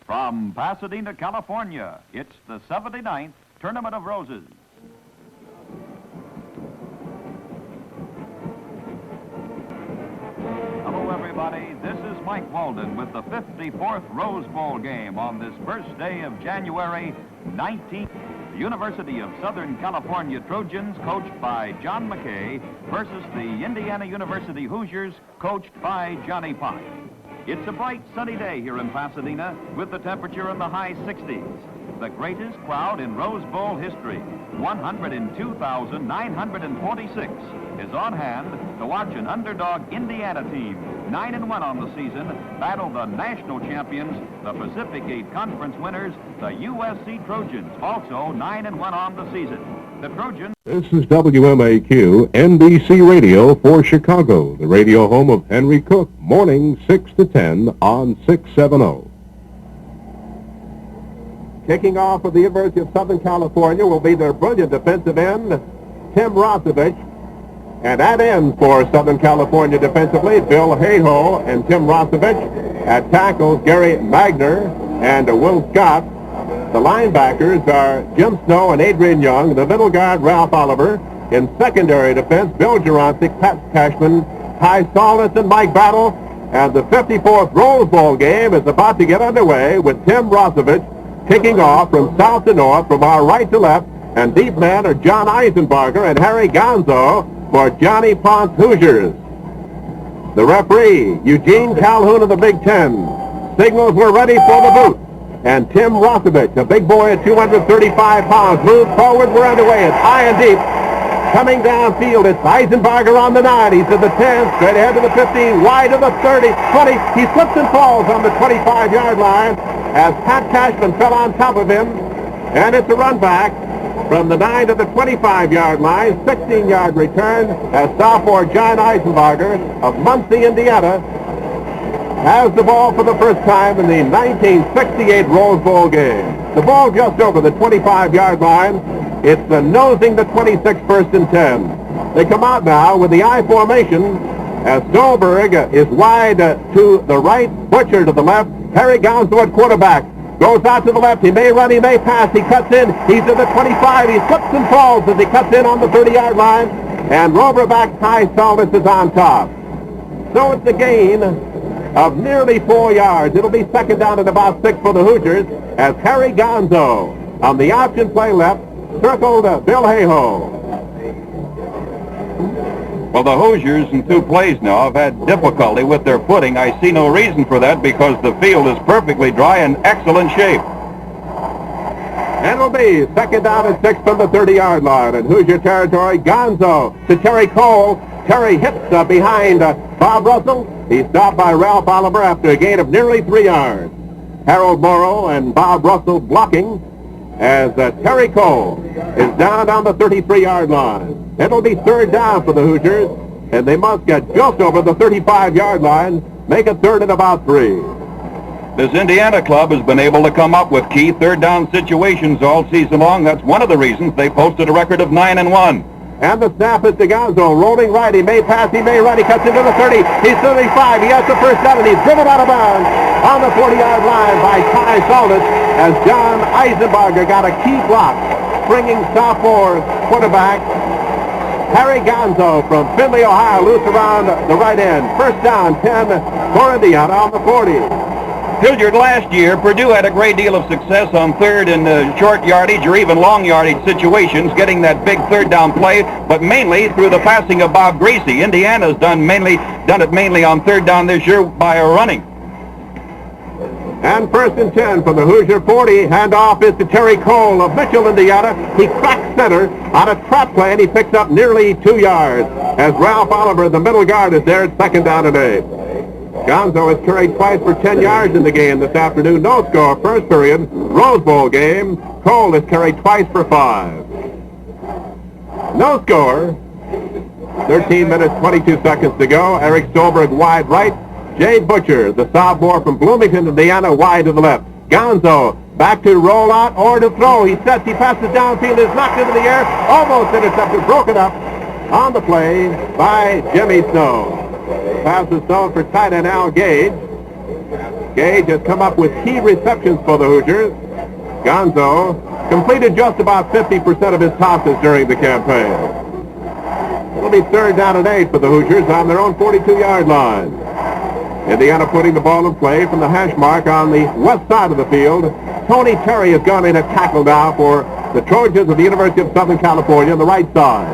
From Pasadena, California, it's the 79th Tournament of Roses. Hello, everybody. This is Mike Walden with the 54th Rose Bowl game on this first day of January 19th. The University of Southern California Trojans, coached by John McKay, versus the Indiana University Hoosiers, coached by Johnny Pott. It's a bright, sunny day here in Pasadena with the temperature in the high 60s. The greatest crowd in Rose Bowl history, 102,946, is on hand to watch an underdog Indiana team, 9-1 on the season, battle the national champions, the Pacific 8 Conference winners, the USC Trojans, also 9-1 on the season. The Trojans... This is WMAQ, NBC Radio for Chicago, the radio home of Henry Cook, morning 6 to 10 on 670. Kicking off for the University of Southern California will be their brilliant defensive end, Tim Rosevich. And at end for Southern California defensively, Bill Hayhoe and Tim Rosevich. At tackles, Gary Magner and Will Scott. The linebackers are Jim Snow and Adrian Young. The middle guard, Ralph Oliver. In secondary defense, Bill Juronsik, Pat Cashman, Ty Solness, and Mike Battle. And the 54th Rose Bowl game is about to get underway with Tim Rosevich kicking off from south to north, from our right to left. And deep men are John Eisenbarger and Harry Gonzo for Johnny Pott's Hoosiers. The referee, Eugene Calhoun of the Big Ten. Signals we're ready for the boot. And Tim Rosevich, a big boy at 235 pounds, moves forward. We're underway. It's high and deep. Coming downfield, it's Eisenbarger on the 9. He's to the 10, straight ahead to the 15, wide to the 30, 20. He slips and falls on the 25-yard line as Pat Cashman fell on top of him. And it's a run back from the 9 to the 25-yard line, 16-yard return as sophomore John Eisenbarger of Muncie, Indiana, has the ball for the first time in the 1968 Rose Bowl game. The ball just over the 25-yard line. It's the nosing the 26 first and 10. They come out now with the I formation as Stolberg is wide to the right, Butcher to the left, Harry Gonzo at quarterback. Goes out to the left. He may run, he may pass. He cuts in. He's to the 25. He slips and falls as he cuts in on the 30-yard line. And Roverback Ty Solness is on top. So it's a gain of nearly 4 yards. It'll be second down and about 6 for the Hoosiers as Harry Gonzo on the option play left circled Bill Hayhoe. Well, the Hoosiers in 2 plays now have had difficulty with their footing. I see no reason for that because the field is perfectly dry and excellent shape. And it'll be second down and 6 from the 30-yard line. In Hoosier territory, Gonzo to Terry Cole. Terry hits behind Bob Russell. He's stopped by Ralph Oliver after a gain of nearly 3 yards. Harold Morrow and Bob Russell blocking as Terry Cole is down on the 33-yard line. It'll be third down for the Hoosiers, and they must get just over the 35-yard line, make it third and about 3. This Indiana club has been able to come up with key third down situations all season long. That's one of the reasons they posted a record of 9-1. And the snap is to Gonzo, rolling right. He may pass, he may run. He cuts into the 30. He's 35. He has the first down, and he's driven out of bounds on the 40-yard line by Ty Solness as John Eisenbarger got a key block, bringing sophomore quarterback Harry Gonzo from Findlay, Ohio, loose around the right end. First down, 10 for Indiana on the 40. Hilliard, last year, Purdue had a great deal of success on third and short yardage or even long yardage situations, getting that big third down play, but mainly through the passing of Bob Greasy. Indiana's done it mainly on third down this year by running. And first and 10 from the Hoosier 40. Handoff is to Terry Cole of Mitchell, Indiana. He cracks center on a trap play, and he picks up nearly 2 yards as Ralph Oliver, the middle guard, is there at second down and 8. Gonzo has carried twice for 10 yards in the game this afternoon. No score, first period, Rose Bowl game. Cole has carried twice for 5. No score. 13 minutes, 22 seconds to go. Eric Stolberg wide right. Jade Butcher, the sophomore from Bloomington, Indiana, wide to the left. Gonzo back to roll out or to throw. He sets, he passes downfield, is knocked into the air, almost intercepted, broken up on the play by Jimmy Snow. Pass is thrown for tight end Al Gage. Gage has come up with key receptions for the Hoosiers. Gonzo completed just about 50% of his tosses during the campaign. It'll be 3rd down and 8 for the Hoosiers on their own 42-yard line. Indiana putting the ball in play from the hash mark on the west side of the field. Tony Terry has gone in at tackle now for the Trojans of the University of Southern California on the right side.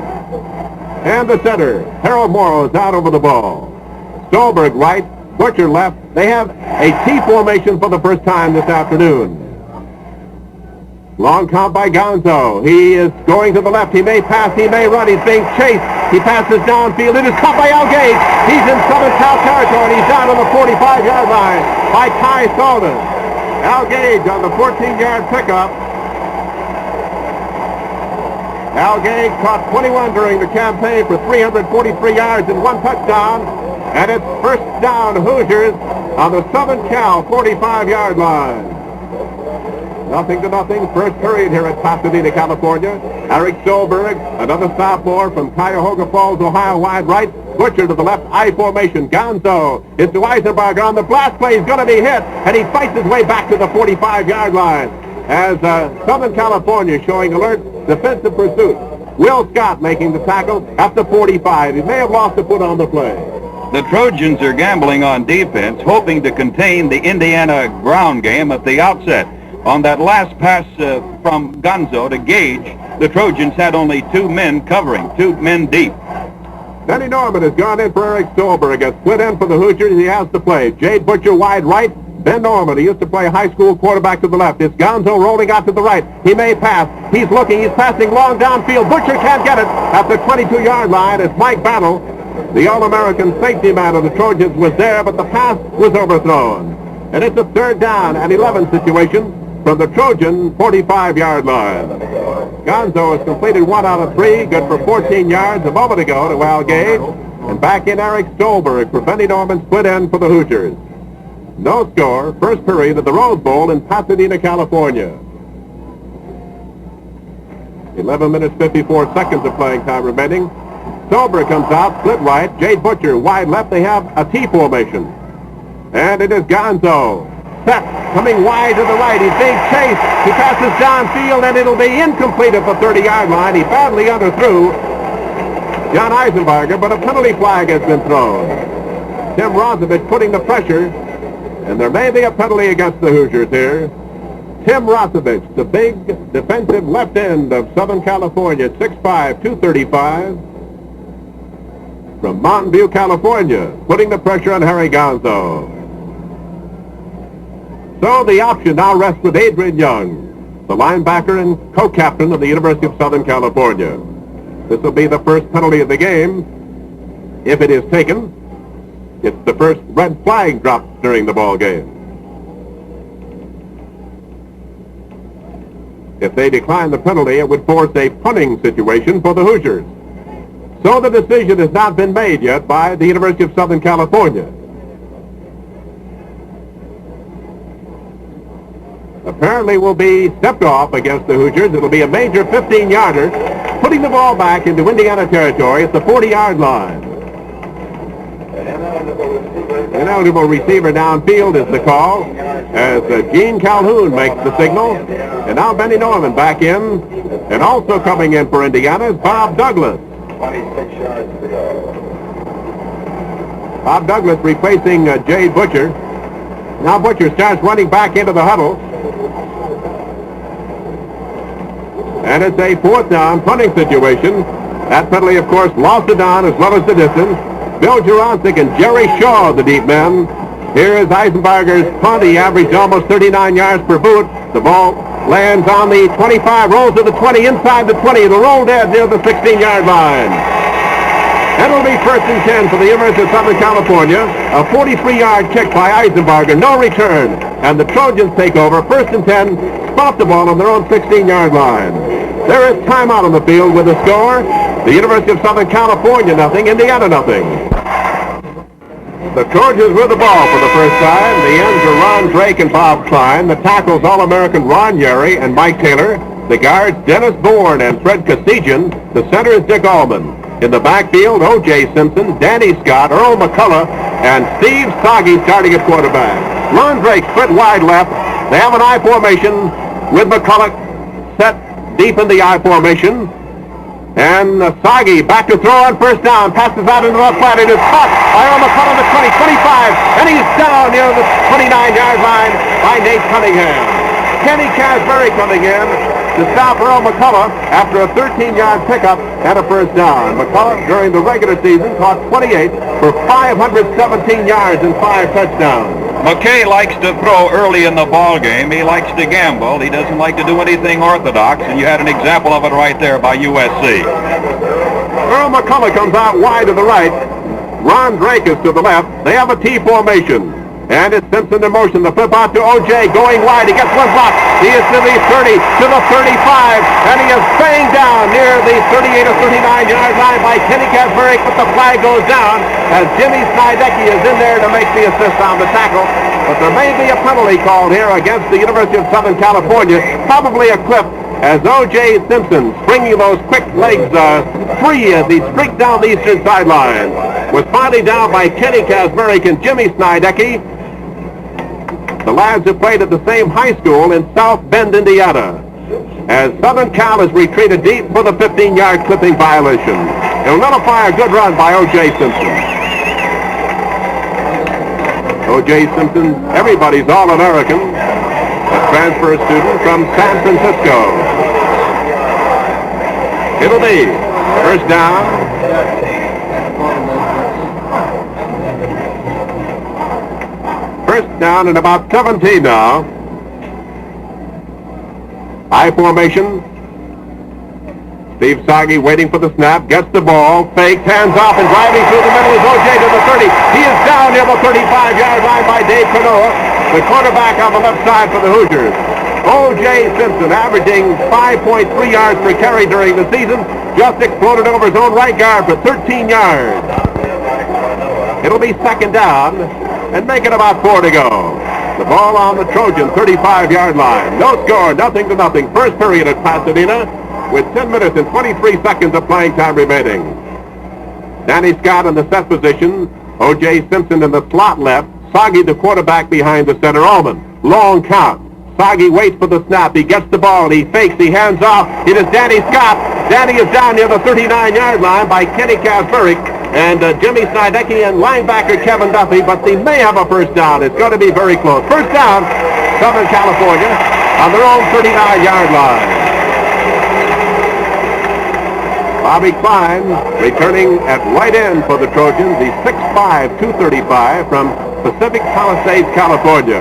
And the center, Harold Morrow, is out over the ball. Stolberg right, Butcher left. They have a T formation for the first time this afternoon. Long count by Gonzo. He is going to the left. He may pass. He may run. He's being chased. He passes downfield. It is caught by Al Gage. He's in Southern Cal territory, and he's down on the 45-yard line by Ty Salden. Al Gage on the 14-yard pickup. Al Gage caught 21 during the campaign for 343 yards and 1 touchdown. And it's first down Hoosiers on the Southern Cal 45-yard line. 0-0, first period here at Pasadena, California. Eric Stolberg, another sophomore from Cuyahoga Falls, Ohio, wide right. Butcher to the left, I formation. Gonzo is to Eisenberger on the blast play. He's going to be hit, and he fights his way back to the 45-yard line. As Southern California showing alert defensive pursuit. Will Scott making the tackle at the 45. He may have lost a foot on the play. The Trojans are gambling on defense, hoping to contain the Indiana ground game at the outset. On that last pass from Gonzo to Gage, the Trojans had only 2 men covering, 2 men deep. Benny Norman has gone in for Eric Stolberg. A split end for the Hoosiers. He has to play. Jade Butcher wide right. Ben Norman, he used to play high school quarterback to the left. It's Gonzo rolling out to the right. He may pass. He's looking. He's passing long downfield. Butcher can't get it at the 22-yard line. It's Mike Battle, the All-American safety man of the Trojans, was there, but the pass was overthrown. And it's a 3rd down and 11 situation from the Trojan 45-yard line. Gonzo has completed 1 out of 3, good for 14 yards a moment ago to Al Gage. And back in Eric Stolberg for Benny Norman, split end for the Hoosiers. No score, first period of the Rose Bowl in Pasadena, California. 11 minutes, 54 seconds of playing time remaining. Stolberg comes out, split right. Jade Butcher wide left. They have a T formation. And it is Gonzo. Set, coming wide to the right. He's being chased. He passes downfield, and it'll be incomplete at the 30-yard line. He badly underthrew John Eisenberger, but a penalty flag has been thrown. Tim Rozovich putting the pressure, and there may be a penalty against the Hoosiers here. Tim Rozovich, the big defensive left end of Southern California, 6'5", 235, from Mountain View, California, putting the pressure on Harry Gonzo. So the option now rests with Adrian Young, the linebacker and co-captain of the University of Southern California. This will be the first penalty of the game. If it is taken, it's the first red flag dropped during the ball game. If they decline the penalty, it would force a punting situation for the Hoosiers. So the decision has not been made yet by the University of Southern California. Apparently will be stepped off against the Hoosiers. It'll be a major 15-yarder, putting the ball back into Indiana territory at the 40-yard line. Ineligible receiver downfield is the call, as Gene Calhoun makes the signal. And now Benny Norman back in, and also coming in for Indiana is Bob Douglas. 26 yards to go. Bob Douglas replacing Jade Butcher. Now Butcher starts running back into the huddle. And it's a 4th down punting situation. That penalty, of course, lost the down as well as the distance. Bill Juroncic and Jerry Shaw, the deep men. Here is Eisenberger's punt. He averaged almost 39 yards per boot. The ball lands on the 25, rolls to the 20, inside the 20. It'll roll dead near the 16-yard line. That'll be 1st and 10 for the University of Southern California. A 43-yard kick by Eisenberger, no return. And the Trojans take over, 1st and 10, spot the ball on their own 16-yard line. There is timeout on the field with the score. The University of Southern California, nothing. Indiana, nothing. The Trojans with the ball for the first time. The ends are Ron Drake and Bob Klein. The tackles All-American Ron Yeri and Mike Taylor. The guards Dennis Bourne and Fred Kosigian. The center is Dick Allman. In the backfield, O J Simpson, Danny Scott, Earl McCullough, and Steve Soggy starting at quarterback. Ron Drake split wide left. They have an I formation with McCullough set deep in the I formation. And Soggy back to throw on first down. Passes out into the left flat. It is caught by Earl McCullough at the 20, 25. And he's down near the 29-yard line by Nate Cunningham. Kenny Casberry coming in to stop Earl McCullough after a 13-yard pickup and a first down. McCullough, during the regular season, caught 28 for 517 yards and 5 touchdowns. McKay likes to throw early in the ball game. He likes to gamble. He doesn't like to do anything orthodox, and you had an example of it right there by USC. Earl McCullough comes out wide to the right. Ron Drake is to the left. They have a T formation. And it's Simpson in motion. The flip out to O.J. going wide. He gets one block. He is to the 30, to the 35, and he is banged down near the 38 or 39-yard line by Kenny Casberry, but the flag goes down as Jimmy Snidecki is in there to make the assist on the tackle. But there may be a penalty called here against the University of Southern California, probably a clip, as O.J. Simpson, springing those quick legs free as he streaked down the eastern sideline, was finally down by Kenny Casberry and Jimmy Snidecki. The lads have played at the same high school in South Bend, Indiana, as Southern Cal has retreated deep for the 15-yard clipping violation. It'll nullify a good run by O.J. Simpson. O.J. Simpson, everybody's All-American, a transfer student from San Francisco. It'll be first down. First down and about 17 now. I formation. Steve Soggy waiting for the snap, gets the ball, fakes, hands off, and driving through the middle is O.J. to the 30. He is down near the 35-yard line by Dave Canoa, the quarterback on the left side for the Hoosiers. O.J. Simpson, averaging 5.3 yards per carry during the season, just exploded over his own right guard for 13 yards. It'll be second down, and make it about 4 to go. The ball on the Trojan 35-yard line. No score, 0-0. First period at Pasadena with 10 minutes and 23 seconds of playing time remaining. Danny Scott in the set position. O.J. Simpson in the slot left. Soggy the quarterback behind the center. Allman. Long count. Soggy waits for the snap. He gets the ball. He fakes. He hands off. It is Danny Scott. Danny is down near the 39-yard line by Kenny Casberry and Jimmy Snidecki and linebacker Kevin Duffy, but they may have a first down. It's going to be very close. First down, Southern California on their own 39-yard line. Bobby Klein returning at right end for the Trojans. He's 6'5", 235 from Pacific Palisades, California.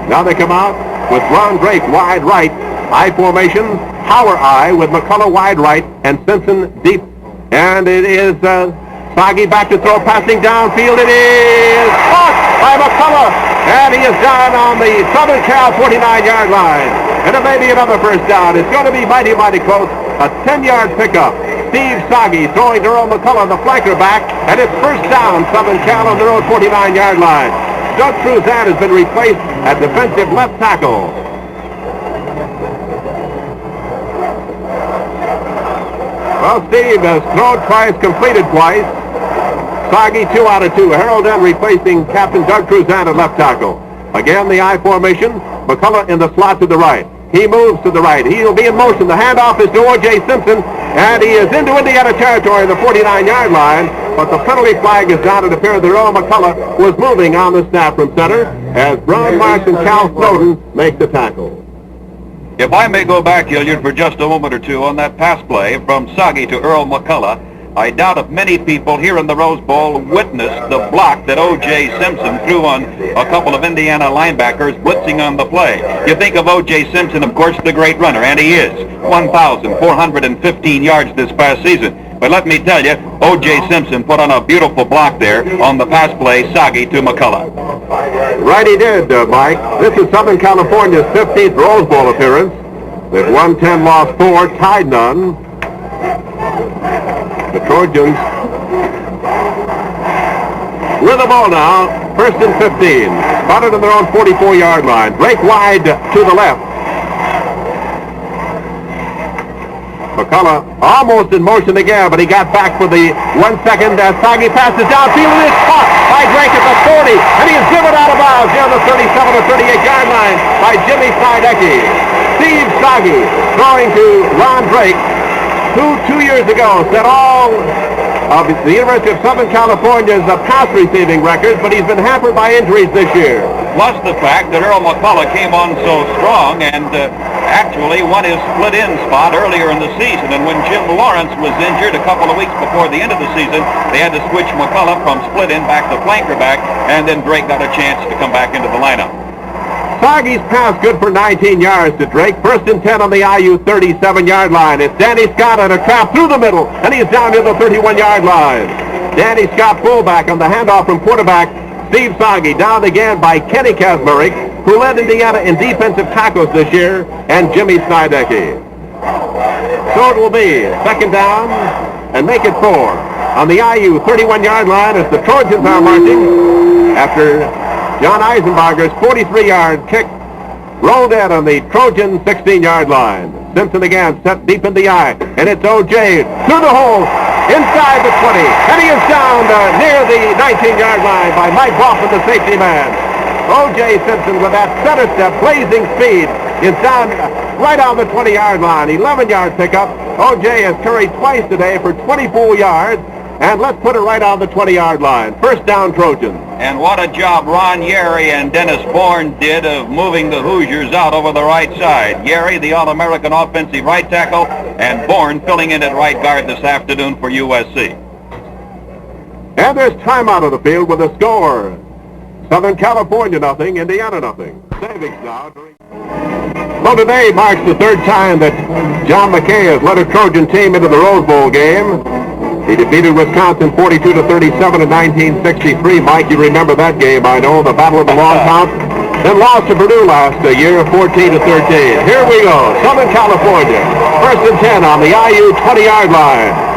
Now they come out with Ron Drake wide right, I formation, Hauer I with McCullough wide right, and Simpson deep. And it is Soggy back to throw, passing downfield. It is caught by McCullough, and he is down on the Southern Cal 49-yard line. And it may be another first down. It's going to be mighty, mighty close. A 10-yard pickup. Steve Soggy throwing to Earl McCullough, the flanker back, and it's first down, Southern Cal on their own 49-yard line. Doug Cruzan has been replaced at defensive left tackle. Well, Steve has thrown twice, completed twice. Soggy 2 out of 2. Harold N. replacing Captain Doug Cruzan at left tackle. Again, the I formation. McCullough in the slot to the right. He moves to the right. He'll be in motion. The handoff is to O.J. Simpson, and he is into Indiana territory, the 49-yard line. But the penalty flag is down. It appears that Earl McCullough was moving on the snap from center as Brown Marks and Cal Snowden make the tackle. If I may go back, Hilliard, for just a moment or two on that pass play from Soggy to Earl McCullough, I doubt if many people here in the Rose Bowl witnessed the block that O.J. Simpson threw on a couple of Indiana linebackers blitzing on the play. You think of O.J. Simpson, of course, the great runner, and he is. 1,415 yards this past season. But let me tell you, O.J. Simpson put on a beautiful block there on the pass play, Soggy to McCullough. Right he did, Mike. This is Southern California's 15th Rose Bowl appearance. They've won 10, lost 4, tied none. The Trojans with the ball now, first and 15. Spotted on their own 44-yard line. Drake wide to the left. McCullough almost in motion again, but he got back for the 1 second. Soggy passes downfield, and it's caught by Drake at the 40, and he is driven out of bounds near the 37 or 38-yard line by Jimmy Snidecki. Steve Soggy throwing to Ron Drake, who 2 years ago set all of the University of Southern California's pass receiving records, but he's been hampered by injuries this year. Plus the fact that Earl McCullough came on so strong and actually won his split-in spot earlier in the season. And when Jim Lawrence was injured a couple of weeks before the end of the season, they had to switch McCullough from split-in back to flanker back, and then Drake got a chance to come back into the lineup. Soggy's pass good for 19 yards to Drake. First and 10 on the IU 37-yard line. It's Danny Scott on a trap through the middle, and he's down near the 31-yard line. Danny Scott fullback on the handoff from quarterback Steve Soggy, down again by Kenny Kazmarek, who led Indiana in defensive tackles this year, and Jimmy Snidecki. So it will be second down and make it 4 on the IU 31-yard line as the Trojans are marching after John Eisenbarger's 43-yard kick rolled in on the Trojan 16-yard line. Simpson again set deep in the eye, and it's O.J. through the hole inside the 20, and he is down near the 19-yard line by Mike Hoffman, the safety man. O.J. Simpson with that center step, blazing speed, is down right on the 20-yard line. 11-yard pickup. O.J. has carried twice today for 24 yards. And let's put it right on the 20-yard line. First down, Trojans. And what a job Ron Yeri and Dennis Bourne did of moving the Hoosiers out over the right side. Yeri, the All-American offensive right tackle, and Bourne filling in at right guard this afternoon for USC. And there's time out of the field with a score. Southern California nothing, Indiana nothing. Savings now. Well, today marks the third time that John McKay has led a Trojan team into the Rose Bowl game. He defeated Wisconsin 42-37 in 1963. Mike, you remember that game, I know, the Battle of the Long Count. Then lost to Purdue last year, 14-13. Here we go, Southern California. First and 10 on the IU 20-yard line.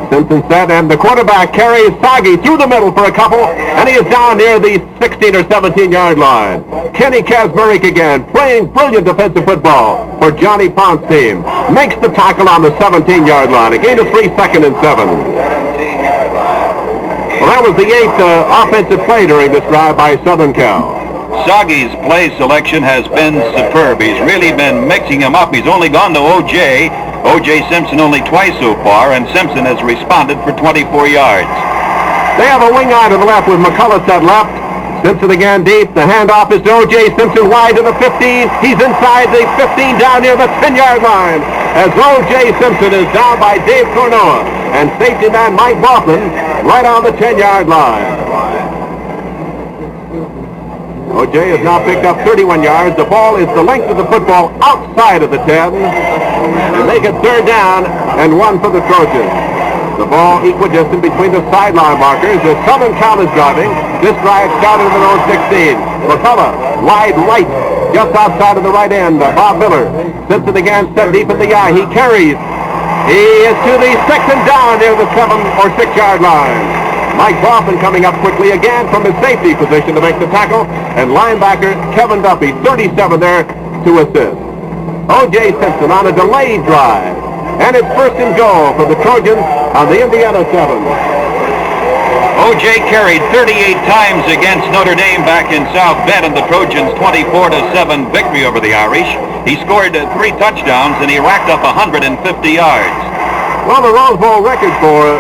Simpson set, and the quarterback carries Soggy through the middle for a couple, and he is down near the 16 or 17-yard line. Kenny Kazmarek again, playing brilliant defensive football for Johnny Pont's team. Makes the tackle on the 17-yard line. A gain of 3, second and 7. Well, that was the 8th offensive play during this drive by Southern Cal. Soggy's play selection has been superb. He's really been mixing them up. He's only gone to O.J. Simpson only twice so far, and Simpson has responded for 24 yards. They have a wing eye to the left with McCullough set left. Simpson again deep. The handoff is to O.J. Simpson wide to the 15. He's inside the 15 down near the 10-yard line as O.J. Simpson is down by Dave Cornoa and safety man Mike Baughman right on the 10-yard line. O.J. has now picked up 31 yards. The ball is the length of the football outside of the 10. And make it third down and 1 for the Trojans. The ball equidistant between the sideline markers as Southern Cal is driving. This drive started in the 16. McCullough, wide right, just outside of the right end. Bob Miller. Simpson again set deep in the eye. He carries. He is to the second down near the 7 or 6 yard line. Mike Baughman coming up quickly again from his safety position to make the tackle. And linebacker Kevin Duffy, 37 there to assist. O.J. Simpson on a delayed drive. And it's first and goal for the Trojans on the Indiana 7. O.J. carried 38 times against Notre Dame back in South Bend in the Trojans' 24-7 victory over the Irish. He scored 3 touchdowns and he racked up 150 yards. Well, the Rose Bowl record for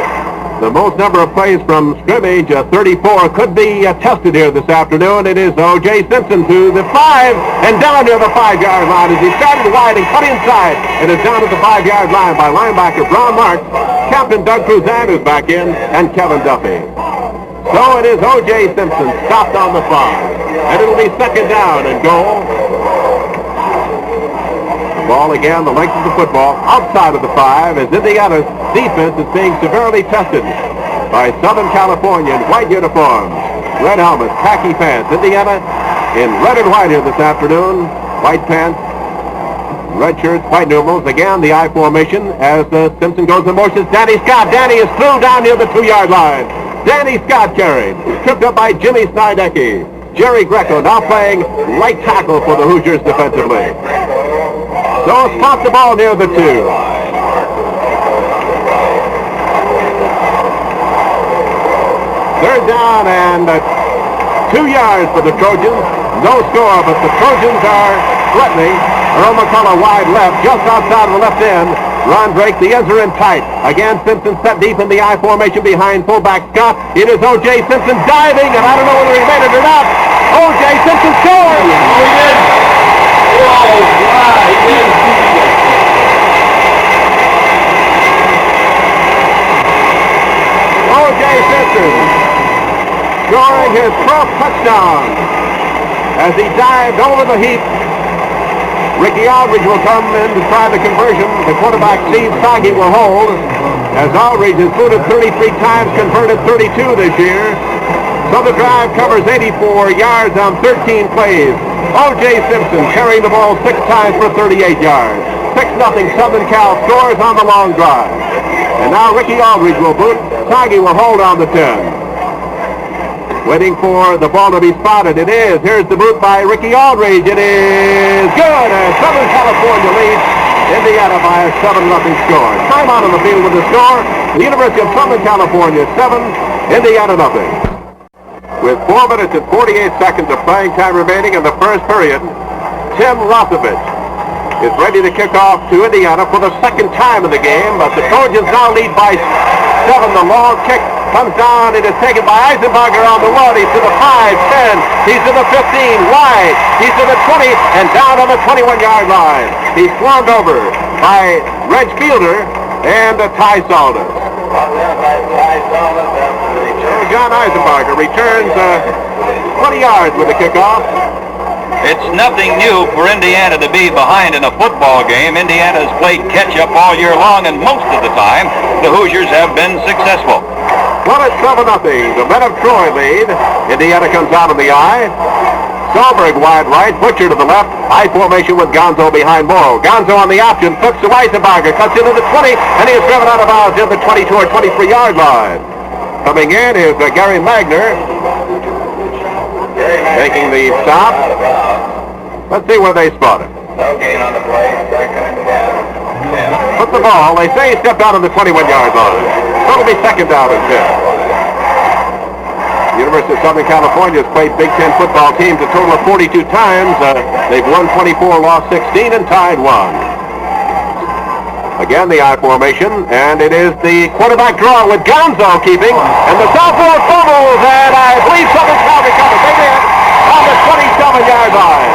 the most number of plays from scrimmage, 34, could be tested here this afternoon. It is O.J. Simpson to the 5 and down near the 5-yard line as he started wide and cut inside and is down at the 5-yard line by linebacker Brown Marks. Captain Doug Cruzan is back in and Kevin Duffy. So it is O.J. Simpson stopped on the 5. And it'll be second down and goal. Ball again, the length of the football outside of the 5 as Indiana's defense is being severely tested by Southern California in white uniforms, red helmets, khaki pants. Indiana in red and white here this afternoon. White pants, red shirts, white numerals. Again, the I formation as Simpson goes in motion. Danny Scott. Danny is through down near the 2-yard line. Danny Scott carried, tripped up by Jimmy Snidecki. Jerry Greco now playing right tackle for the Hoosiers defensively. So spot the ball near the 2. Third down and 2 yards for the Trojans. No score, but the Trojans are threatening. Earl McCullough wide left, just outside of the left end. Ron Drake, the ends are in tight. Again, Simpson set deep in the I formation behind fullback Scott. It is O J Simpson diving, and I don't know whether he made it or not. O J Simpson scores! Oh, he did. Oh, wow, he did. O J Simpson scoring his 12th touchdown as he dived over the heap. Ricky Aldridge will come in to try the conversion. The quarterback, Steve Sagi, will hold, as Aldridge has booted 33 times, converted 32 this year. So the drive covers 84 yards on 13 plays. O J Simpson carrying the ball 6 times for 38 yards. 6-0 Southern Cal scores on the long drive. And now Ricky Aldridge will boot. Sagi will hold on the 10. Waiting for the ball to be spotted. It is. Here's the boot by Ricky Aldridge. It is good. And Southern California leads Indiana by a 7-0 score. Time out on the field with the score. The University of Southern California 7, Indiana 0. With 4 minutes and 48 seconds of playing time remaining in the first period, Tim Rothevich is ready to kick off to Indiana for the second time in the game. But the Trojans now lead by 7. The long kick comes down. It is taken by Eisenbarger on the 1. He's to the 5, 10. He's to the 15, wide. He's to the 20, and down on the 21-yard line. He's swarmed over by Reg Fielder and Ty Saldus. John Eisenbarger returns 20 yards with the kickoff. It's nothing new for Indiana to be behind in a football game. Indiana has played catch-up all year long, and most of the time, the Hoosiers have been successful. Well, it's 7-0. The men of Troy lead. Indiana comes out of the I. Solberg wide right, Butcher to the left. I formation with Gonzo behind Morrow. Gonzo on the option, flips to Eisenbarger, cuts into the 20, and he is driven out of bounds in the 22 or 23-yard line. Coming in is Gary Magner, making the stop. Let's see where they spot it. No gain on the play. Put the ball. They say he stepped out on the 21-yard line. So it'll be second down and 10. The University of Southern California has played Big Ten football teams a total of 42 times. They've won 24, lost 16, and tied 1. Again, the I formation, and it is the quarterback draw with Gonzo keeping, and the sophomore fumbles, and I believe Southern Cal recovers. They did on the 27-yard line.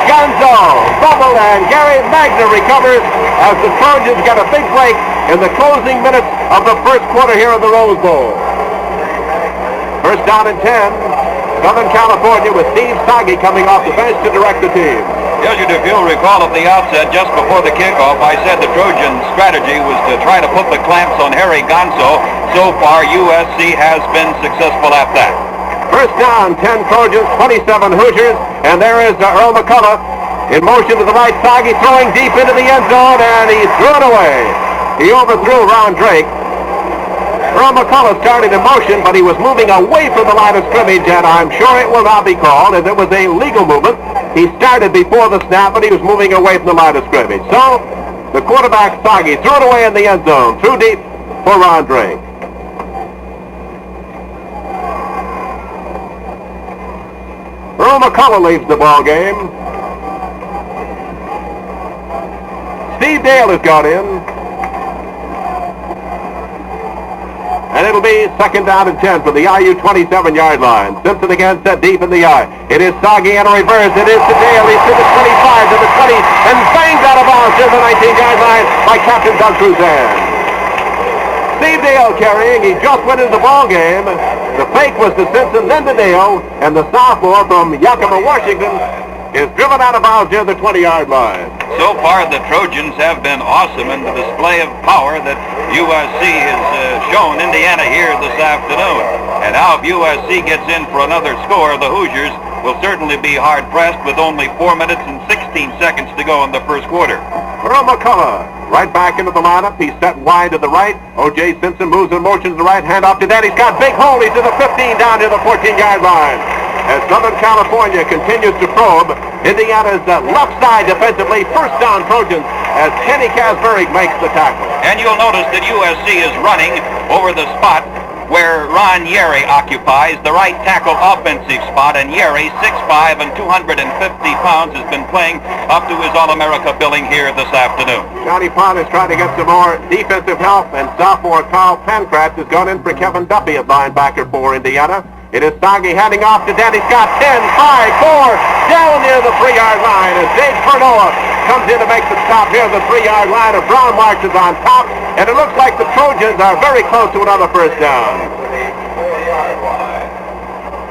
Gonzo fumbled, and Gary Magner recovers as the Trojans get a big break in the closing minutes of the first quarter here in the Rose Bowl. First down and 10. Southern California with Steve Sagi coming off the bench to direct the team. Gilliard, if you'll recall at the outset, just before the kickoff, I said the Trojan strategy was to try to put the clamps on Harry Gonzo. So far, USC has been successful at that. First down, 10 Trojans, 27 Hoosiers, and there is Earl McCullough in motion to the right. Sagi throwing deep into the end zone, and he threw it away. He overthrew Ron Drake. Earl McCullough started in motion, but he was moving away from the line of scrimmage, and I'm sure it will not be called, as it was a legal movement. He started before the snap, but he was moving away from the line of scrimmage. So, the quarterback, Sagi, threw it away in the end zone. Threw deep for Ron Drake. Earl McCullough leads the ball game. Steve Dale has got in. And it'll be second down and 10 for the IU 27-yard line. Simpson again set deep in the I. It is Sagi and a reverse. It is to Dale. He's to the 25, to the 20, and banged out of bounds to the 19-yard line by Captain Doug Cruzan. Steve Dale carrying. He just went into the ball game. The fake was to Simpson, then to Dale, and the sophomore from Yakima, Washington, is driven out of bounds near the 20-yard line. So far, the Trojans have been awesome in the display of power that USC has shown Indiana here this afternoon. And now if USC gets in for another score, the Hoosiers will certainly be hard-pressed with only 4 minutes and 16 seconds to go in the first quarter. Earl McCullough right back into the lineup. He's set wide to the right. O J Simpson moves in motion to the right. Hand off to that. He's got big hole. He's to the 15 down to the 14-yard line. As Southern California continues to probe Indiana's left side defensively, first down Trojans as Kenny Kasberg makes the tackle. And you'll notice that USC is running over the spot where Ron Yeri occupies the right tackle offensive spot, and Yeri, 6'5" and 250 pounds, has been playing up to his All-America billing here this afternoon. Johnny Pond is trying to get some more defensive help, and sophomore Carl Pancratz has gone in for Kevin Duffy at linebacker for Indiana. It is Soggy handing off to Danny Scott. 10, 5, 4, down near the 3-yard line as Dave Pernoa comes in to make the stop near the 3-yard line. And Brown marches on top, and it looks like the Trojans are very close to another first down.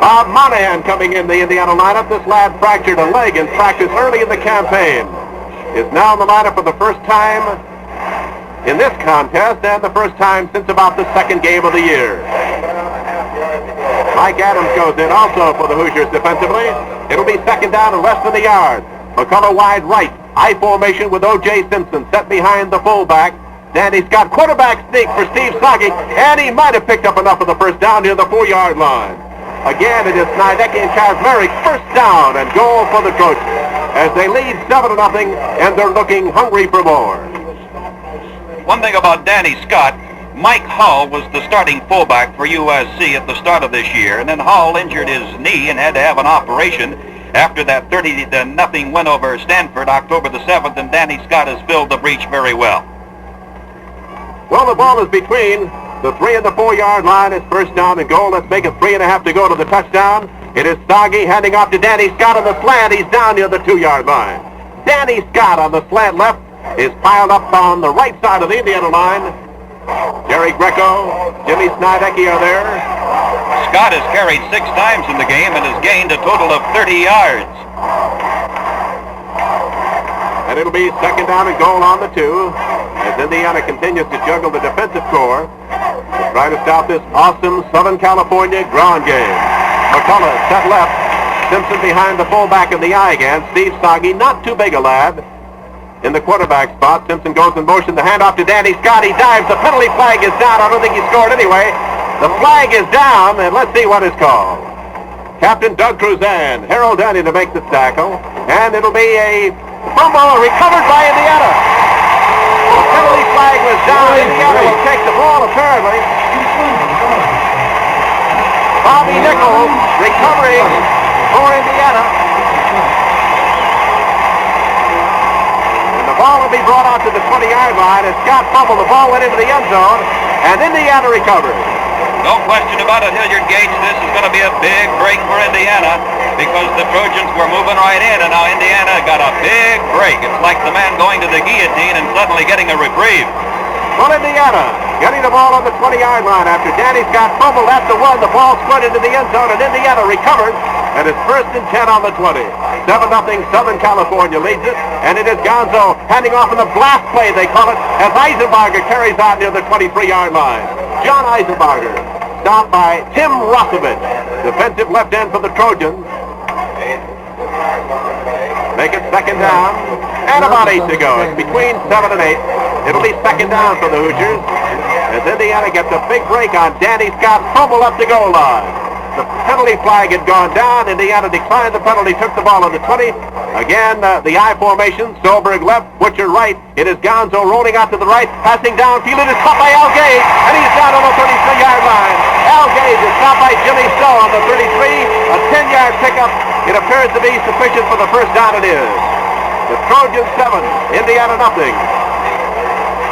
Bob Monahan coming in the Indiana lineup. This lad fractured a leg in practice early in the campaign. Is now in the lineup for the first time in this contest, and the first time since about the second game of the year. Mike Adams goes in also for the Hoosiers defensively. It'll be second down and less than a yard. McCullough wide right. I formation with O J Simpson set behind the fullback. Danny Scott, quarterback sneak for Steve Soggy, and he might have picked up enough of the first down near the 4-yard line. Again, it is Snidecki and Kazmarek, first down and goal for the Trojans as they lead 7-0, and they're looking hungry for more. One thing about Danny Scott, Mike Hull was the starting fullback for USC at the start of this year, and then Hull injured his knee and had to have an operation after that 30-0 win over Stanford October the 7th, and Danny Scott has filled the breach very well. Well, the ball is between the 3 and the 4-yard line. It's first down and goal. Let's make it 3.5 to go to the touchdown. It is Soggy handing off to Danny Scott on the slant. He's down near the 2-yard line. Danny Scott on the slant left is piled up on the right side of the Indiana line. Jerry Greco, Jimmy Snidecki are there. Scott has carried 6 times in the game and has gained a total of 30 yards. And it'll be second down and goal on the 2 as Indiana continues to juggle the defensive core to try to stop this awesome Southern California ground game. McCullough set left. Simpson behind the fullback in the eye again. Steve Soggy, not too big a lad. In the quarterback spot, Simpson goes in motion. The handoff to Danny Scott. He dives. The penalty flag is down. I don't think he scored anyway. The flag is down, and let's see what is called. Captain Doug Cruzan, Harold Denny to make the tackle, and it'll be a fumble recovered by Indiana. The penalty flag was down. Indiana will take the ball, apparently. Bobby Nichols recovering for Indiana. The ball will be brought out to the 20-yard line. As Scott fumbled, the ball went into the end zone, and Indiana recovered. No question about it, Hilliard Gates. This is going to be a big break for Indiana because the Trojans were moving right in, and now Indiana got a big break. It's like the man going to the guillotine and suddenly getting a reprieve. Well, Indiana getting the ball on the 20-yard line after Danny Scott fumbled at the 1. The ball split into the end zone, and Indiana recovered. And it's first and 10 on the 20. 7-0 Southern California leads it. And it is Gonzo handing off in the blast play, they call it, as Eisenbarger carries out near the 23-yard line. John Eisenbarger stopped by Tim Rosovich, defensive left end for the Trojans. Make it second down. And about 8 to go. It's between 7 and 8. It'll be second down for the Hoosiers as Indiana gets a big break on Danny Scott's fumble up the goal line. The penalty flag had gone down. Indiana declined the penalty, took the ball on the 20. Again, the I formation. Stolberg left, Butcher right. It is Gonzo rolling out to the right, passing downfield. It is caught by Al Gage, and he's down on the 33-yard line. Al Gage is stopped by Jimmy Stowe on the 33. A 10-yard pickup. It appears to be sufficient for the first down. It is. The Trojans 7, Indiana nothing.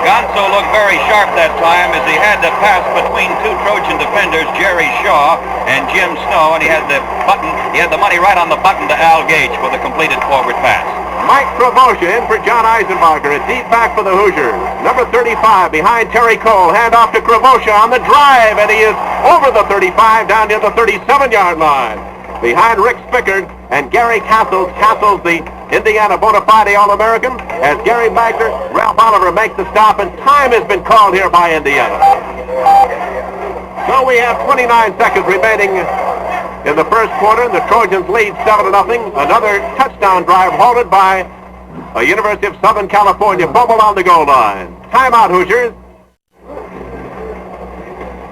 Gonzo looked very sharp that time as he had to pass between 2 Trojan defenders, Jerry Shaw and Jim Snow, and he had the money right on the button to Al Gage for the completed forward pass. Mike Kravosia in for John Eisenbarger, a deep back for the Hoosiers. Number 35 behind Terry Cole, handoff to Kravosia on the drive, and he is over the 35 down near the 37-yard line. Behind Rick Spickard and Gary Castles the Indiana bona fide All-American, as Gary Magner, Ralph Oliver make the stop, and time has been called here by Indiana. So we have 29 seconds remaining in the first quarter, and the Trojans lead 7-0. Another touchdown drive halted by a University of Southern California fumble on the goal line. Timeout, Hoosiers.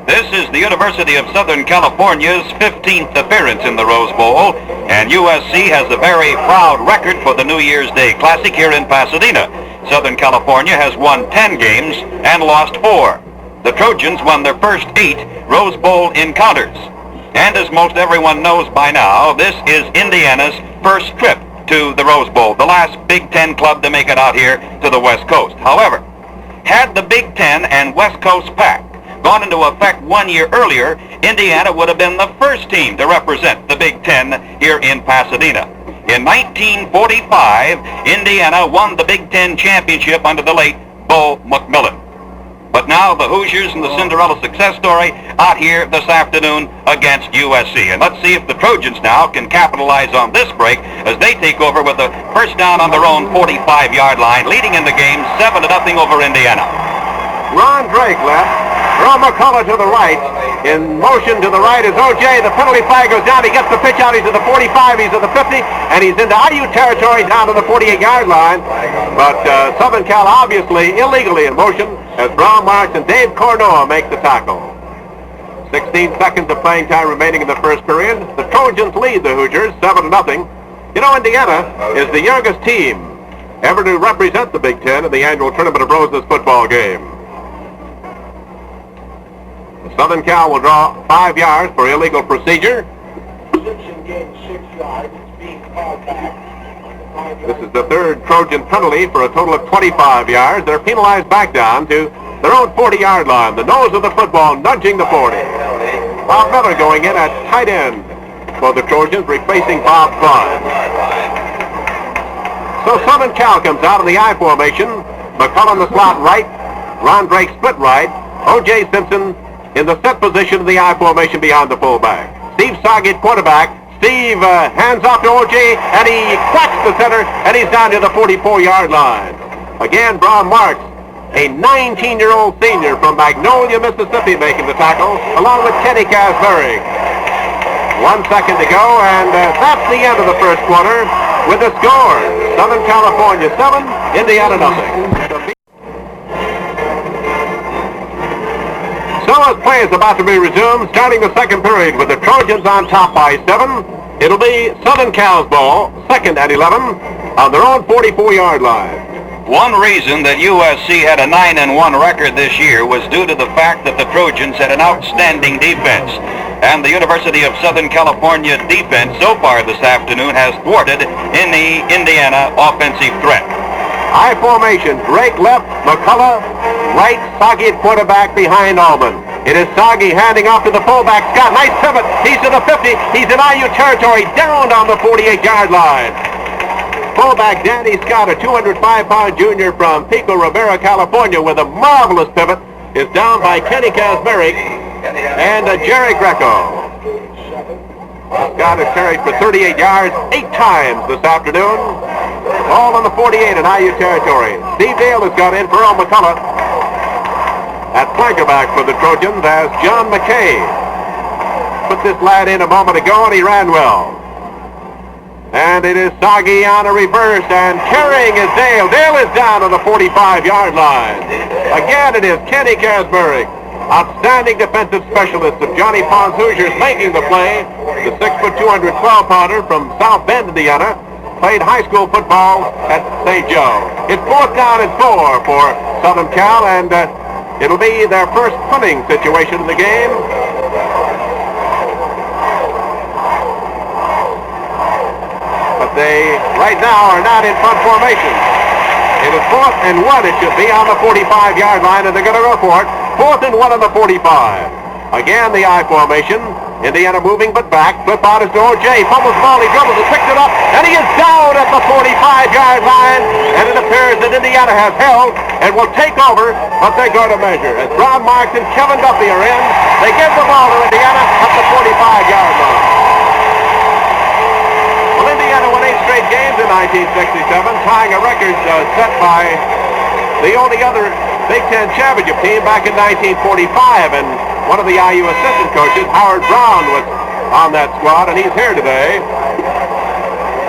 This is the University of Southern California's 15th appearance in the Rose Bowl, and USC has a very proud record for the New Year's Day Classic here in Pasadena. Southern California has won 10 games and lost 4. The Trojans won their first 8 Rose Bowl encounters. And as most everyone knows by now, this is Indiana's first trip to the Rose Bowl, the last Big Ten club to make it out here to the West Coast. However, had the Big Ten and West Coast Pact gone into effect 1 year earlier, Indiana would have been the first team to represent the Big Ten here in Pasadena. In 1945, Indiana won the Big Ten championship under the late Bo McMillan. But now the Hoosiers and the Cinderella success story out here this afternoon against USC. And let's see if the Trojans now can capitalize on this break as they take over with a first down on their own 45-yard line, leading in the game 7-0 over Indiana. Ron Drake left. Earl McCullough to the right. In motion to the right is O J. The penalty flag goes down. He gets the pitch out. He's at the 45. He's at the 50. And he's into IU territory down to the 48-yard line. But Southern Cal obviously illegally in motion as Brown Marks and Dave Cornoa make the tackle. 16 seconds of playing time remaining in the first period. The Trojans lead the Hoosiers 7-0. You know, Indiana is the youngest team ever to represent the Big Ten in the annual Tournament of Roses football game. Southern Cal will draw 5 yards for illegal procedure. Simpson gained 6 yards. It's being called back. This is the third Trojan penalty for a total of 25 yards. They're penalized back down to their own 40-yard line. The nose of the football nudging the 40. Bob Miller going in at tight end for the Trojans, replacing Bob Klein. So Southern Cal comes out in the I formation. McCullough in the slot right. Ron Drake split right. O J Simpson in the set position of the I formation behind the fullback. Steve Saget, quarterback. Steve hands off to O.J., and he cracks the center, and he's down to the 44-yard line. Again, Brown Marks, a 19-year-old senior from Magnolia, Mississippi, making the tackle, along with Kenny Casberry. 1 second to go, and that's the end of the first quarter with the score. Southern California 7, Indiana nothing. So as play is about to be resumed, starting the second period with the Trojans on top by 7. It'll be Southern Cal's ball, 2nd and 11, on their own 44-yard line. One reason that USC had a 9-1 record this year was due to the fact that the Trojans had an outstanding defense. And the University of Southern California defense so far this afternoon has thwarted in the Indiana offensive threat. I formation, Drake left, McCullough right, Soggy at quarterback behind Allman. It is Soggy handing off to the fullback, Scott. Nice pivot. He's to the 50. He's in IU territory, down on the 48-yard line. Fullback Danny Scott, a 205-pound junior from Pico Rivera, California, with a marvelous pivot, is down by Kenny Casberry and Jerry Greco. Scott has carried for 38 yards 8 times this afternoon. All on the 48 in IU territory. Steve Dale has got in for Earl McCullough. At flankerback for the Trojans as John McKay. Put this lad in a moment ago and he ran well. And it is Soggy on a reverse and carrying is Dale. Dale is down on the 45-yard line. Again it is Kenny Casberry. Outstanding defensive specialist of Johnny Pond's Hoosiers making the play. The 6', 212-pounder from South Bend, Indiana. Played high school football at St. Joe. It's 4th down and 4 for Southern Cal, and it'll be their first punting situation in the game. But they, right now, are not in front formation. It is 4th and 1. It should be on the 45-yard line, and they're going to go for it. 4th and 1 on the 45. Again, the I formation. Indiana moving but back. Flip out is to O.J. Fumbles the ball. He dribbles and picks it up. And he is down at the 45-yard line. And it appears that Indiana has held and will take over, but they go to measure. As Brown Marks and Kevin Duffy are in, they give the ball to Indiana at the 45-yard line. Well, Indiana won 8 straight games in 1967, tying a record set by the only other Big Ten championship team back in 1945, and one of the IU assistant coaches, Howard Brown, was on that squad, and he's here today.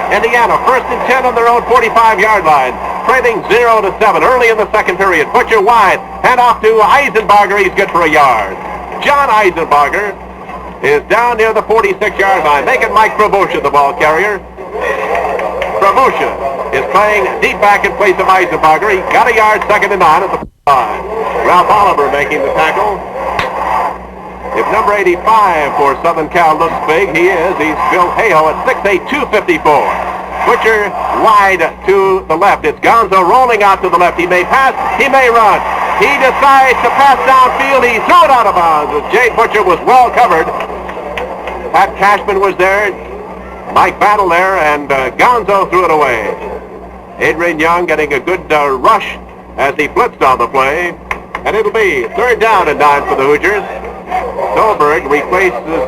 Indiana, 1st and 10 on their own 45-yard line, trailing 0-7 early in the second period. Butcher wide, hand off to Eisenbarger. He's good for a yard. John Eisenbarger is down near the 46-yard line, making Mike Pravosha the ball carrier. Pravosha is playing deep back in place of Eisenbarger. He got a yard, 2nd and 9 at the line. Ralph Oliver making the tackle. If number 85 for Southern Cal looks big, he is. He's Bill Hayhoe at 6'8", 254. Butcher wide to the left. It's Gonzo rolling out to the left. He may pass. He may run. He decides to pass downfield. He threw it out of bounds. Jade Butcher was well covered. Pat Cashman was there. Mike Battle there, and Gonzo threw it away. Adrian Young getting a good rush as he blitzed on the play. And it'll be 3rd down and 9 for the Hoosiers. Stolberg replaces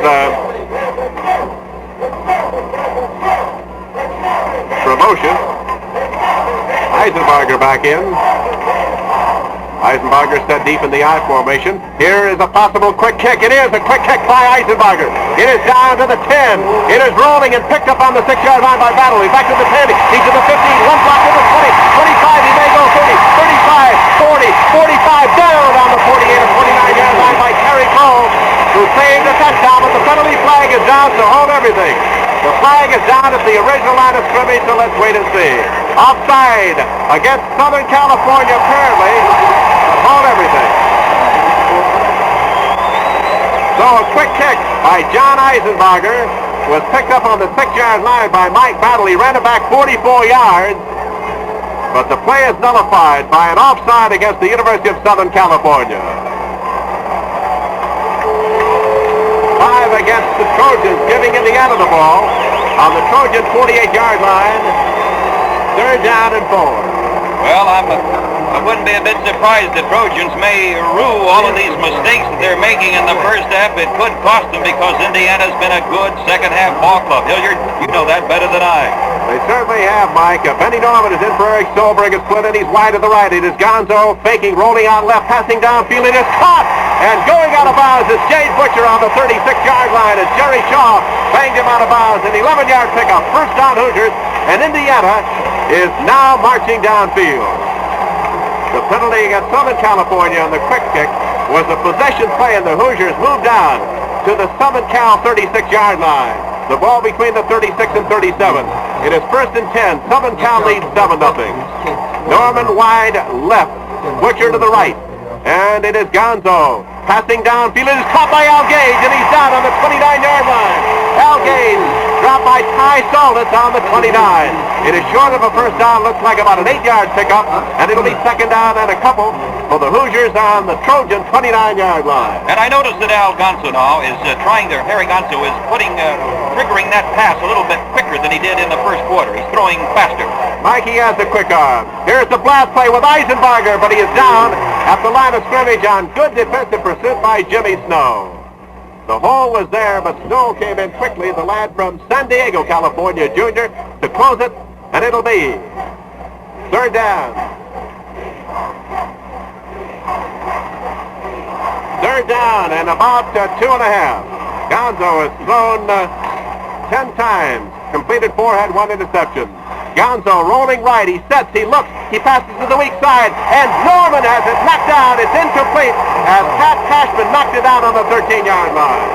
promotion. Eisenbarger back in. Eisenbarger set deep in the I formation. Here is a possible quick kick. It is a quick kick by Eisenbarger. It is down to the 10. It is rolling and picked up on the 6-yard line by Battle. He's back to the 10. He's to the 15. One block to the 20. 25. He may go 30. 35. 40. 45. Down on the 48 and 49-yard line by Terry Cole, who saved a touchdown, but the penalty flag is down, so hold everything. The flag is down at the original line of scrimmage, so let's wait and see. Offside against Southern California, apparently. Hold everything. So a quick kick by John Eisenbarger was picked up on the 6-yard line by Mike Battle. He ran it back 44 yards, but the play is nullified by an offside against the University of Southern California. 5 against the Trojans, giving Indiana the ball on the Trojan 48-yard line. 3rd down and 4. Well, I wouldn't be a bit surprised that Trojans may rue all of these mistakes that they're making in the first half. It could cost them because Indiana's been a good second-half ball club. Hilliard, you know that better than I. They certainly have, Mike. Benny Norman is in for Eric Stolberg. Is split in. He's wide to the right. It is Gonzo faking, rolling out left, passing downfield. It is caught! And going out of bounds is Jade Butcher on the 36-yard line as Jerry Shaw banged him out of bounds. An 11-yard pickup. First down Hoosiers. And Indiana is now marching downfield. The penalty against Southern California on the quick kick was a possession play, and the Hoosiers moved down to the Southern Cal 36-yard line. The ball between the 36 and 37. It is 1st and 10. Southern Cal leads 7-0. Norman wide left. Butcher to the right. And it is Gonzo passing downfield. It is caught by Al Gage, and he's down on the 29-yard line. Al Gage dropped by Ty Solis on the 29. It is short of a first down. Looks like about an 8-yard pickup, and it'll be 2nd down and a couple for the Hoosiers on the Trojan 29-yard line. And I noticed that Al Gonzo now is Harry Gonzo is triggering that pass a little bit quicker than he did in the first quarter. He's throwing faster. Mikey has the quick arm. Here's the blast play with Eisenbarger, but he is down at the line of scrimmage on good defensive pursuit by Jimmy Snow. The hole was there, but Snow came in quickly, the lad from San Diego, California, junior, to close it, and it'll be 3rd down. 3rd down and about 2.5. Gonzo has thrown 10 times, completed 4, had 1 interception. Gonzo rolling right, he sets, he looks, he passes to the weak side, and Norman has it knocked down. It's incomplete as Pat Cashman knocked it down on the 13-yard line.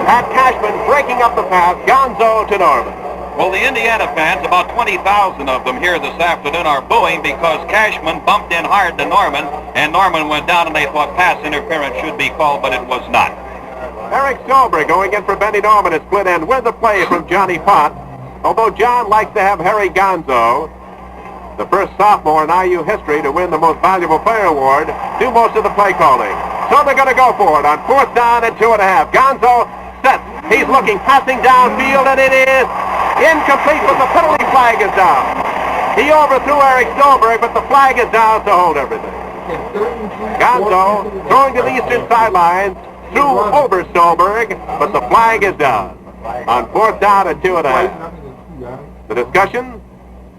Pat Cashman breaking up the pass, Gonzo to Norman. Well, the Indiana fans, about 20,000 of them here this afternoon, are booing because Cashman bumped in hard to Norman, and Norman went down, and they thought pass interference should be called, but it was not. Eric Stolberg going in for Benny Norman, a split end with the play from Johnny Pott. Although John likes to have Harry Gonzo, the first sophomore in IU history to win the Most Valuable Player Award, do most of the play calling. So they're going to go for it on 4th down and 2.5. Gonzo sets. He's looking, passing downfield, and it is incomplete, but the penalty flag is down. He overthrew Eric Stolberg, but the flag is down to hold everything. Gonzo throwing to the eastern sidelines, threw over Stolberg, but the flag is down on 4th down and 2.5. The discussion,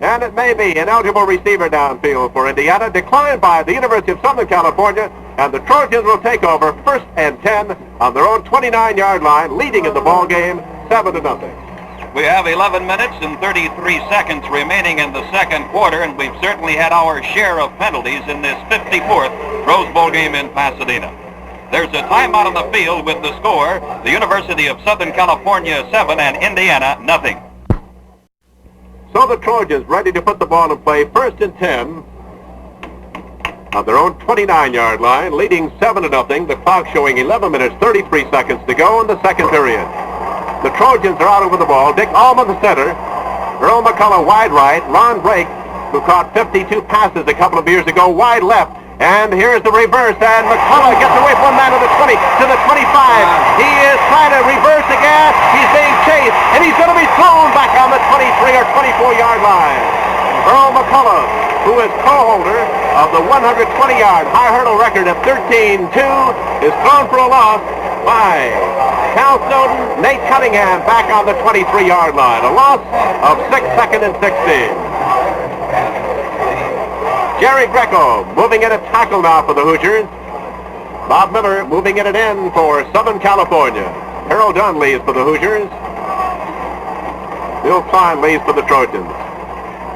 and it may be an eligible receiver downfield for Indiana, declined by the University of Southern California, and the Trojans will take over 1st and 10 on their own 29-yard line, leading in the ball game 7-0. We have 11 minutes and 33 seconds remaining in the second quarter, and we've certainly had our share of penalties in this 54th Rose Bowl game in Pasadena. There's a timeout on the field with the score, the University of Southern California 7 and Indiana nothing. So the Trojans ready to put the ball in play, 1st and 10 on their own 29-yard line, leading 7-0. The clock showing 11 minutes, 33 seconds to go in the second period. The Trojans are out over the ball. Dick Allman, the center. Earl McCullough, wide right. Ron Drake, who caught 52 passes a couple of years ago, wide left. And here's the reverse, and McCullough gets away from one man to the 20, to the 25. He is trying to reverse again. He's being chased, and he's going to be thrown back on the 23 or 24-yard line. Earl McCullough, who is co-holder of the 120-yard high hurdle record of 13-2, is thrown for a loss by Cal Snowden. Nate Cunningham back on the 23-yard line. A loss of 6 second and 16. Jerry Greco moving in a tackle now for the Hoosiers. Bob Miller moving in an end for Southern California. Harold Dunn leaves for the Hoosiers. Bill Klein leaves for the Trojans.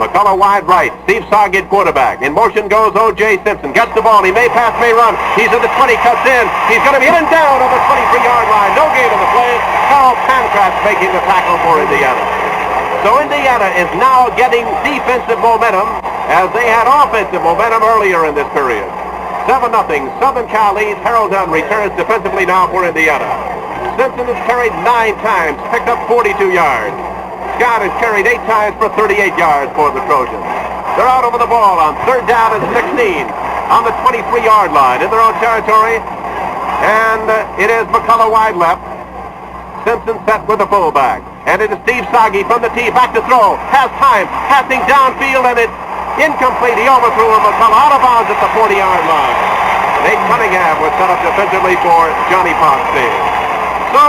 McCullough wide right. Steve Sargent quarterback. In motion goes O J Simpson. Gets the ball. He may pass, may run. He's at the 20, cuts in. He's going to be hit and down on the 23-yard line. No gain on the play. Carl Pancratz making the tackle for Indiana. So Indiana is now getting defensive momentum as they had offensive momentum earlier in this period. 7-0. Southern Cal leads. Harold Dunn returns defensively now for Indiana. Simpson has carried 9 times, picked up 42 yards. Scott has carried 8 times for 38 yards for the Trojans. They're out over the ball on 3rd down and 16 on the 23-yard line in their own territory. And it is McCullough wide left. Simpson set with the fullback. And it is Steve Sagi from the tee, back to throw. Has time, passing downfield, and it's incomplete. He overthrew him. McCullough out of bounds at the 40-yard line. Nate Cunningham was set up defensively for Johnny Ponstein. So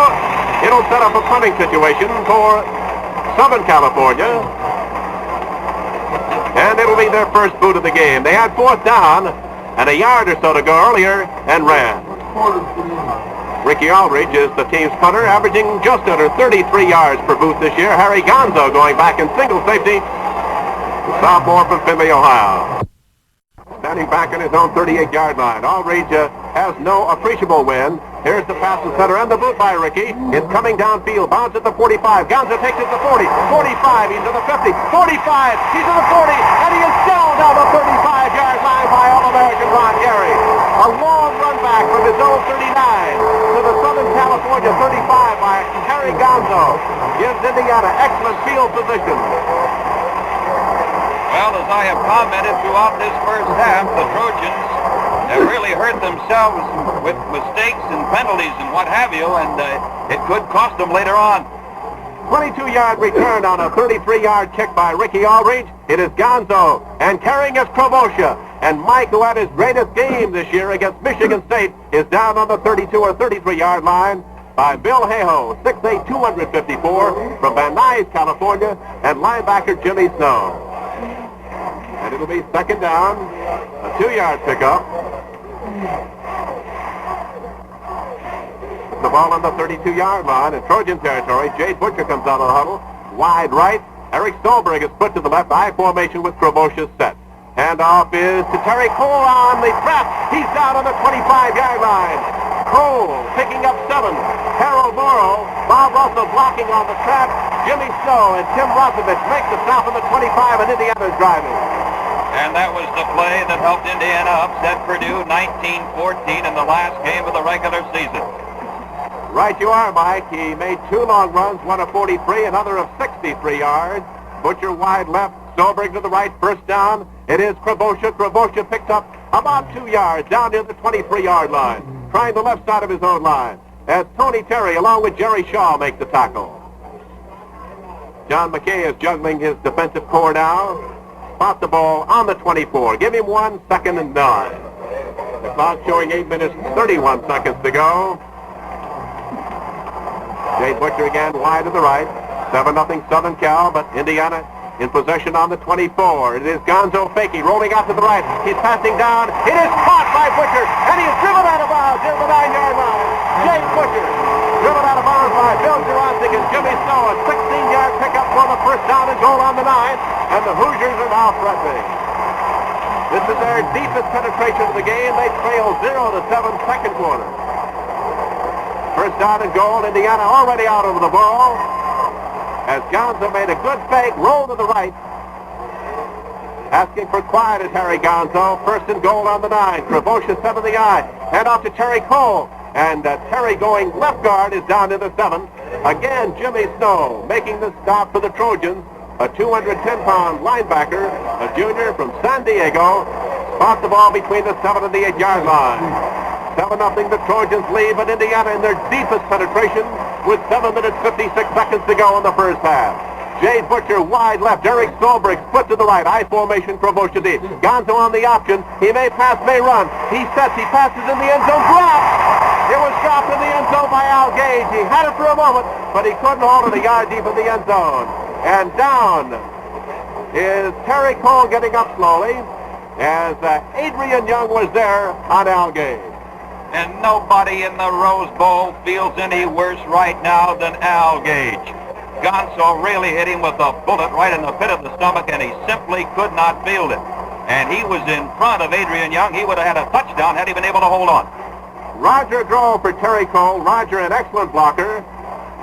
it'll set up a punting situation for Southern California. And it'll be their first boot of the game. They had 4th down and a yard or so to go earlier and ran. Ricky Aldridge is the team's punter, averaging just under 33 yards per boot this year. Harry Gonzo going back in single safety. The sophomore from Findlay, Ohio. Standing back on his own 38-yard line. Aldridge has no appreciable win. Here's the pass to center and the boot by Ricky. It's coming downfield. Bounds at the 45. Gonzo takes it to 40. 45. He's to the 50. 45. He's to the 40. And he is down the 35-yard line by All-American Ron Gary. A long run back from his own 39 to the Southern California 35 by Harry Gonzo. Gives Indiana excellent field position. Well, as I have commented throughout this first half, the Trojans have really hurt themselves with mistakes and penalties and what have you, and it could cost them later on. 22-yard return on a 33-yard kick by Ricky Aldridge. It is Gonzo, and carrying is Krobosha. And Mike, who had his greatest game this year against Michigan State, is down on the 32 or 33-yard line by Bill Hayhoe, 6'8", 254, from Van Nuys, California, and linebacker Jimmy Snow. And it'll be 2nd down, a 2-yard pickup. The ball on the 32-yard line in Trojan territory. Jade Butcher comes out of the huddle. Wide right. Eric Stolberg is put to the left. I formation with Krobosha set. Handoff is to Terry Cole on the trap. He's down on the 25-yard line. Cole picking up 7. Harold Morrow, Bob Russell blocking on the trap. Jimmy Snow and Tim Rosovich make the stop on the 25, and Indiana's driving. And that was the play that helped Indiana upset Purdue 19-14 in the last game of the regular season. Right you are, Mike. He made 2 long runs, one of 43, another of 63 yards. Butcher wide left, Stolberg to the right, 1st down. It is Krobosha. Krobosha picks up about 2 yards down near the 23-yard line, trying the left side of his own line, as Tony Terry, along with Jerry Shaw, make the tackle. John McKay is juggling his defensive core now. Spot the ball on the 24. Give him 1 second and 9. The clock showing 8 minutes, 31 seconds to go. Jay Butcher again wide to the right. 7-0 Southern Cal, but Indiana in possession on the 24. It is Gonzo Fakey rolling out to the right. He's passing down. It is caught by Butcher, and he is driven out of bounds near the 9-yard line. Jay Butcher driven out of bounds by Bill Jurasik and Jimmy Snow. A 16-yard pickup for the 1st down and goal on the 9, and the Hoosiers are now threatening. This is their deepest penetration of the game. They trail 0-7 second quarter. 1st down and goal. Indiana already out over the ball, as Gonzo made a good fake, roll to the right. Asking for quiet is Harry Gonzo. First and goal on the 9. Kravoshia 7 the eye. Hand off to Terry Cole. And Terry going left guard is down to the 7. Again, Jimmy Snow making the stop for the Trojans. A 210-pound linebacker, a junior from San Diego, spots the ball between the 7 and the 8-yard line. 7-0 the Trojans lead, but Indiana in their deepest penetration with 7 minutes 56 seconds to go in the first half. Jay Butcher wide left, Eric Solberg split to the right, I formation, Kravoshia D. Gonzo on the option, he may pass, may run. He sets, he passes in the end zone, dropped! It was dropped in the end zone by Al Gage. He had it for a moment, but he couldn't hold it a yard deep in the end zone. And down is Terry Cole getting up slowly as Adrian Young was there on Al Gage. And nobody in the Rose Bowl feels any worse right now than Al Gage. Gonzo really hit him with a bullet right in the pit of the stomach, and he simply could not field it. And he was in front of Adrian Young. He would have had a touchdown had he been able to hold on. Roger Grove for Terry Cole. Roger, an excellent blocker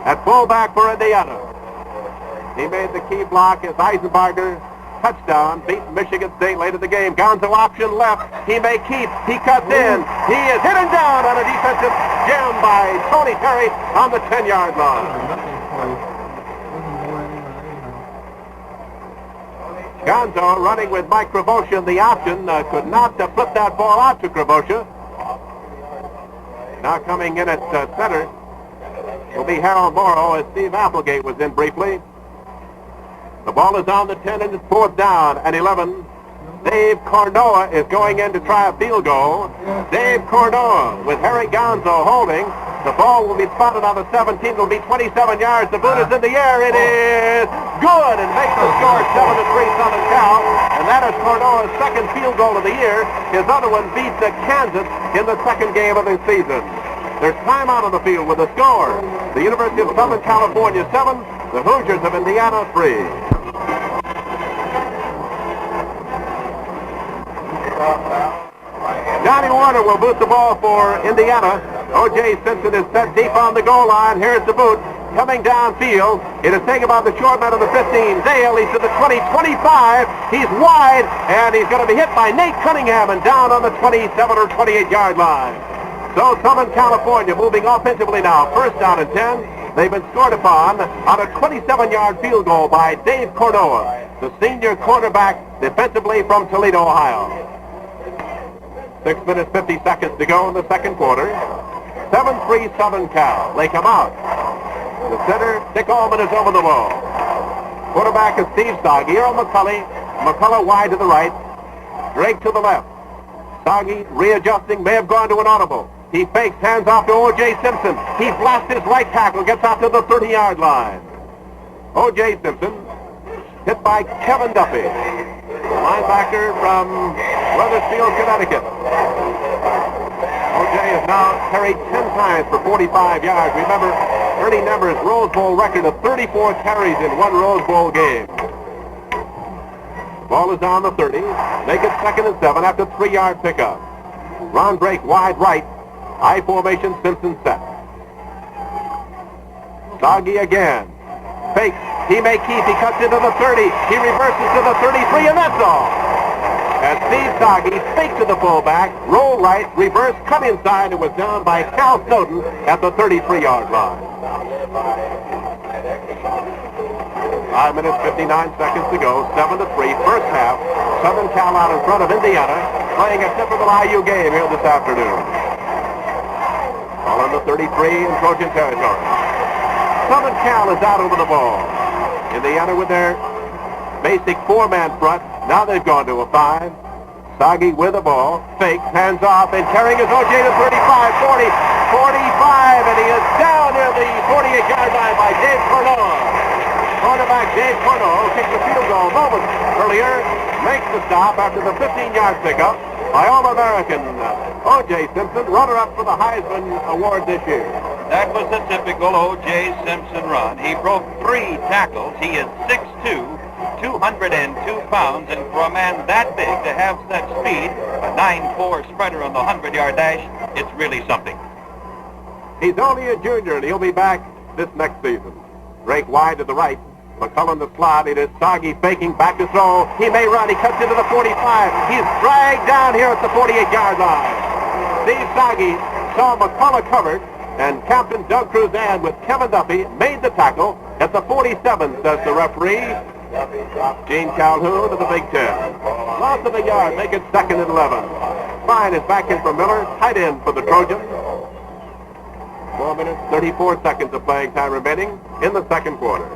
at fullback for Indiana. He made the key block as Eisenbarger touchdown, beat Michigan State late in the game. Gonzo option left. He may keep. He cuts in. He is hit and down on a defensive jam by Tony Terry on the 10-yard line. Gonzo running with Mike Kravoshia in the option. Could not flip that ball out to Kravoshia. Now coming in at center will be Harold Morrow as Steve Applegate was in briefly. The ball is on the 10 and it's 4th down and 11. Dave Cornoa is going in to try a field goal. Dave Cornoa with Harry Gonzo holding. The ball will be spotted on the 17. It will be 27 yards. The boot is in the air. It is good and makes the score 7-3 Southern Cal. And that is Cornoa's second field goal of the year. His other one beat Kansas in the second game of the season. There's time out on the field with the score. The University of Southern California 7, the Hoosiers of Indiana 3. Johnny Warner will boot the ball for Indiana. O J Simpson is set deep on the goal line. Here's the boot coming downfield. It is taken by the short man of the 15. Dale, he's to the 20, 25. He's wide, and he's going to be hit by Nate Cunningham and down on the 27 or 28-yard line. So Southern California moving offensively now. First down and 10. They've been scored upon on a 27-yard field goal by Dave Cornoa, the senior quarterback defensively from Toledo, Ohio. 6 minutes, 50 seconds to go in the second quarter. 7-3 Southern Cal. They come out. The center, Dick Allman is over the ball. Quarterback is Steve Soggy. Earl McCullough wide to the right. Drake to the left. Soggy readjusting, may have gone to an audible. He fakes, hands off to O J Simpson. He blasts his right tackle, gets out to the 30-yard line. O J Simpson hit by Kevin Duffy, linebacker from Wethersfield, Connecticut. O.J. has now carried 10 times for 45 yards. Remember, Ernie Nemmer's Rose Bowl record of 34 carries in one Rose Bowl game. Ball is on the 30. Make it 2nd and 7 after 3-yard pickup. Ron Drake wide right. I formation, Simpson set. Soggy again. Fakes. He may keep. He cuts into the 30. He reverses to the 33, and that's all. As Steve Soggy fakes to the fullback, roll right, reverse, cut inside, and was down by Cal Snowden at the 33-yard line. 5 minutes, 59 seconds to go, 7-3, first half. Southern Cal out in front of Indiana, playing a typical IU game here this afternoon. Ball on the 33 in Trojan territory. Southern Cal is out over the ball. Indiana with their basic 4-man front. Now they've gone to a 5. Soggy with the ball. Fake. Hands off. And carrying his O.J. to 35, 40, 45. And he is down near the 48-yard line by Dave Cornoa. Quarterback Dave Cornoa kicked the field goal moments earlier. Makes the stop after the 15-yard pickup by All-American O.J. Simpson, runner-up for the Heisman Award this year. That was the typical O.J. Simpson run. He broke 3 tackles. He is 6'2", 202 pounds, and for a man that big to have such speed, a 9.4 spreader on the 100-yard dash, it's really something. He's only a junior, and he'll be back this next season. Drake wide to the right. McCullen the slot. It is Soggy faking back to throw. He may run. He cuts into the 45. He's dragged down here at the 48-yard line. Steve Soggy saw McCullen covered, and Captain Doug Cruzan with Kevin Duffy made the tackle at the 47, says the referee. Gene Calhoun of the Big Ten. Loss of a yard, make it 2nd and 11. Fine is back in for Miller, tight end for the Trojans. 4 minutes, 34 seconds of playing time remaining in the second quarter.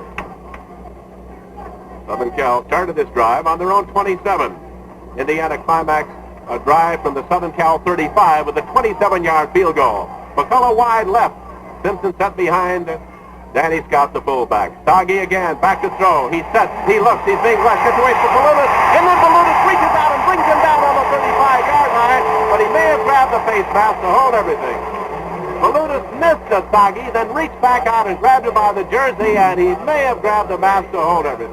Southern Cal started this drive on their own 27. Indiana climaxed a drive from the Southern Cal 35 with a 27-yard field goal. McCullough wide left. Simpson set behind Danny Scott, the fullback. Soggy again, back to throw. He sets, he looks, he's being rushed. Gets away from Balutis, and then Balutis reaches out and brings him down on the 35-yard line, but he may have grabbed the face mask to hold everything. Balutis missed the Soggy, then reached back out and grabbed him by the jersey, and he may have grabbed the mask to hold everything.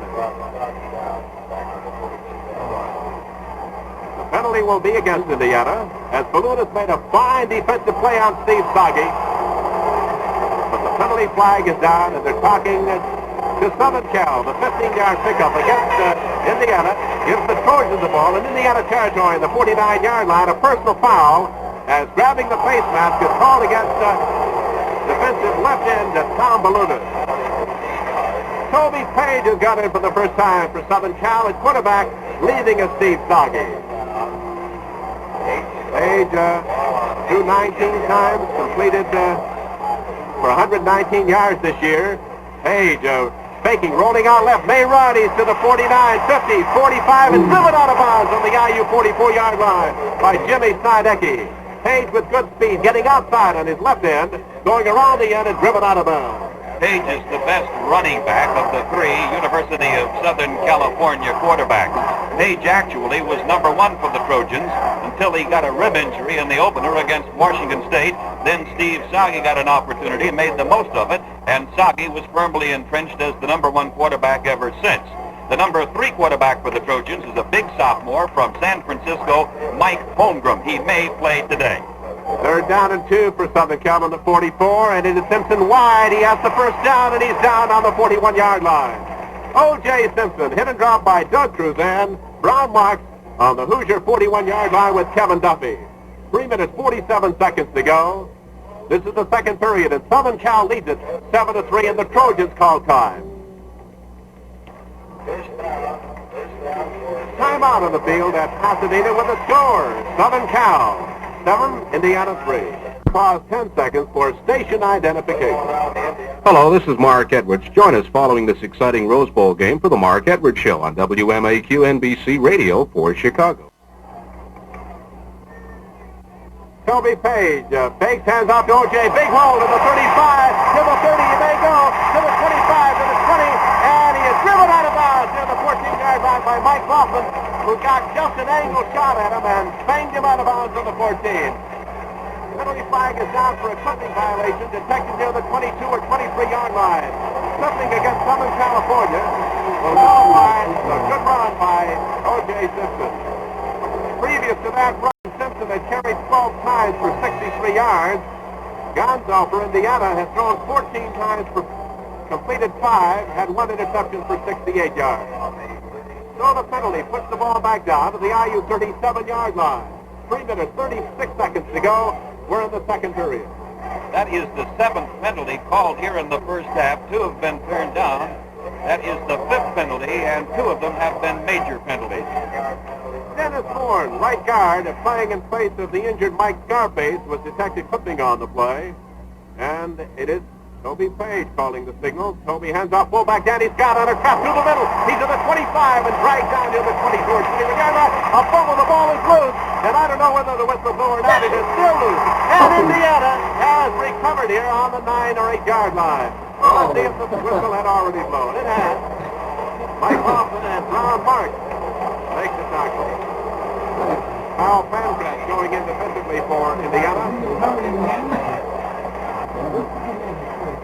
The penalty will be against Indiana, as Balutis made a fine defensive play on Steve Soggy. But the penalty flag is down, and they're talking to Southern Cal. The 15-yard pickup against Indiana gives the Trojans the ball in Indiana territory in the 49-yard line. A personal foul as grabbing the face mask is called against defensive left end Tom Balutis. Toby Page has got in for the first time for Southern Cal at quarterback, leading is Steve Soggy. Page threw 19 times, completed for 119 yards this year. Page faking, rolling out left, may run, he's to the 49, 50, 45, and driven out of bounds on the IU 44-yard line by Jimmy Snidecki. Page with good speed, getting outside on his left end, going around the end and driven out of bounds. Page is the best running back of the three University of Southern California quarterbacks. Page actually was number one for the Trojans until he got a rib injury in the opener against Washington State. Then Steve Soggy got an opportunity and made the most of it, and Soggy was firmly entrenched as the number one quarterback ever since. The number 3 quarterback for the Trojans is a big sophomore from San Francisco, Mike Holmgren. He may play today. 3rd down and 2 for Southern Cal on the 44, and it is Simpson wide. He has the first down, and he's down on the 41-yard line. O J Simpson hit and dropped by Doug Cruzan. Brown marks on the Hoosier 41-yard line with Kevin Duffy. 3 minutes, 47 seconds to go. This is the second period, and Southern Cal leads it 7-3, and the Trojans call time. Timeout on the field at Pasadena with a score. Southern Cal 7, Indiana 3. Pause 10 seconds for station identification. Hello, this is Mark Edwards. Join us following this exciting Rose Bowl game for the Mark Edwards Show on WMAQ NBC Radio for Chicago. Toby Page fakes, hands off to O.J. Big hole to the 35, to the 30, he may go, to the 25, to the 20, and he is driven out of bounds near the 14-yard line by Mike Laughlin, who got just an angle shot at him and banged him out of bounds on the 14. Penalty flag is down for a clipping violation detected near the 22 or 23-yard line. Clipping against Southern California will nullify the good run by O.J. Simpson. Previous to that run, Simpson had carried 12 times for 63 yards. Gonzo for Indiana has thrown 14 times for completed 5, had 1 interception for 68 yards. So the penalty puts the ball back down to the IU 37-yard line. 3 minutes, 36 seconds to go. We're in the second period. That is the 7th penalty called here in the first half. 2 have been turned down. That is the 5th penalty, and 2 of them have been major penalties. Dennis Bourne, right guard, playing in place of the injured Mike Scarface, was detected clipping on the play. And it is Toby Page calling the signal. Toby hands off fullback Danny Scott on a trap through the middle. He's at the 25 and dragged down to the 22 or 21-yard line. A fumble, the ball is loose. And I don't know whether the whistle blew or not. It is still loose. And Indiana has recovered here on the 9 or 8-yard line. Let's see if the whistle had already blown. It has. Mike Hoffman and Ron Marks make the tackle. Al Pancras going in defensively for Indiana.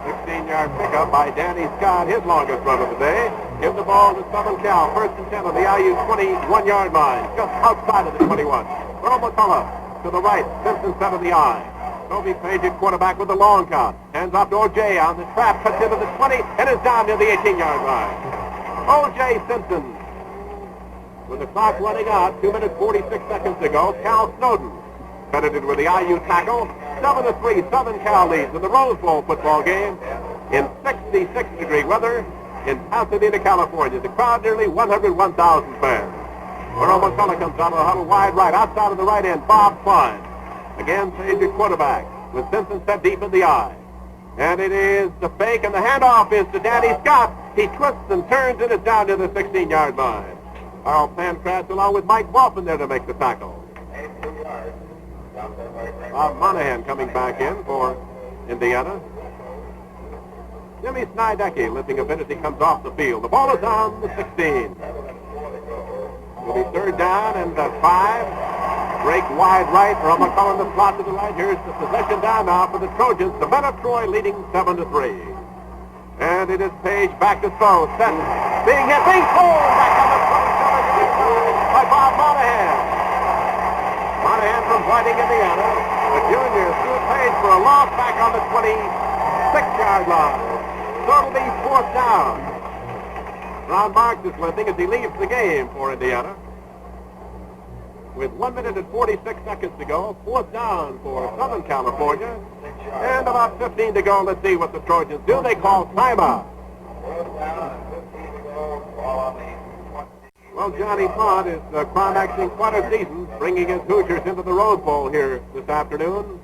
16-yard pickup by Danny Scott, his longest run of the day. Give the ball to Southern Cal. 1st and 10 on the IU 21-yard line, just outside of the 21. Earl McCullough to the right. Simpson set of the eye. Toby Page at quarterback with the long count. Hands off to O.J. on the trap, cuts into the 20, and is down near the 18-yard line. O J Simpson. With the clock running out, 2 minutes 46 seconds to go, Cal Snowden credited with the IU tackle. 7-3, Southern Cal leads in the Rose Bowl football game in 66-degree weather in Pasadena, California. The crowd nearly 101,000 fans. Earl McCullough comes out of the huddle wide right, outside of the right end, Bob Klein. Again, plays your quarterback with Simpson set deep in the eye. And it is the fake, and the handoff is to Danny Scott. He twists and turns, and it's down to the 16-yard line. Carl Pancratz along with Mike Walton there to make the tackle. Bob Monahan coming back in for Indiana. Jimmy Snydecki limping a bit as he comes off the field. The ball is on the 16. Will be third down and 5. Break wide right. Earl McCullough in the slot to the right. Here's the possession down now for the Trojans. The men of Troy leading 7-3. And it is Page back to throw. Set. Being hit. Being pulled back on the 27 by Bob Monahan. Monahan from Whiting, Indiana. The junior threw Page for a loss back on the 26-yard line. So it'll be fourth down. Ron Marks is limping as he leaves the game for Indiana. With 1 minute and 46 seconds to go, fourth down for Southern California. And about 15 to go. Let's see what the Trojans do. They call timeout. Well, Johnny Pond is climaxing quite a season, bringing his Hoosiers into the Rose Bowl here this afternoon.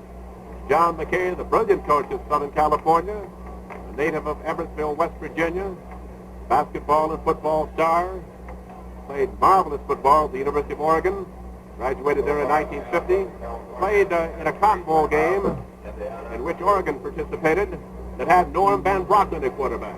John McKay, the brilliant coach of Southern California, a native of Everettsville, West Virginia, basketball and football star, played marvelous football at the University of Oregon, graduated there in 1950, played in a Cotton Bowl game in which Oregon participated that had Norm Van Brocklin at quarterback.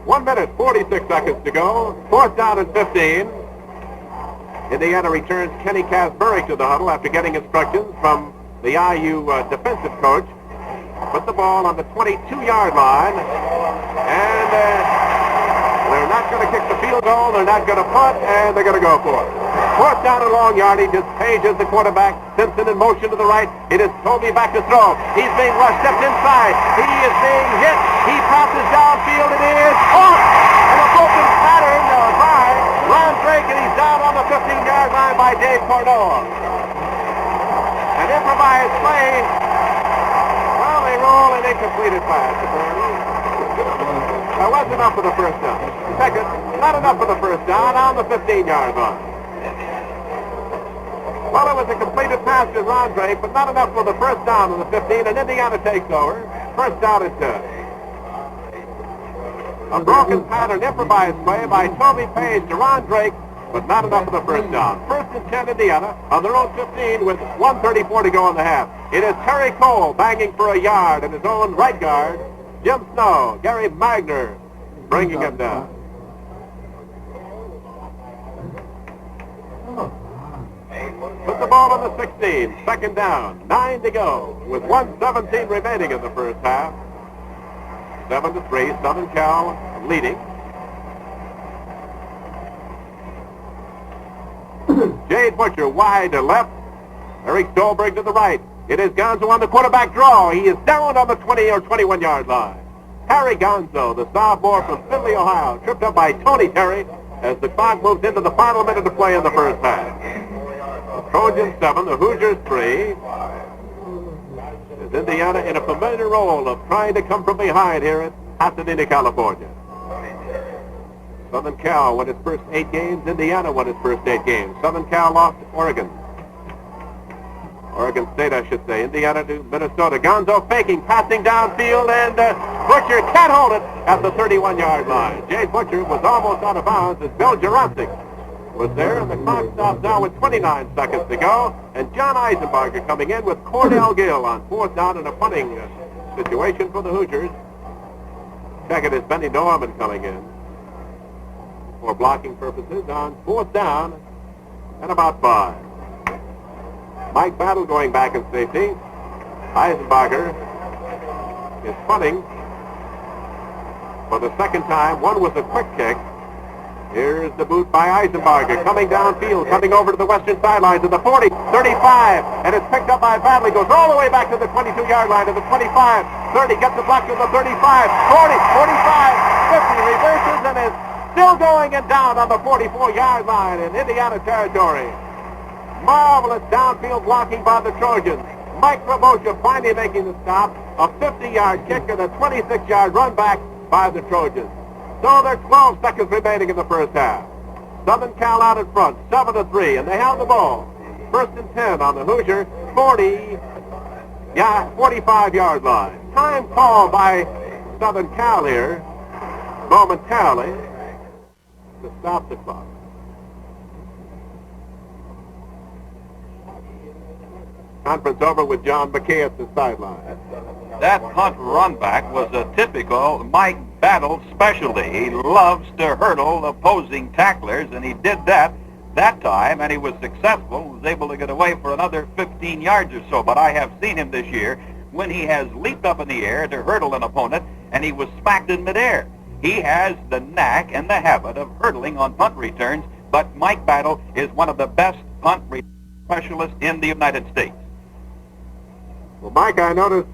One minute, 46 seconds to go. Fourth down and 15. Indiana returns Kenny Casbury to the huddle after getting instructions from the IU defensive coach. Put the ball on the 22-yard line. And they're not going to kick the field goal. They're not going to punt. And they're going to go for it. Fourth down and long yardage. It's Page as the quarterback. Simpson in motion to the right. It is Toby back to throw. He's being rushed. Steps inside. He is being hit. He passes downfield. It is caught. And a broken pattern by Ron Drake, and he's down on the 15-yard line by Dave Cordoa. An improvised play. Well, they roll an incompleted pass. That wasn't enough for the first down. Second, not enough for the first down on the 15-yard line. Well, it was a completed pass to Ron Drake, but not enough for the first down on the 15, and Indiana takes over. First down is 10. A broken pattern improvised play by Toby Page to Ron Drake, but not enough for the first down. First and 10 Indiana on their own 15 with 1:34 to go in the half. It is Terry Cole banging for a yard and his own right guard. Jim Snow, Gary Magner bringing him down. Put the ball on the 16. Second down. 9 to go with 1:17 remaining in the first half. 7-3, Southern Cal leading. Jade Butcher wide to left. Eric Stolberg to the right. It is Gonzo on the quarterback draw. He is down on the 20 or 21-yard line. Harry Gonzo, the sophomore from Findlay, Ohio, tripped up by Tony Terry as the clock moves into the final minute of play in the first half. The Trojans 7, the Hoosiers 3. Indiana in a familiar role of trying to come from behind here at Pasadena, California. Southern Cal won its first 8 games. Indiana won its first 8 games. Southern Cal lost to Oregon. Oregon State, I should say. Indiana to Minnesota. Gonzo faking, passing downfield, and Butcher can't hold it at the 31-yard line. Jade Butcher was almost out of bounds as Bill Jurasik was there, and the clock stops now with 29 seconds to go. And John Eisenbarger coming in with Cordell Gill on fourth down in a punting situation for the Hoosiers. Second is Benny Norman coming in for blocking purposes on fourth down and about 5. Mike Battle going back in safety. Eisenbarger is punting for the second time. One was a quick kick, Here's the boot by Eisenbarger, coming downfield, coming over to the western sidelines to the 40, 35, and it's picked up by Badley, goes all the way back to the 22-yard line, to the 25, 30, gets the block to the 35, 40, 45, 50, reverses, and is still going and down on the 44-yard line in Indiana territory. Marvelous downfield blocking by the Trojans. Mike Rabosha finally making the stop, a 50-yard kick and a 26-yard run back by the Trojans. So there's 12 seconds remaining in the first half. Southern Cal out in front, 7-3, and they have the ball. First and 10 on the Hoosier 45-yard line. Time called by Southern Cal here momentarily to stop the clock. Conference over with John McKay at the sideline. That punt run back was a typical Mike Battle specialty. He loves to hurdle opposing tacklers, and he did that time, and he was successful, was able to get away for another 15 yards or so. But I have seen him this year when he has leaped up in the air to hurdle an opponent, and he was smacked in midair. He has the knack and the habit of hurdling on punt returns, but Mike Battle is one of the best punt specialists in the United States. Well, Mike, I noticed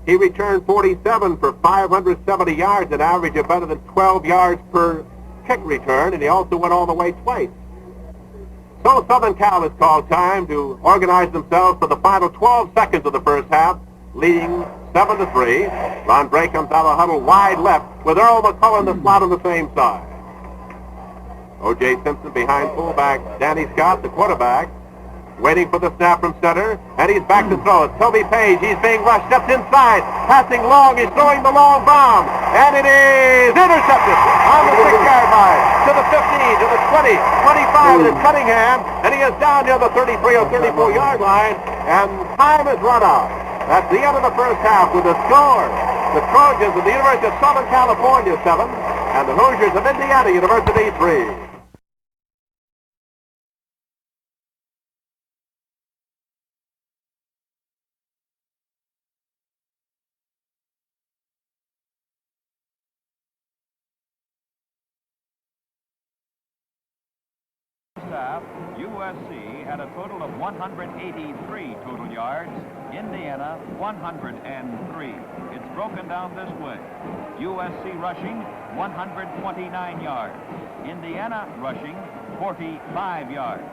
he returned 47 for 570 yards, an average of better than 12 yards per kick return, and he also went all the way twice. So Southern Cal has called time to organize themselves for the final 12 seconds of the first half, leading 7-3. Ron Bray comes out of the huddle wide left with Earl McCullough in the slot on the same side. O J Simpson behind fullback Danny Scott, the quarterback, waiting for the snap from center, and he's back to throw it. Toby Page, he's being rushed, steps inside, passing long, he's throwing the long bomb, and it is intercepted on the 6-yard line, to the 15, to the 20, 25, and it's Cunningham, and he is down near the 33 or 34-yard line, and time has run out. That's the end of the first half with the score. The Trojans of the University of Southern California 7, and the Hoosiers of Indiana University 3. USC had a total of 183 total yards. Indiana, 103. It's broken down this way. USC rushing, 129 yards. Indiana rushing, 45 yards.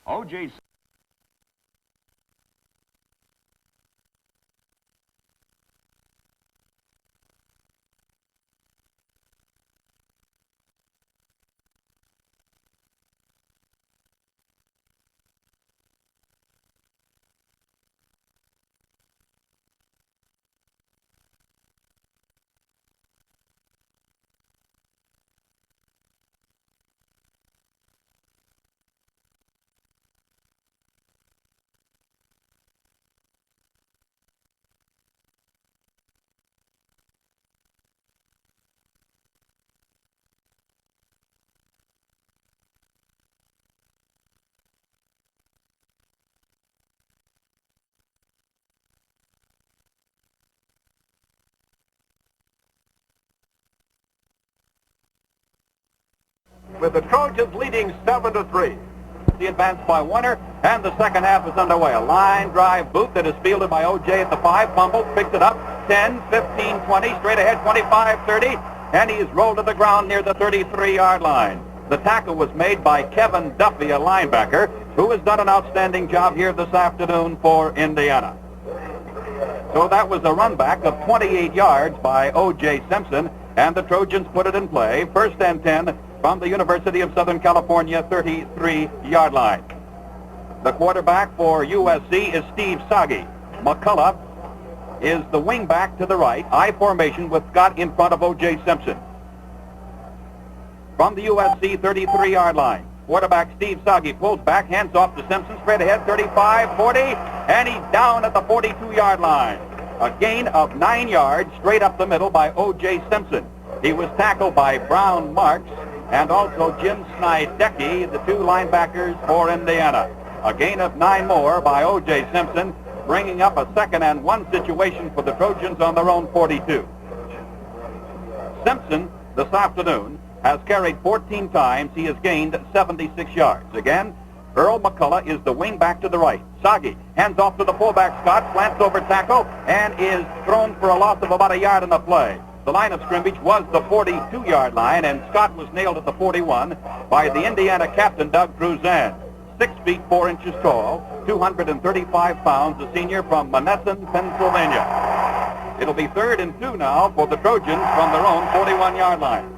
O J with the Trojans leading 7-3. The advance by Warner, and the second half is underway. A line drive boot that is fielded by O.J. at the 5, fumbles, picks it up, 10, 15, 20, straight ahead, 25, 30, and he's rolled to the ground near the 33-yard line. The tackle was made by Kevin Duffy, a linebacker, who has done an outstanding job here this afternoon for Indiana. So that was a run back of 28 yards by O.J. Simpson, and the Trojans put it in play. First and 10 from the University of Southern California 33-yard line. The quarterback for USC is Steve Sagi. McCullough is the wingback to the right, I formation with Scott in front of O J Simpson. From the USC 33-yard line, quarterback Steve Sagi pulls back, hands off to Simpson, straight ahead, 35, 40, and he's down at the 42-yard line. A gain of 9 yards straight up the middle by O J Simpson. He was tackled by Brown Marks and also Jim Snydecki, the two linebackers for Indiana. A gain of 9 more by O J Simpson, bringing up a 2nd and 1 situation for the Trojans on their own 42. Simpson, this afternoon, has carried 14 times. He has gained 76 yards. Again, Earl McCullough is the wing back to the right. Sagi hands off to the fullback Scott, slants over tackle, and is thrown for a loss of about a yard in the play. The line of scrimmage was the 42-yard line, and Scott was nailed at the 41 by the Indiana captain, Doug Cruzan. 6 feet 4 inches tall, 235 pounds, a senior from Monessen, Pennsylvania. It'll be 3rd and 2 now for the Trojans from their own 41-yard line.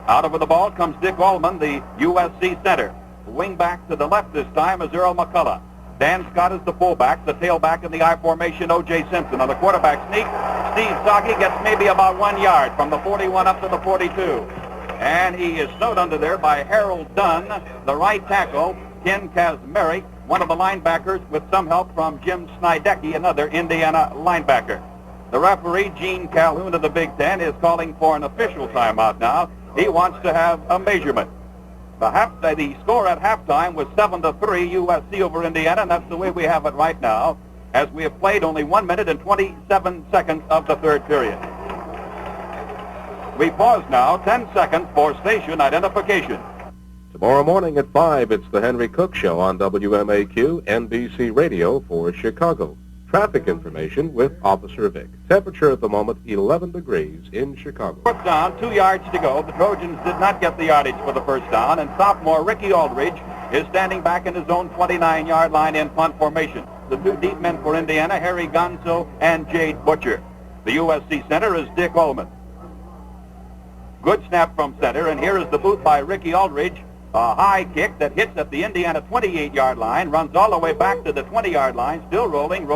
Out over the ball comes Dick Allman, the USC center. Wing back to the left this time is Earl McCullough. Dan Scott is the fullback, the tailback in the I formation, O J Simpson. On the quarterback sneak, Steve Sagi gets maybe about 1 yard from the 41 up to the 42. And he is snowed under there by Harold Dunn, the right tackle, Ken Kazmarek, one of the linebackers, with some help from Jim Snydecki, another Indiana linebacker. The referee, Gene Calhoun of the Big Ten, is calling for an official timeout now. He wants to have a measurement. The score at halftime was 7-3 USC over Indiana, and that's the way we have it right now, as we have played only 1 minute and 27 seconds of the 3rd period. We pause now 10 seconds for station identification. Tomorrow morning at 5, it's the Henry Cook Show on WMAQ, NBC Radio for Chicago. Traffic information with Officer Vic. Temperature at the moment, 11 degrees in Chicago. 4th down, 2 yards to go. The Trojans did not get the yardage for the 1st down, and sophomore Ricky Aldridge is standing back in his own 29-yard line in punt formation. The 2 deep men for Indiana, Harry Gonzo and Jade Butcher. The USC center is Dick Ullman. Good snap from center, and here is the boot by Ricky Aldridge. A high kick that hits at the Indiana 28-yard line, runs all the way back to the 20-yard line, still rolling,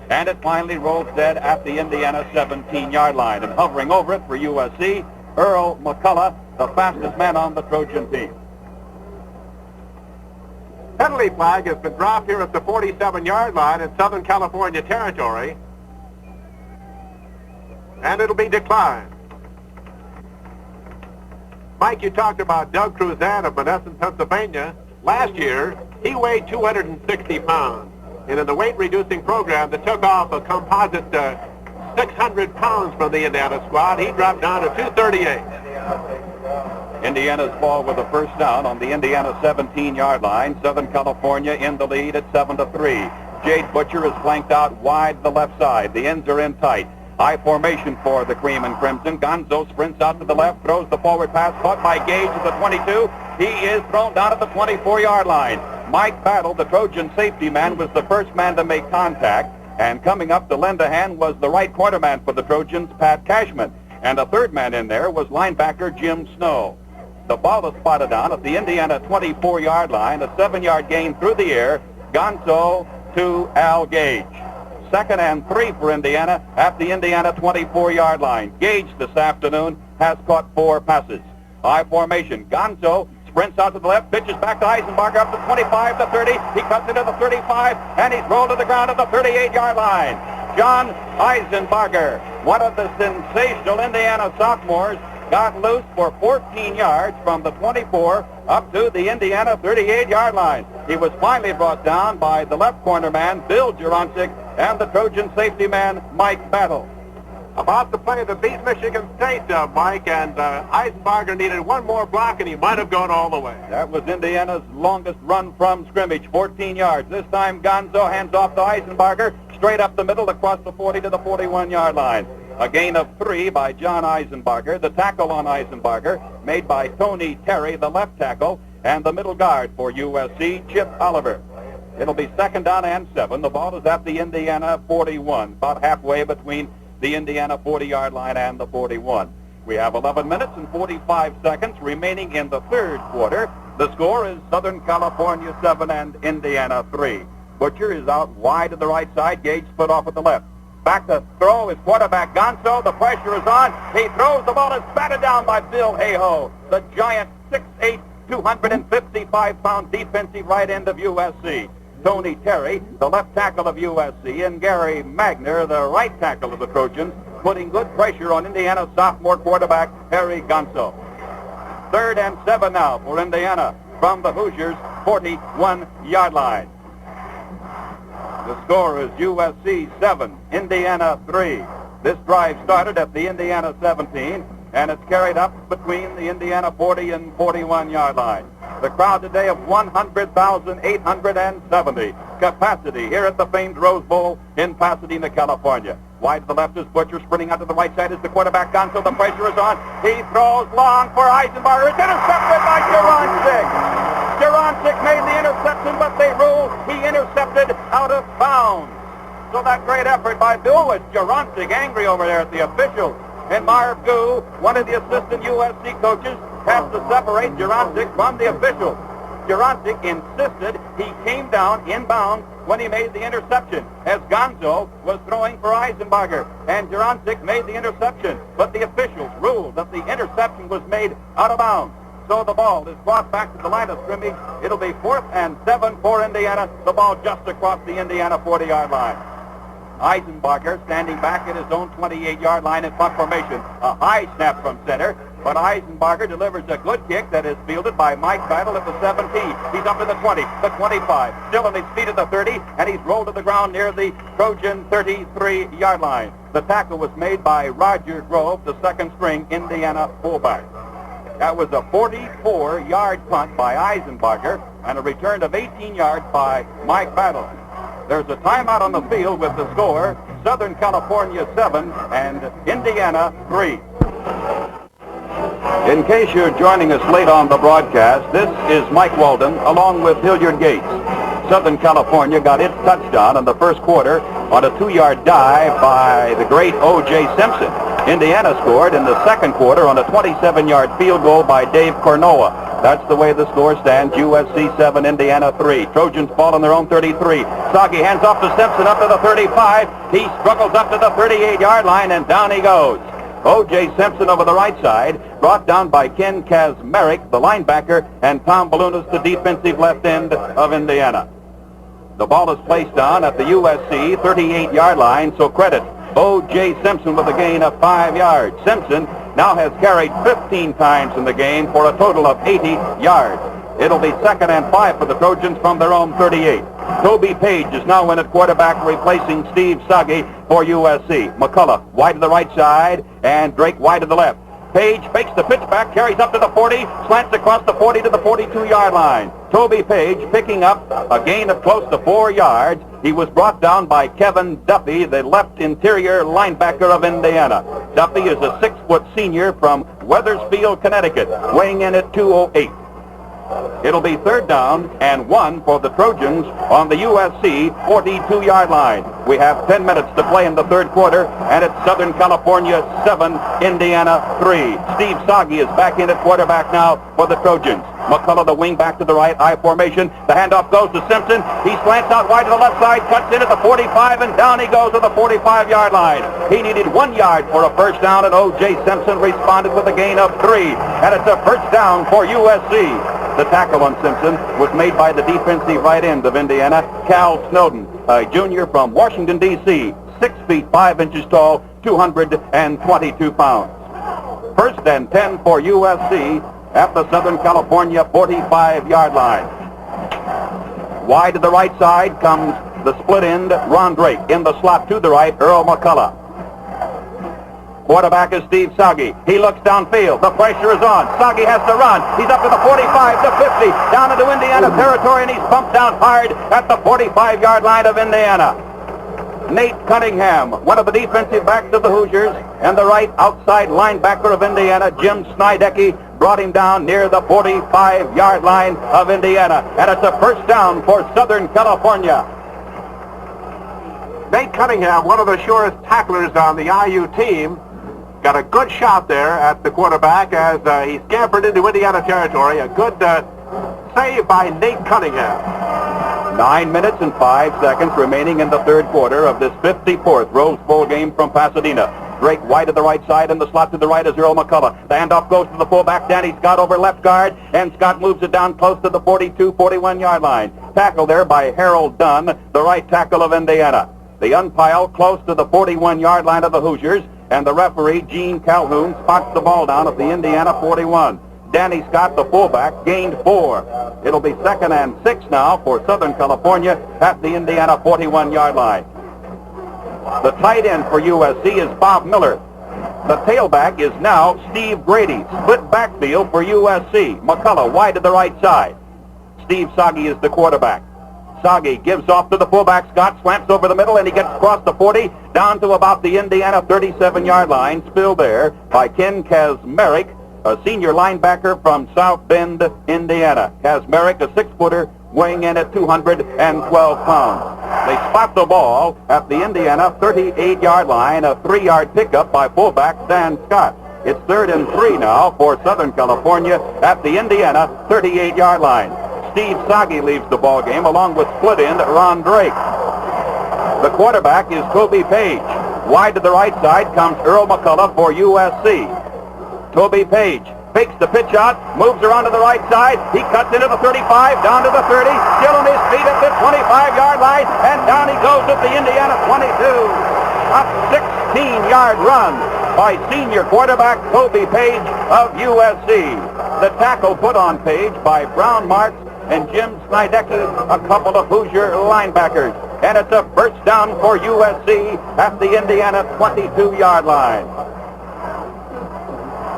and it finally rolls dead at the Indiana 17-yard line. And hovering over it for USC, Earl McCullough, the fastest man on the Trojan team. Penalty flag has been dropped here at the 47-yard line in Southern California territory, and it'll be declined. Mike, you talked about Doug Cruzan of Monessen, Pennsylvania. Last year, he weighed 260 pounds. And in the weight-reducing program that took off a composite 600 pounds from the Indiana squad, he dropped down to 238. Indiana's ball with a 1st down on the Indiana 17-yard line. Southern California in the lead at 7-3. Jade Butcher is flanked out wide the left side. The ends are in tight. High formation for the Cream and Crimson. Gonzo sprints out to the left, throws the forward pass, caught by Gage at the 22. He is thrown down at the 24-yard line. Mike Battle, the Trojan safety man, was the first man to make contact. And coming up to lend a hand was the right cornerman for the Trojans, Pat Cashman. And a 3rd man in there was linebacker Jim Snow. The ball is spotted down at the Indiana 24-yard line. A 7-yard gain through the air. Gonzo to Al Gage. 2nd and 3 for Indiana at the Indiana 24-yard line. Gage this afternoon has caught 4 passes. High formation. Gonzo sprints out to the left, pitches back to Eisenbarger up to 25 to 30. He cuts into the 35, and he's rolled to the ground at the 38-yard line. John Eisenbarger, one of the sensational Indiana sophomores, got loose for 14 yards from the 24 up to the Indiana 38-yard line. He was finally brought down by the left corner man, Bill Juroncic, and the Trojan safety man, Mike Battle. About the play that beat Michigan State, Mike, and Eisenbarger needed one more block, and he might have gone all the way. That was Indiana's longest run from scrimmage, 14 yards. This time Gonzo hands off to Eisenbarger, straight up the middle across the 40 to the 41-yard line. A gain of 3 by John Eisenbarger. The tackle on Eisenbarger made by Tony Terry, the left tackle, and the middle guard for USC, Chip Oliver. It'll be 2nd down and 7. The ball is at the Indiana 41, about halfway between the Indiana 40-yard line and the 41. We have 11 minutes and 45 seconds remaining in the 3rd quarter. The score is Southern California 7 and Indiana 3. Butcher is out wide to the right side. Gage split off at the left. Back to throw is quarterback Gonzo. The pressure is on. He throws the ball. It's batted down by Bill Hayhoe, the giant 6'8", 255-pound defensive right end of USC. Tony Terry, the left tackle of USC, and Gary Magner, the right tackle of the Trojans, putting good pressure on Indiana's sophomore quarterback, Harry Gonzo. 3rd and 7 now for Indiana from the Hoosiers' 41-yard line. The score is USC 7, Indiana 3. This drive started at the Indiana 17, and it's carried up between the Indiana 40 and 41-yard line. The crowd today of 100,870 capacity here at the famed Rose Bowl in Pasadena, California. Wide to the left is Butcher. Sprinting out to the right side is the quarterback Gonzo. The pressure is on. He throws long for Eisenbarger. It's intercepted by Jurancic. Jurancic made the interception, but they ruled he intercepted out of bounds. So that great effort by Bill was Jurancic angry over there at the officials. And Marv Goo, one of the assistant USC coaches, has to separate Jurancic from the officials. Jurancic insisted he came down inbounds when he made the interception, as Gonzo was throwing for Eisenbarger, and Jurancic made the interception, but the officials ruled that the interception was made out of bounds. So the ball is brought back to the line of scrimmage. It'll be 4th and 7 for Indiana, the ball just across the Indiana 40-yard line. Eisenbarger standing back at his own 28-yard line in punt formation. A high snap from center, but Eisenbarger delivers a good kick that is fielded by Mike Battle at the 17. He's up to the 20, the 25, still on his feet at the 30, and he's rolled to the ground near the Trojan 33-yard line. The tackle was made by Roger Grove, the second-string Indiana fullback. That was a 44-yard punt by Eisenbarger and a return of 18 yards by Mike Battle. There's a timeout on the field with the score, Southern California 7 and Indiana 3. In case you're joining us late on the broadcast, this is Mike Walden along with Hilliard Gates. Southern California got its touchdown in the first quarter on a 2-yard dive by the great O J Simpson. Indiana scored in the second quarter on a 27-yard field goal by Dave Cornoa. That's the way the score stands. USC 7, Indiana 3. Trojans ball on their own 33. Soggy hands off to Simpson up to the 35. He struggles up to the 38-yard line, and down he goes. O J Simpson over the right side, brought down by Ken Kazmarek, the linebacker, and Tom Balunas, the defensive left end of Indiana. The ball is placed down at the USC 38-yard line, so credit O J Simpson with a gain of 5 yards. Simpson now has carried 15 times in the game for a total of 80 yards. It'll be 2nd and 5 for the Trojans from their own 38. Toby Page is now in at quarterback, replacing Steve Soggy for USC. McCullough wide to the right side, and Drake wide to the left. Page fakes the pitch back, carries up to the 40, slants across the 40 to the 42-yard line. Toby Page picking up a gain of close to 4 yards. He was brought down by Kevin Duffy, the left interior linebacker of Indiana. Duffy is a 6-foot senior from Wethersfield, Connecticut, weighing in at 208. It'll be 3rd down and 1 for the Trojans on the USC 42-yard line. We have 10 minutes to play in the third quarter, and it's Southern California 7, Indiana 3. Steve Soggy is back in at quarterback now for the Trojans. McCullough, the wing back to the right, I formation. The handoff goes to Simpson. He slants out wide to the left side, cuts in at the 45, and down he goes to the 45-yard line. He needed 1 yard for a first down, and O J Simpson responded with a gain of 3. And it's a first down for USC. The tackle on Simpson was made by the defensive right end of Indiana, Cal Snowden, a junior from Washington, D.C., 6 feet 5 inches tall, 222 pounds. 1st and 10 for USC at the Southern California 45-yard line. Wide to the right side comes the split end, Ron Drake. In the slot to the right, Earl McCullough. Quarterback is Steve Soggy. He looks downfield. The pressure is on. Soggy has to run. He's up to the 45, the 50, down into Indiana territory, and he's pumped down hard at the 45-yard line of Indiana. Nate Cunningham, one of the defensive backs of the Hoosiers, and the right outside linebacker of Indiana, Jim Snydecki, brought him down near the 45-yard line of Indiana. And it's a first down for Southern California. Nate Cunningham, one of the surest tacklers on the IU team, got a good shot there at the quarterback as he scampered into Indiana territory. A good save by Nate Cunningham. 9 minutes and 5 seconds remaining in the third quarter of this 54th Rose Bowl game from Pasadena. Drake wide to the right side, and the slot to the right is Earl McCullough. The handoff goes to the fullback, Danny Scott, over left guard, and Scott moves it down close to the 41-yard line. Tackle there by Harold Dunn, the right tackle of Indiana. The umpire close to the 41-yard line of the Hoosiers, and the referee, Gene Calhoun, spots the ball down at the Indiana 41. Danny Scott, the fullback, gained 4. It'll be 2nd and 6 now for Southern California at the Indiana 41-yard line. The tight end for USC is Bob Miller. The tailback is now Steve Grady. Split backfield for USC. McCullough wide to the right side. Steve Soggy is the quarterback. Soggy gives off to the fullback. Scott slants over the middle, and he gets across the 40 down to about the Indiana 37-yard line. Spilled there by Ken Kazmarek, a senior linebacker from South Bend, Indiana. Kazmarek, a 6-footer, weighing in at 212 pounds. They spot the ball at the Indiana 38-yard line, a 3-yard pickup by fullback Dan Scott. It's 3rd and 3 now for Southern California at the Indiana 38-yard line. Steve Soggy leaves the ball game along with split end Ron Drake. The quarterback is Toby Page. Wide to the right side comes Earl McCullough for USC. Toby Page fakes the pitch out, moves around to the right side. He cuts into the 35, down to the 30, still on his feet at the 25-yard line, and down he goes at the Indiana 22. A 16-yard run by senior quarterback Toby Page of USC. The tackle put on Page by Brown Marks and Jim Snydecki, a couple of Hoosier linebackers. And it's a first down for USC at the Indiana 22-yard line.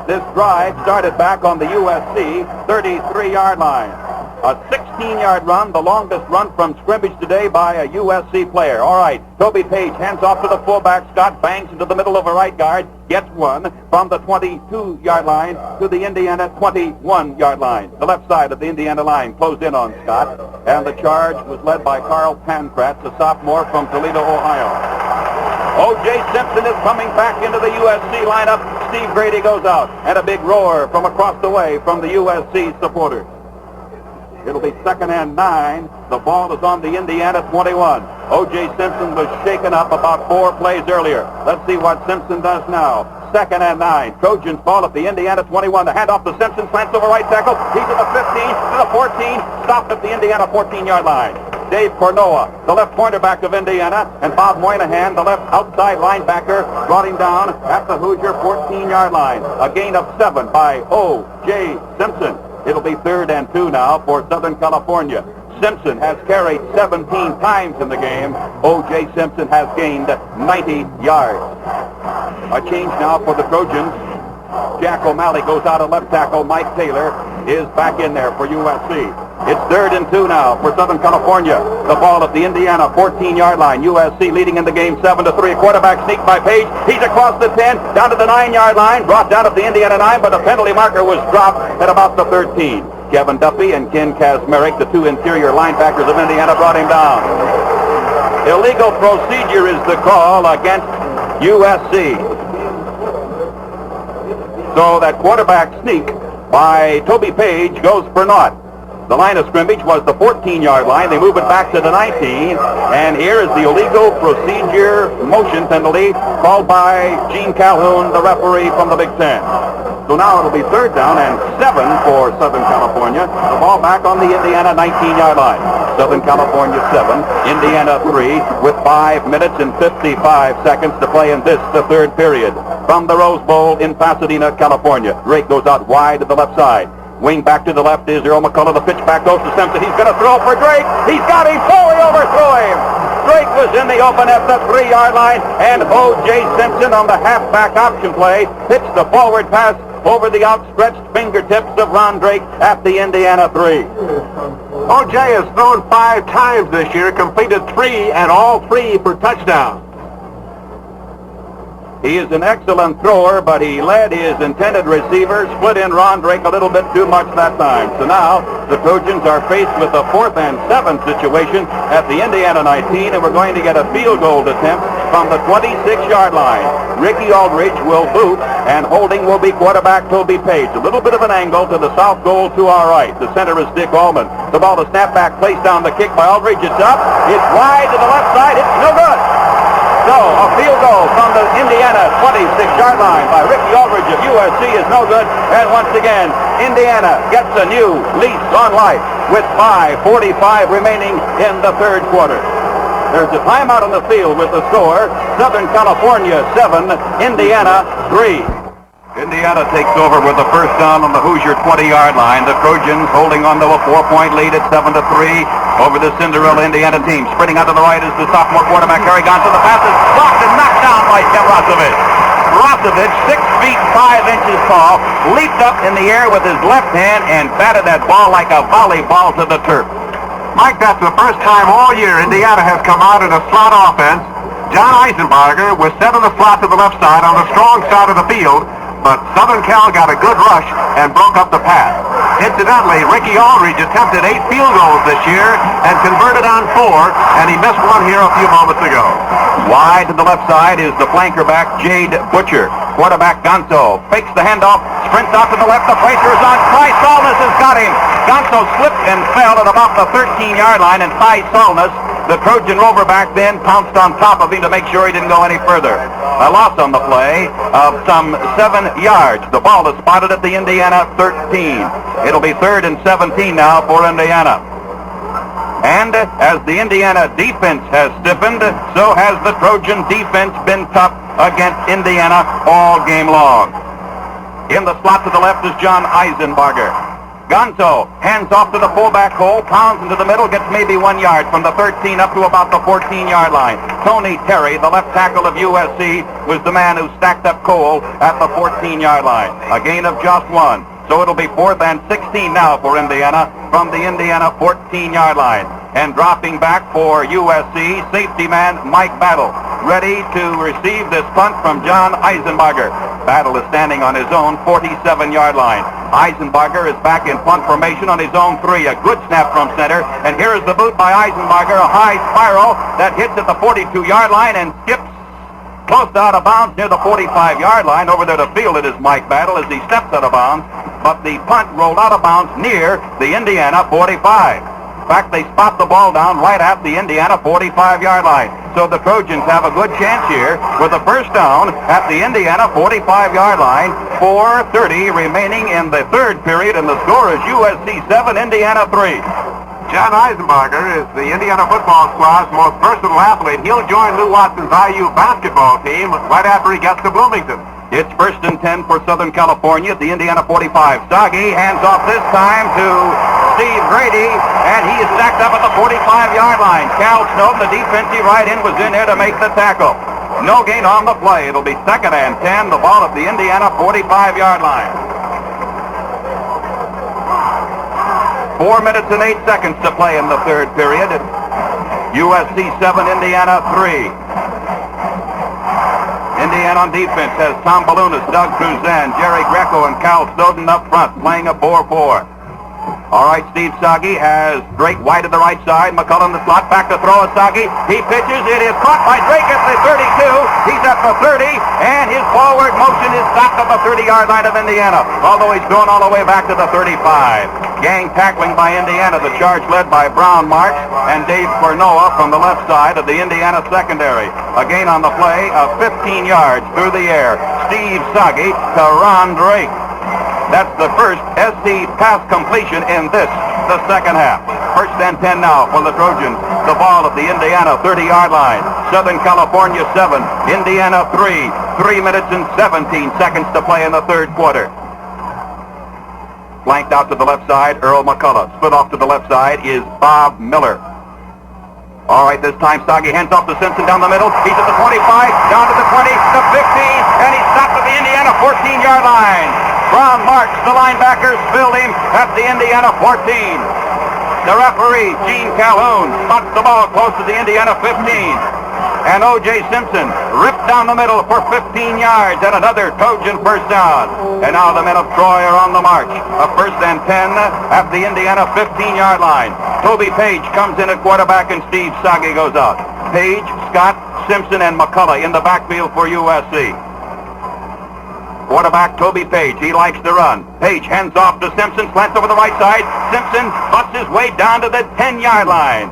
This drive started back on the USC 33-yard line. A 16-yard run, the longest run from scrimmage today by a USC player. All right, Toby Page hands off to the fullback. Scott bangs into the middle of a right guard, gets one from the 22-yard line to the Indiana 21-yard line. The left side of the Indiana line closed in on Scott, and the charge was led by Carl Pankratz, a sophomore from Toledo, Ohio. O J Simpson is coming back into the USC lineup. Steve Grady goes out, and a big roar from across the way from the USC supporters. It'll be 2nd and 9. The ball is on the Indiana 21. O J Simpson was shaken up about 4 plays earlier. Let's see what Simpson does now. 2nd and 9. Trojans ball at the Indiana 21. The handoff to Simpson, slants over right tackle. He's at the 15, to the 14, stopped at the Indiana 14-yard line. Dave Cornoa, the left cornerback of Indiana, and Bob Moynihan, the left outside linebacker, brought him down at the Hoosier 14-yard line. A gain of 7 by O J Simpson. It'll be 3rd and 2 now for Southern California. Simpson has carried 17 times in the game. O J Simpson has gained 90 yards. A change now for the Trojans. Jack O'Malley goes out at left tackle. Mike Taylor is back in there for USC. It's 3rd and 2 now for Southern California. The ball at the Indiana 14-yard line. USC leading in the game 7-3. Quarterback sneak by Page. He's across the 10, down to the 9-yard line. Brought down at the Indiana 9, but the penalty marker was dropped at about the 13. Kevin Duffy and Ken Kazmarek, the 2 interior linebackers of Indiana, brought him down. Illegal procedure is the call against USC. So that quarterback sneak by Toby Page goes for naught. The line of scrimmage was the 14-yard line. They move it back to the 19, and here is the illegal procedure motion penalty called by Gene Calhoun, the referee from the Big Ten. So now it'll be 3rd down and 7 for Southern California. The ball back on the Indiana 19-yard line. Southern California 7, Indiana 3, with 5 minutes and 55 seconds to play in this, the 3rd period. From the Rose Bowl in Pasadena, California. Drake goes out wide to the left side. Wing back to the left is Earl McCullough. The pitch back goes to Simpson. He's going to throw for Drake. He's got him. Foley overthrew him. Drake was in the open at the 3-yard line, and O J Simpson on the halfback option play hits the forward pass over the outstretched fingertips of Ron Drake at the Indiana 3. O.J. has thrown 5 times this year, completed 3, and all 3 for touchdowns. He is an excellent thrower, but he led his intended receiver, split in Ron Drake a little bit too much that time. So now the Trojans are faced with a 4th and 7 situation at the Indiana 19, and we're going to get a field goal attempt from the 26-yard line. Ricky Aldridge will boot, and holding will be quarterback Toby Page. A little bit of an angle to the south goal to our right. The center is Dick Allman. The ball to snap back, placed down the kick by Aldridge. It's up. It's wide to the left side. It's no good. So a field goal from the Indiana 26-yard line by Ricky Aldridge of USC is no good. And once again, Indiana gets a new lease on life with 5:45 remaining in the third quarter. There's a timeout on the field with the score, Southern California 7, Indiana 3. Indiana takes over with the first down on the Hoosier 20-yard line. The Trojans holding on to a 4-point lead at 7-3 over the Cinderella Indiana team. Sprinting out to the right is the sophomore quarterback Harry Gonzo. The pass is blocked and knocked down by Tim Rosovich. Rosovich, 6 feet 5 inches tall, leaped up in the air with his left hand and batted that ball like a volleyball to the turf. Mike, that's the first time all year Indiana has come out in a slot offense. John Eisenbarger was set in the slot to the left side on the strong side of the field, but Southern Cal got a good rush and broke up the pass. Incidentally, Ricky Aldridge attempted 8 field goals this year and converted on 4, and he missed one here a few moments ago. Wide to the left side is the flanker back, Jade Butcher. Quarterback Gonzo fakes the handoff, sprints out to the left. The pressure is on. Ty Solness has got him. Gonzo slipped and fell at about the 13-yard line, and Ty Solness, the Trojan Rover back then, pounced on top of him to make sure he didn't go any further. A loss on the play of some 7 yards. The ball is spotted at the Indiana 13. It'll be 3rd and 17 now for Indiana. And as the Indiana defense has stiffened, so has the Trojan defense been tough against Indiana all game long. In the slot to the left is John Eisenbarger. Gonzo hands off to the fullback hole, pounds into the middle, gets maybe 1 yard from the 13 up to about the 14-yard line. Tony Terry, the left tackle of USC, was the man who stacked up coal at the 14-yard line. A gain of just 1. So it'll be 4th and 16 now for Indiana from the Indiana 14-yard line. And dropping back for USC, safety man Mike Battle, ready to receive this punt from John Eisenbarger. Battle is standing on his own 47-yard line. Eisenbarger is back in punt formation on his own 3. A good snap from center. And here is the boot by Eisenbarger, a high spiral that hits at the 42-yard line and skips close to out of bounds near the 45-yard line. Over there to field it is Mike Battle as he steps out of bounds. But the punt rolled out of bounds near the Indiana 45. In fact, they spot the ball down right at the Indiana 45-yard line. So the Trojans have a good chance here with a first down at the Indiana 45-yard line. 4:30 remaining in the third period, and the score is USC 7, Indiana 3. John Eisenbarger is the Indiana football squad's most versatile athlete. He'll join Lou Watson's IU basketball team right after he gets to Bloomington. It's 1st and 10 for Southern California at the Indiana 45. Sagi hands off this time to Steve Grady, and he is stacked up at the 45-yard line. Cal Snowden, the defensive right end, was in there to make the tackle. No gain on the play. It'll be 2nd and 10, the ball at the Indiana 45-yard line. 4 minutes and 8 seconds to play in the third period. USC 7, Indiana 3. Indiana on defense has Tom Balunas, Doug Cruzan, Jerry Greco, and Cal Snowden up front, playing a 4-4. All right, Steve Sagi has Drake wide to the right side. McCullough in the slot, back to throw at Sagi. He pitches. It is caught by Drake at the 32. He's at the 30, and his forward motion is stopped at the 30-yard line of Indiana, although he's going all the way back to the 35. Gang tackling by Indiana, the charge led by Brown Marks and Dave Cornoa from the left side of the Indiana secondary. A gain on the play of 15 yards through the air. Steve Sagi to Ron Drake. That's the first SC pass completion in the second half. 1st and 10 now for the Trojans. The ball at the Indiana 30-yard line. Southern California 7, Indiana 3. 3 minutes and 17 seconds to play in the third quarter. Flanked out to the left side, Earl McCullough. Split off to the left side is Bob Miller. All right, this time Sagi hands off to Simpson down the middle. He's at the 25, down to the 20, the 15, and he's stopped at the Indiana 14-yard line. Brown Marks, the linebackers, filled him at the Indiana 14. The referee, Gene Calhoun, spots the ball close to the Indiana 15. and O J Simpson ripped down the middle for 15 yards and another Trojan first down. And now the men of Troy are on the march. A 1st and 10 at the Indiana 15-yard line. Toby Page comes in at quarterback and Steve Sagi goes out. Page, Scott, Simpson, and McCullough in the backfield for USC. Quarterback Toby Page, he likes to run. Page hands off to Simpson, slants over the right side. Simpson busts his way down to the 10-yard line.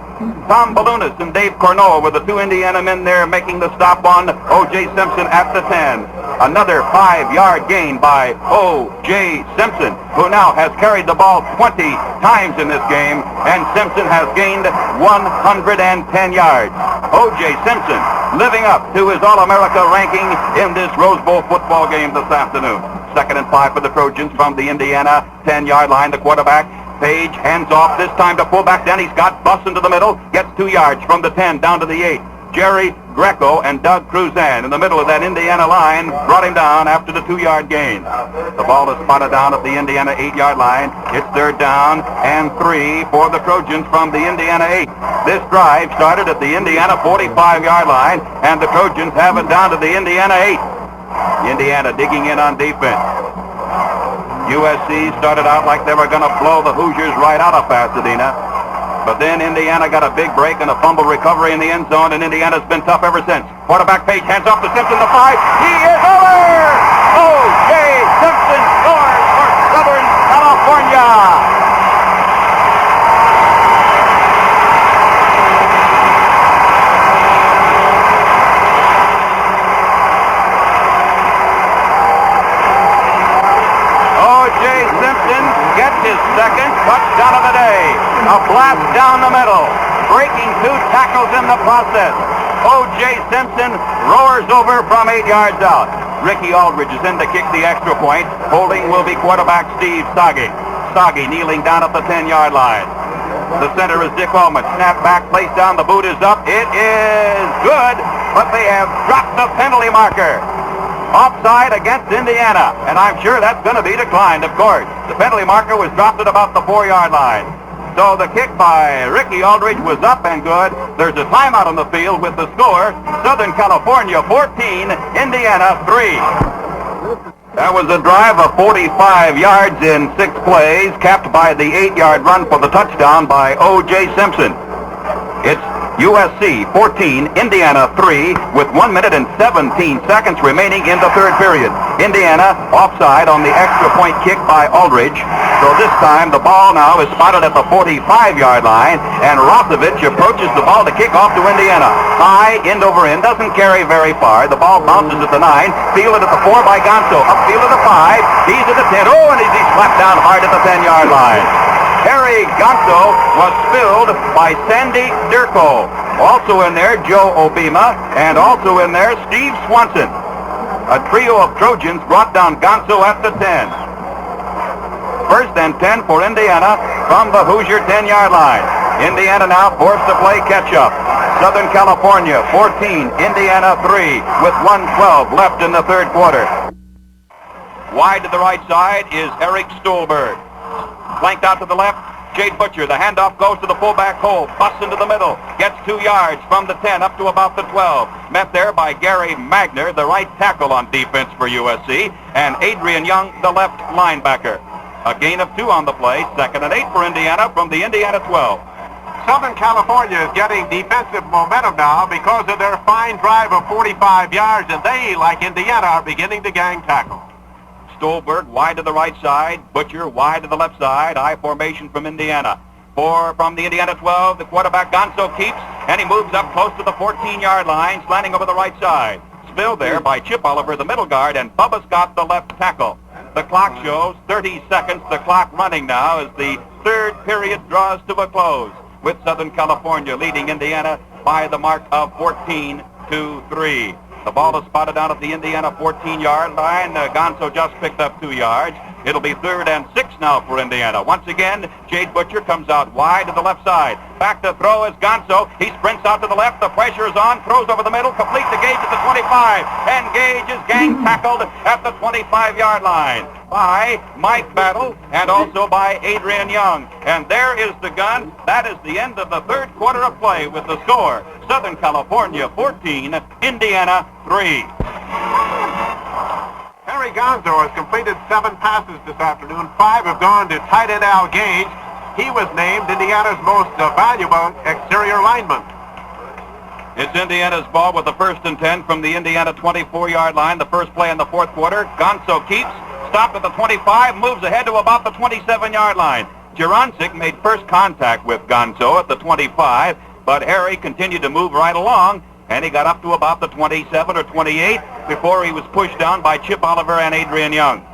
Tom Balunas and Dave Cornell were the two Indiana men there making the stop on O J Simpson at the 10. Another 5-yard gain by O J Simpson, who now has carried the ball 20 times in this game, and Simpson has gained 110 yards. O J Simpson living up to his All-America ranking in this Rose Bowl football game this afternoon. 2nd and 5 for the Trojans from the Indiana 10-yard line. The quarterback, Page, hands off, this time to fullback Danny Scott, busts into the middle, gets 2 yards from the 10 down to the 8. Jerry Greco and Doug Cruzan in the middle of that Indiana line brought him down after the 2-yard gain. The ball is spotted down at the Indiana 8-yard line. It's 3rd down and 3 for the Trojans from the Indiana 8. This drive started at the Indiana 45-yard line, and the Trojans have it down to the Indiana 8. Indiana digging in on defense. USC started out like they were going to blow the Hoosiers right out of Pasadena. But then Indiana got a big break and a fumble recovery in the end zone, and Indiana's been tough ever since. Quarterback Page hands off to Simpson, the 5. He is over! O.J. Simpson scores for Southern California. O.J. Simpson gets his 2nd touchdown of the day. A blast down the middle, breaking 2 tackles in the process. O.J. Simpson roars over from 8 yards out. Ricky Aldridge is in to kick the extra point. Holding will be quarterback Steve Sagi. Sagi kneeling down at the 10-yard line. The center is Dick Allman. Snap back, place down, the boot is up. It is good, but they have dropped the penalty marker. Offside against Indiana, and I'm sure that's going to be declined, of course. The penalty marker was dropped at about the 4-yard line. So the kick by Ricky Aldridge was up and good. There's a timeout on the field with the score, Southern California 14, Indiana 3. That was a drive of 45 yards in 6 plays, capped by the 8-yard run for the touchdown by O.J. Simpson. It's USC 14, Indiana 3, with 1 minute and 17 seconds remaining in the 3rd period. Indiana offside on the extra point kick by Aldridge. So this time the ball now is spotted at the 45-yard line, and Rosevich approaches the ball to kick off to Indiana. High, end over end, doesn't carry very far. The ball bounces at the 9, fielded at the 4 by Gonzo, upfield at the 5, he's at the 10, and he's slapped down hard at the 10-yard line. Harry Gonzo was spilled by Sandy Dirko. Also in there, Joe Obima, and also in there, Steve Swanson. A trio of Trojans brought down Gonzo at the 10. 1st and 10 for Indiana from the Hoosier 10-yard line. Indiana now forced to play catch-up. Southern California 14, Indiana 3, with 1:12 left in the 3rd quarter. Wide to the right side is Eric Stolberg. Flanked out to the left, Jade Butcher. The handoff goes to the fullback hole, busts into the middle, gets 2 yards from the 10 up to about the 12. Met there by Gary Magner, the right tackle on defense for USC, and Adrian Young, the left linebacker. A gain of 2 on the play, 2nd and 8 for Indiana from the Indiana 12. Southern California is getting defensive momentum now because of their fine drive of 45 yards, and they, like Indiana, are beginning to gang tackle. Stolberg wide to the right side, Butcher wide to the left side, I formation from Indiana. 4 from the Indiana 12, the quarterback Gonzo keeps, and he moves up close to the 14-yard line, slanting over the right side. Spilled there by Chip Oliver, the middle guard, and Bubba Scott, the left tackle. The clock shows 30 seconds, the clock running now as the 3rd period draws to a close, with Southern California leading Indiana by the mark of 14-3. The ball is spotted down at the Indiana 14-yard line. Gonzo just picked up 2 yards. It'll be 3rd and 6 now for Indiana. Once again, Jade Butcher comes out wide to the left side. Back to throw is Gonzo. He sprints out to the left. The pressure is on. Throws over the middle. Complete to Gage at the 25. And Gage is gang tackled at the 25-yard line by Mike Battle and also by Adrian Young. And there is the gun. That is the end of the 3rd quarter of play with the score. Southern California 14, Indiana 3. Harry Gonzo has completed 7 passes this afternoon. 5 have gone to tight end Al Gage. He was named Indiana's most valuable exterior lineman. It's Indiana's ball with the 1st and 10 from the Indiana 24-yard line. The first play in the 4th quarter. Gonzo keeps. Stopped at the 25. Moves ahead to about the 27-yard line. Jurancic made first contact with Gonzo at the 25, but Harry continued to move right along, and he got up to about the 27 or 28 before he was pushed down by Chip Oliver and Adrian Young.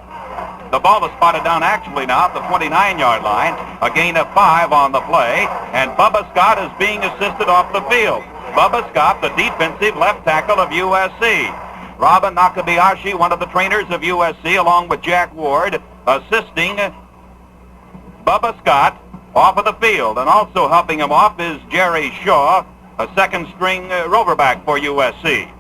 The ball is spotted down actually now at the 29-yard line, a gain of 5 on the play, and Bubba Scott is being assisted off the field. Bubba Scott, the defensive left tackle of USC. Robin Nakabayashi, one of the trainers of USC, along with Jack Ward, assisting Bubba Scott off of the field. And also helping him off is Jerry Shaw, a second-string roverback for USC.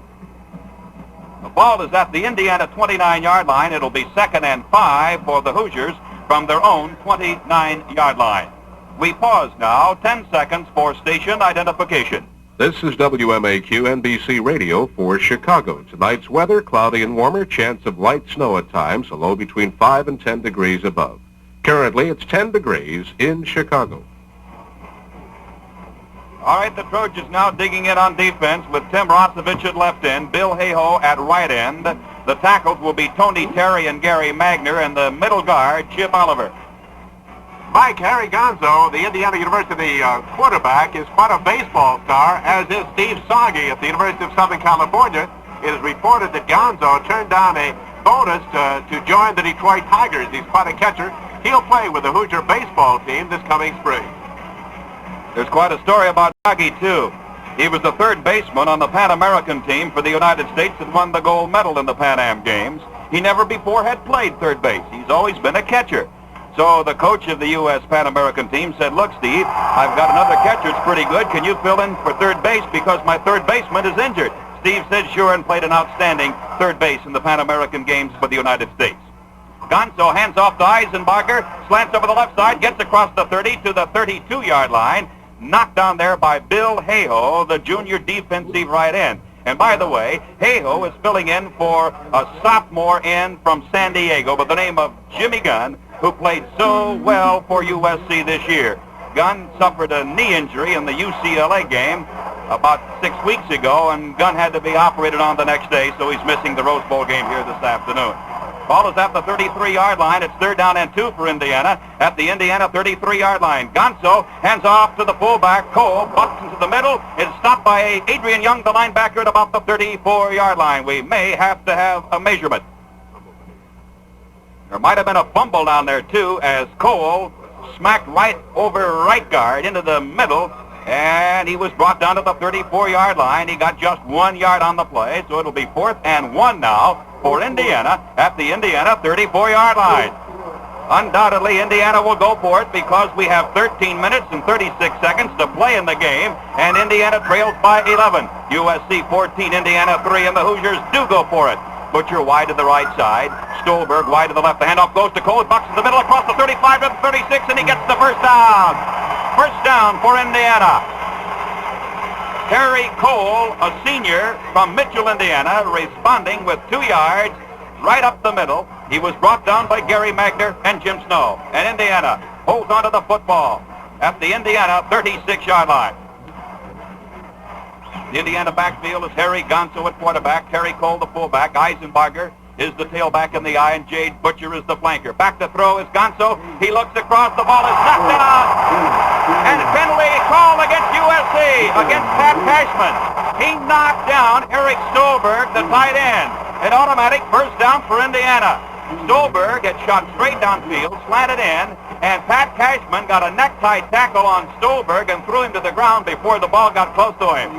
The ball is at the Indiana 29-yard line. It'll be 2nd and 5 for the Hoosiers from their own 29-yard line. We pause now, 10 seconds for station identification. This is WMAQ NBC Radio for Chicago. Tonight's weather, cloudy and warmer, chance of light snow at times, a low between 5 and 10 degrees above. Currently, it's 10 degrees in Chicago. All right, the Trojans now digging in on defense with Tim Rosevich at left end, Bill Hayhoe at right end. The tackles will be Tony Terry and Gary Magner, and the middle guard, Chip Oliver. Mike, Harry Gonzo, the Indiana University quarterback, is quite a baseball star, as is Steve Soggy at the University of Southern California. It is reported that Gonzo turned down a bonus to join the Detroit Tigers. He's quite a catcher. He'll play with the Hoosier baseball team this coming spring. There's quite a story about Soggy, too. He was the 3rd baseman on the Pan American team for the United States that won the gold medal in the Pan Am Games. He never before had played 3rd base. He's always been a catcher. So the coach of the U.S. Pan American team said, look, Steve, I've got another catcher that's pretty good. Can you fill in for 3rd base because my 3rd baseman is injured? Steve said sure and played an outstanding 3rd base in the Pan American Games for the United States. Gonzo hands off to Eisenbarger, slants over the left side, gets across the 30 to the 32-yard line. Knocked down there by Bill Hayhoe, the junior defensive right end. And by the way, Hayhoe is filling in for a sophomore end from San Diego by the name of Jimmy Gunn, who played so well for USC this year. Gunn suffered a knee injury in the UCLA game about 6 weeks ago, and Gunn had to be operated on the next day, so he's missing the Rose Bowl game here this afternoon. Ball is at the 33-yard line. It's 3rd down and 2 for Indiana at the Indiana 33-yard line. Gonzo hands off to the fullback. Cole bucks into the middle. It's stopped by Adrian Young, the linebacker, at about the 34-yard line. We may have to have a measurement. There might have been a fumble down there, too, as Cole smacked right over right guard into the middle, and he was brought down to the 34-yard line. He got just 1 yard on the play, so it'll be 4th and 1 now for Indiana at the Indiana 34-yard line. Undoubtedly, Indiana will go for it because we have 13 minutes and 36 seconds to play in the game, and Indiana trails by 11. USC 14, Indiana 3, and the Hoosiers do go for it. Butcher wide to the right side. Stolberg wide to the left. The handoff goes to Cole. Bucks in the middle across the 35 to the 36, and he gets the first down. First down for Indiana. Terry Cole, a senior from Mitchell, Indiana, responding with 2 yards right up the middle. He was brought down by Gary Magner and Jim Snow. And Indiana holds onto the football at the Indiana 36-yard line. The Indiana backfield is Harry Gonzo at quarterback, Terry Cole the fullback, Eisenbarger is the tailback in the eye, and Jade Butcher is the flanker. Back to throw is Gonzo. He looks across, the ball is knocked down. And penalty call against USC, against Pat Cashman. He knocked down Eric Stolberg, the tight end. An automatic first down for Indiana. Stolberg had shot straight downfield, slanted in, and Pat Cashman got a necktie tackle on Stolberg and threw him to the ground before the ball got close to him.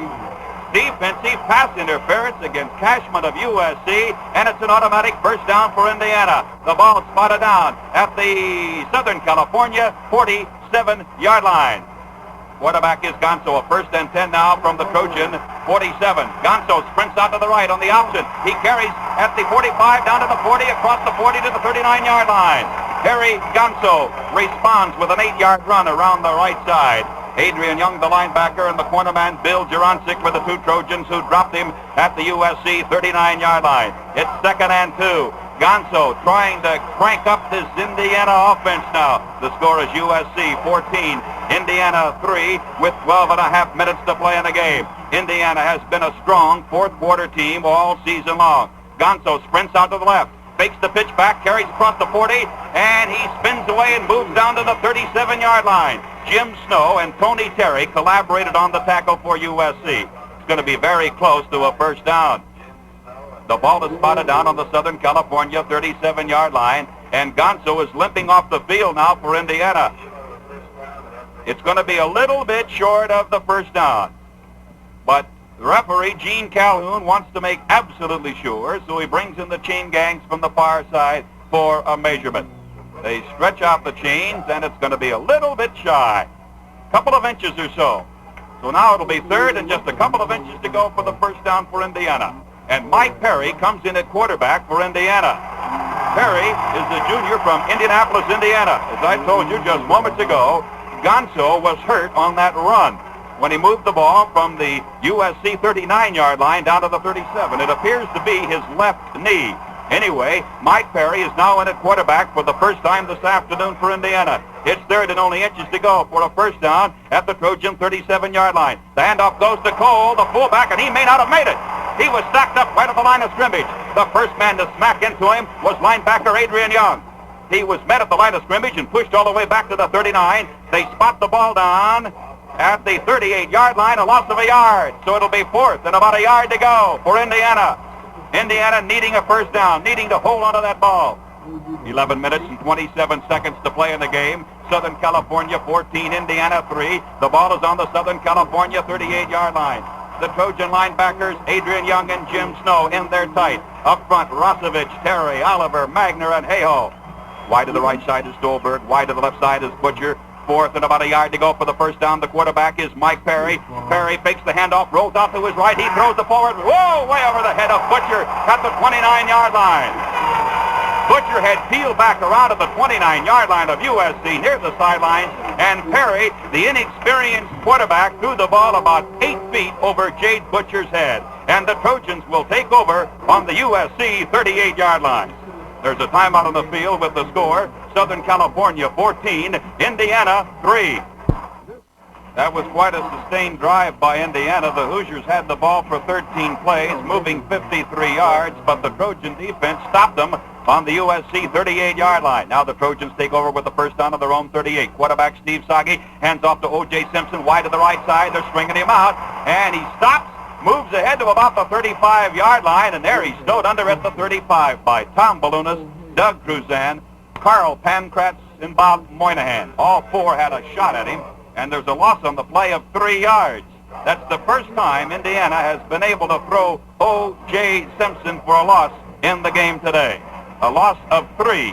defensive pass interference against Cashman of USC, and it's an automatic first down for Indiana. The ball spotted down at the Southern California 47-yard line. Quarterback is Gonzo, a 1st and 10 now from the Trojan 47. Gonzo sprints out to the right on the option. He carries at the 45 down to the 40, across the 40 to the 39-yard line. Harry Gonzo responds with an 8-yard run around the right side. Adrian Young, the linebacker, and the cornerman Bill Jurancic were the two Trojans who dropped him at the USC 39-yard line. It's 2nd and 2. Gonzo trying to crank up this Indiana offense now. The score is USC 14, Indiana 3, with 12 and a half minutes to play in the game. Indiana has been a strong fourth-quarter team all season long. Gonzo sprints out to the left, fakes the pitch back, carries across the 40, and he spins away and moves down to the 37-yard line. Jim Snow and Tony Terry collaborated on the tackle for USC. It's going to be very close to a first down. The ball is spotted down on the Southern California 37-yard line, and Gonzo is limping off the field now for Indiana. It's going to be a little bit short of the first down. But referee Gene Calhoun wants to make absolutely sure, so he brings in the chain gangs from the far side for a measurement. They stretch out the chains, and it's going to be a little bit shy. Couple of inches or so. So now it'll be 3rd and just a couple of inches to go for the first down for Indiana. And Mike Perry comes in at quarterback for Indiana. Perry is the junior from Indianapolis, Indiana. As I told you just moments ago, Gonzo was hurt on that run when he moved the ball from the USC 39-yard line down to the 37. It appears to be his left knee. Anyway, Mike Perry is now in at quarterback for the first time this afternoon for Indiana. It's 3rd and only inches to go for a first down at the Trojan 37-yard line. The handoff goes to Cole, the fullback, and he may not have made it. He was stacked up right at the line of scrimmage. The first man to smack into him was linebacker Adrian Young. He was met at the line of scrimmage and pushed all the way back to the 39. They spot the ball down at the 38-yard line, a loss of a yard. So it'll be 4th and about a yard to go for Indiana. Indiana needing a first down, needing to hold onto that ball. 11 minutes and 27 seconds to play in the game. Southern California 14, Indiana 3. The ball is on the Southern California 38-yard line. The Trojan linebackers, Adrian Young and Jim Snow, in there tight. Up front, Rosevich, Terry, Oliver, Magner, and Hayhoe. Wide to the right side is Stolberg. Wide to the left side is Butcher. 4th and about a yard to go for the first down. The quarterback is Mike Perry. Perry fakes the handoff, rolls out to his right. He throws the forward. Whoa, way over the head of Butcher at the 29-yard line. Butcher had peeled back around to the 29-yard line of USC near the sidelines, and Perry, the inexperienced quarterback, threw the ball about 8 feet over Jade Butcher's head. And the Trojans will take over on the USC 38-yard line. There's a timeout on the field with the score, Southern California 14, Indiana 3. That was quite a sustained drive by Indiana. The Hoosiers had the ball for 13 plays, moving 53 yards, but the Trojan defense stopped them on the USC 38-yard line. Now the Trojans take over with the first down of their own 38. Quarterback Steve Sagi hands off to O J Simpson, wide to the right side. They're stringing him out, and he stops, moves ahead to about the 35-yard line, and there he's stowed under at the 35 by Tom Balunas, Doug Cruzan, Carl Pankratz, and Bob Moynihan. All 4 had a shot at him, and there's a loss on the play of 3 yards. That's the first time Indiana has been able to throw O J Simpson for a loss in the game today. A loss of 3.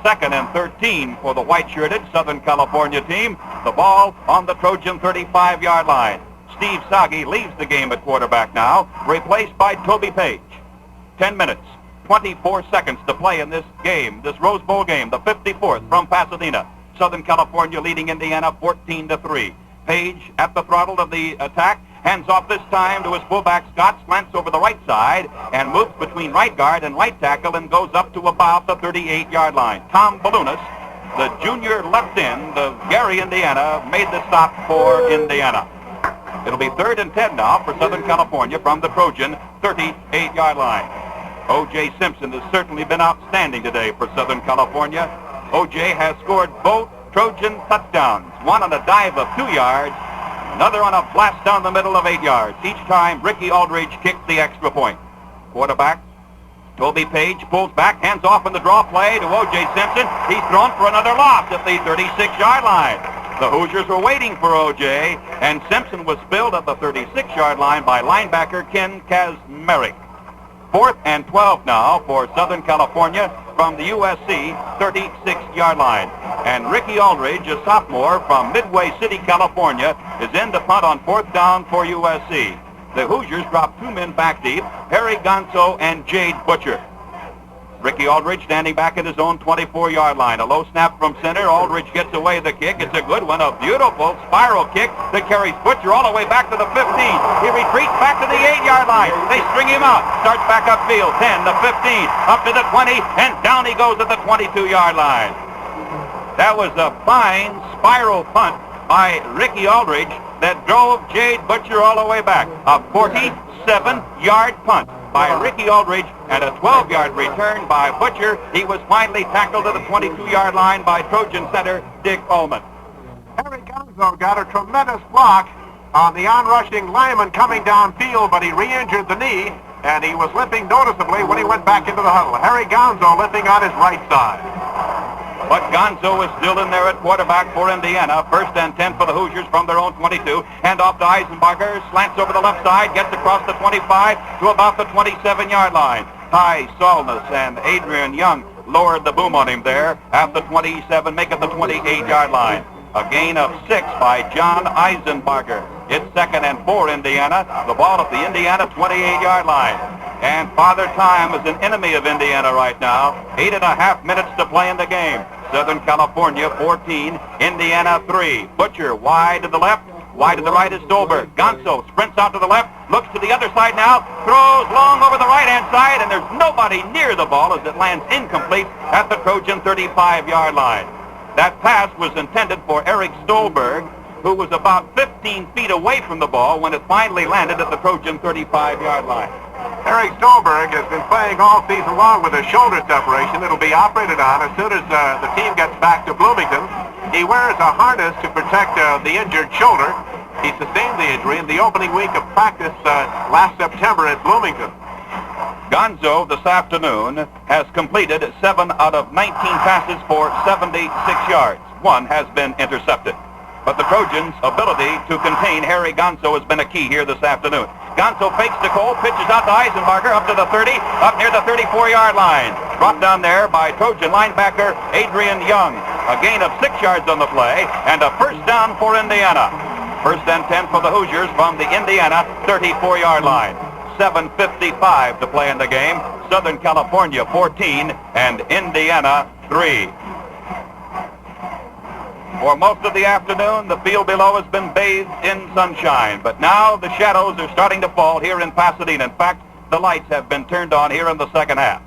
2nd and 13 for the white-shirted Southern California team. The ball on the Trojan 35-yard line. Steve Sagi leaves the game at quarterback now, replaced by Toby Page. 10 minutes, 24 seconds to play in this game, this Rose Bowl game, the 54th from Pasadena. Southern California leading Indiana 14-3. Page at the throttle of the attack, hands off this time to his fullback Scott, slants over the right side and moves between right guard and right tackle and goes up to about the 38-yard line. Tom Balunas, the junior left end of Gary, Indiana, made the stop for Indiana. It'll be 3rd and 10 now for Southern California from the Trojan 38-yard line. O J Simpson has certainly been outstanding today for Southern California. O J has scored both Trojan touchdowns, one on a dive of 2 yards, another on a blast down the middle of 8 yards. Each time, Ricky Aldridge kicked the extra point. Quarterback Toby Page pulls back, hands off in the draw play to O J Simpson. He's thrown for another loss at the 36-yard line. The Hoosiers were waiting for O.J., and Simpson was spilled at the 36-yard line by linebacker Ken Kazmarek. 4th and 12 now for Southern California from the USC 36-yard line. And Ricky Aldridge, a sophomore from Midway City, California, is in to punt on 4th down for USC. The Hoosiers drop 2 men back deep, Harry Gonzo and Jade Butcher. Ricky Aldridge standing back at his own 24-yard line. A low snap from center. Aldridge gets away the kick. It's a good one. A beautiful spiral kick that carries Butcher all the way back to the 15. He retreats back to the 8-yard line. They string him out. Starts back upfield. 10, the 15, up to the 20, and down he goes at the 22-yard line. That was a fine spiral punt by Ricky Aldridge that drove Jade Butcher all the way back. A 47-yard punt by Ricky Aldridge and a 12-yard return by Butcher. He was finally tackled at the 22-yard line by Trojan center Dick Ullman. Harry Gonzo got a tremendous block on the onrushing lineman coming downfield, but he re-injured the knee, and he was limping noticeably when he went back into the huddle. Harry Gonzo limping on his right side. But Gonzo is still in there at quarterback for Indiana. 1st and 10 for the Hoosiers from their own 22. Hand off to Eisenbarger. Slants over the left side. Gets across the 25 to about the 27-yard line. Ty Solness and Adrian Young lowered the boom on him there at the 27, make it the 28-yard line. A gain of 6 by John Eisenbarger. It's 2nd and 4 Indiana. The ball at the Indiana 28-yard line. And Father Time is an enemy of Indiana right now. 8.5 minutes to play in the game. Southern California 14, Indiana 3. Butcher wide to the left, wide to the right is Stolberg. Gonzo sprints out to the left, looks to the other side now, throws long over the right-hand side, and there's nobody near the ball as it lands incomplete at the Trojan 35-yard line. That pass was intended for Eric Stolberg, who was about 15 feet away from the ball when it finally landed at the Trojan 35-yard line. Eric Stolberg has been playing all season long with a shoulder separation. It'll be operated on as soon as the team gets back to Bloomington. He wears a harness to protect the injured shoulder. He sustained the injury in the opening week of practice last September at Bloomington. Gonzo this afternoon has completed 7 out of 19 passes for 76 yards. 1 has been intercepted. But the Trojans' ability to contain Harry Gonzo has been a key here this afternoon. Gonzo fakes to Cole, pitches out to Eisenbarger up to the 30, up near the 34-yard line. Brought down there by Trojan linebacker Adrian Young. A gain of 6 yards on the play and a 1st down for Indiana. 1st and 10 for the Hoosiers from the Indiana 34-yard line. 7:55 to play in the game. Southern California 14 and Indiana 3. For most of the afternoon, the field below has been bathed in sunshine, but now the shadows are starting to fall here in Pasadena. In fact, the lights have been turned on here in the second half.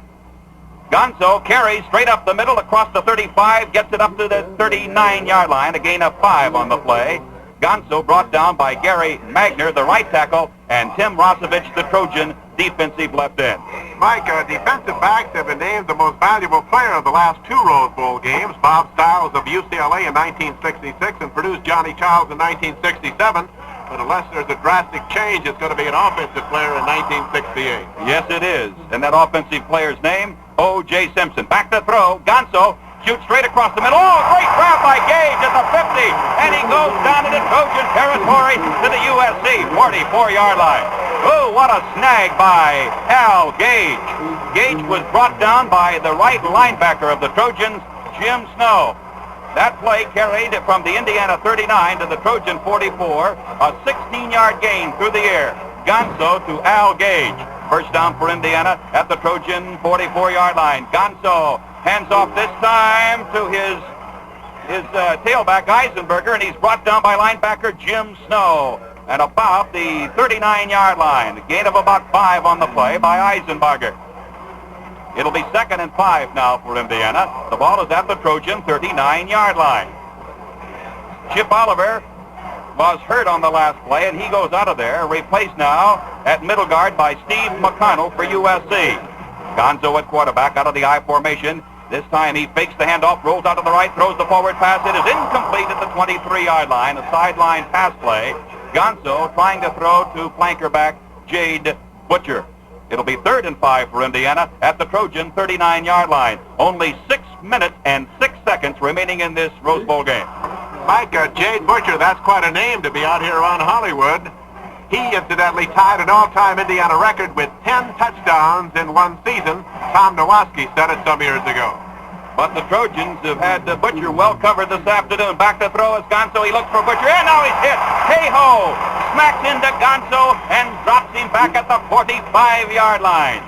Gonzo carries straight up the middle across the 35, gets it up to the 39-yard line, a gain of 5 on the play. Gonzo brought down by Gary Magner, the right tackle, and Tim Rosevich, the Trojan defensive left end. Mike, defensive backs have been named the most valuable player of the last 2 Rose Bowl games. Bob Stiles of UCLA in 1966 and produced Johnny Childs in 1967. But unless there's a drastic change, it's going to be an offensive player in 1968. Yes, it is. And that offensive player's name, O J Simpson. Back to throw. Gonzo shoots straight across the middle. Oh, great grab by Gage at the 50. And he goes down into Trojan territory to the USC 44-yard line. Oh, what a snag by Al Gage. Gage was brought down by the right linebacker of the Trojans, Jim Snow. That play carried from the Indiana 39 to the Trojan 44, a 16-yard gain through the air. Gonzo to Al Gage. 1st down for Indiana at the Trojan 44-yard line. Gonzo hands off this time to his tailback Eisenbarger, and he's brought down by linebacker Jim Snow at about the 39-yard line. A gain of about 5 on the play by Eisenbarger. It'll be 2nd and 5 now for Indiana. The ball is at the Trojan 39-yard line. Chip Oliver was hurt on the last play, and he goes out of there, replaced now at middle guard by Steve McConnell for USC. Gonzo at quarterback out of the I formation. This time he fakes the handoff, rolls out to the right, throws the forward pass. It is incomplete at the 23-yard line, a sideline pass play. Gonzo trying to throw to flanker back Jade Butcher. It'll be 3rd and 5 for Indiana at the Trojan 39-yard line. Only 6 minutes and 6 seconds remaining in this Rose Bowl game. Mike, Jade Butcher, that's quite a name to be out here around Hollywood. He incidentally tied an all-time Indiana record with 10 touchdowns in one season. Tom Nowaski said it some years ago. But the Trojans have had Butcher well covered this afternoon. Back to throw is Gonzo. He looks for Butcher, and now he's hit. Hey-ho! Smacks into Gonzo and drops him back at the 45-yard line.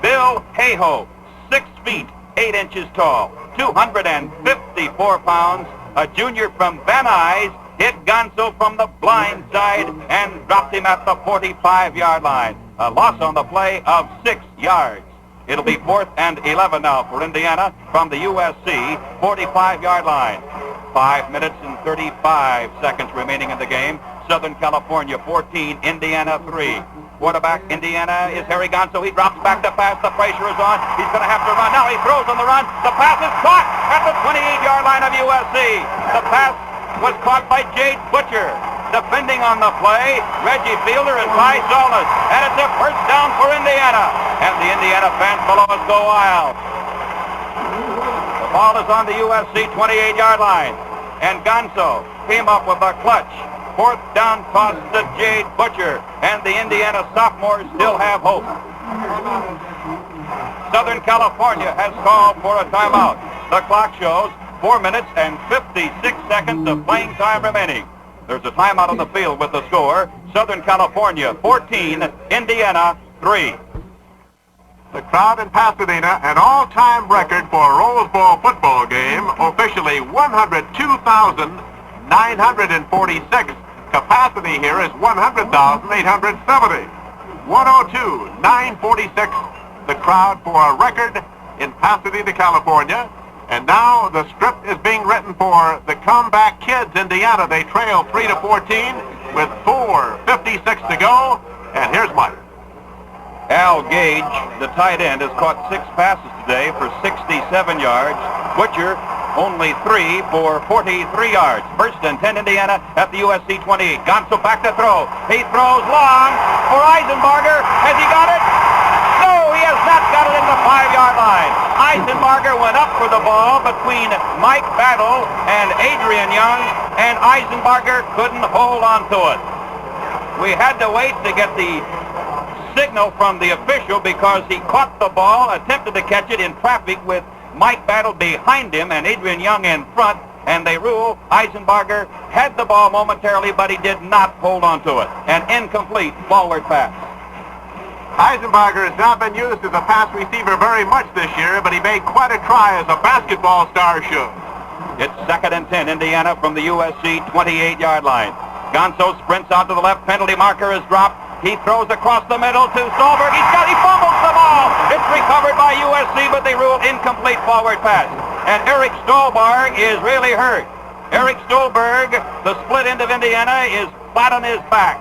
Bill Hey-ho, 6 feet, 8 inches tall, 254 pounds, a junior from Van Nuys, hit Gonzo from the blind side and dropped him at the 45-yard line. A loss on the play of 6 yards. It'll be 4th and 11 now for Indiana from the USC 45-yard line. 5 minutes and 35 seconds remaining in the game. Southern California 14, Indiana 3. Quarterback Indiana is Harry Gonzo. He drops back to pass. The pressure is on. He's going to have to run. Now he throws on the run. The pass is caught at the 28-yard line of USC. The pass was caught by Jade Butcher. Defending on the play, Reggie Fielder and Ty Solness. And it's a first down for Indiana. And the Indiana fans below us go wild. The ball is on the USC 28-yard line. And Gonzo came up with a clutch 4th down toss to Jade Butcher. And the Indiana sophomores still have hope. Southern California has called for a timeout. The clock shows 4 minutes and 56 seconds of playing time remaining. There's a timeout on the field with the score. Southern California 14, Indiana 3. The crowd in Pasadena, an all-time record for a Rose Bowl football game, officially 102,946. Capacity here is 100,870. 102,946, the crowd for a record in Pasadena, California. And now the script is being written for the comeback kids, Indiana. They trail 3-14 with 4:56 to go. And here's Mike. Al Gage, the tight end, has caught 6 passes today for 67 yards. Butcher, only 3 for 43 yards. 1st and 10 Indiana at the USC 28. Gonzo back to throw. He throws long for Eisenbarger. Has he got it? No, he has not got it at the 5-yard line. Eisenbarger went up for the ball between Mike Battle and Adrian Young, and Eisenbarger couldn't hold on to it. We had to wait to get the signal from the official because he caught the ball, attempted to catch it in traffic with Mike Battle behind him and Adrian Young in front, and they rule Eisenbarger had the ball momentarily, but he did not hold on to it. An incomplete forward pass. Eisenbarger has not been used as a pass receiver very much this year, but he made quite a try as a basketball star should. It's 2nd and 10, Indiana from the USC 28-yard line. Gonzo sprints out to the left. Penalty marker is dropped. He throws across the middle to Stolberg. He fumbles the ball. It's recovered by USC, but they rule incomplete forward pass. And Eric Stolberg is really hurt. Eric Stolberg, the split end of Indiana, is flat on his back.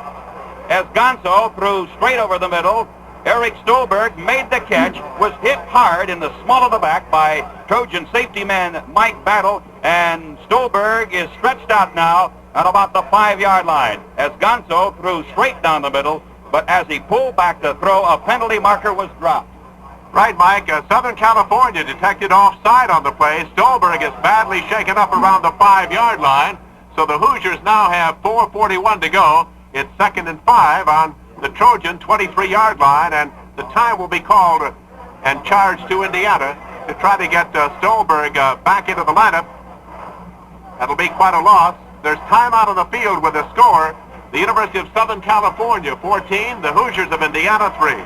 As Gonzo threw straight over the middle, Eric Stolberg made the catch, was hit hard in the small of the back by Trojan safety man Mike Battle, and Stolberg is stretched out now at about the 5-yard line as Gonzo threw straight down the middle, but as he pulled back to throw, a penalty marker was dropped. Right, Mike. Southern California detected offside on the play. Stolberg is badly shaken up around the 5-yard line, so the Hoosiers now have 4:41 to go. It's 2nd and 5 on the Trojan 23-yard line, and the time will be called and charged to Indiana to try to get Stolberg back into the lineup. That'll be quite a loss. There's time out on the field with the score. The University of Southern California 14, the Hoosiers of Indiana 3.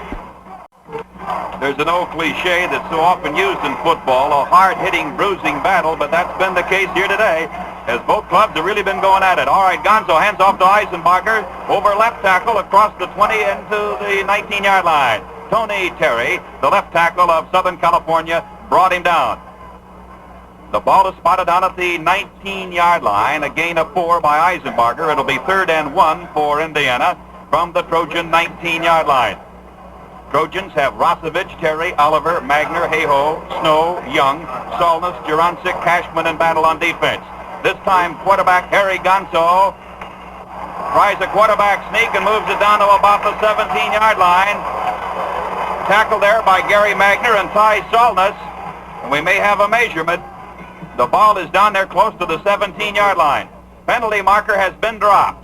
There's an old cliche that's so often used in football, a hard-hitting, bruising battle, but that's been the case here today, as both clubs have really been going at it. All right, Gonzo hands off to Eisenbarger, over left tackle across the 20 into the 19-yard line. Tony Terry, the left tackle of Southern California, brought him down. The ball is spotted down at the 19-yard line, a gain of 4 by Eisenbarger. It'll be 3rd and 1 for Indiana from the Trojan 19-yard line. Trojans have Rosevich, Terry, Oliver, Magner, Hayho, Snow, Young, Solness, Jurancic, Cashman, and Battle on defense. This time, quarterback Harry Gonzo tries a quarterback sneak and moves it down to about the 17-yard line. Tackled there by Gary Magner and Ty Solness. And we may have a measurement. The ball is down there close to the 17-yard line. penalty marker has been dropped.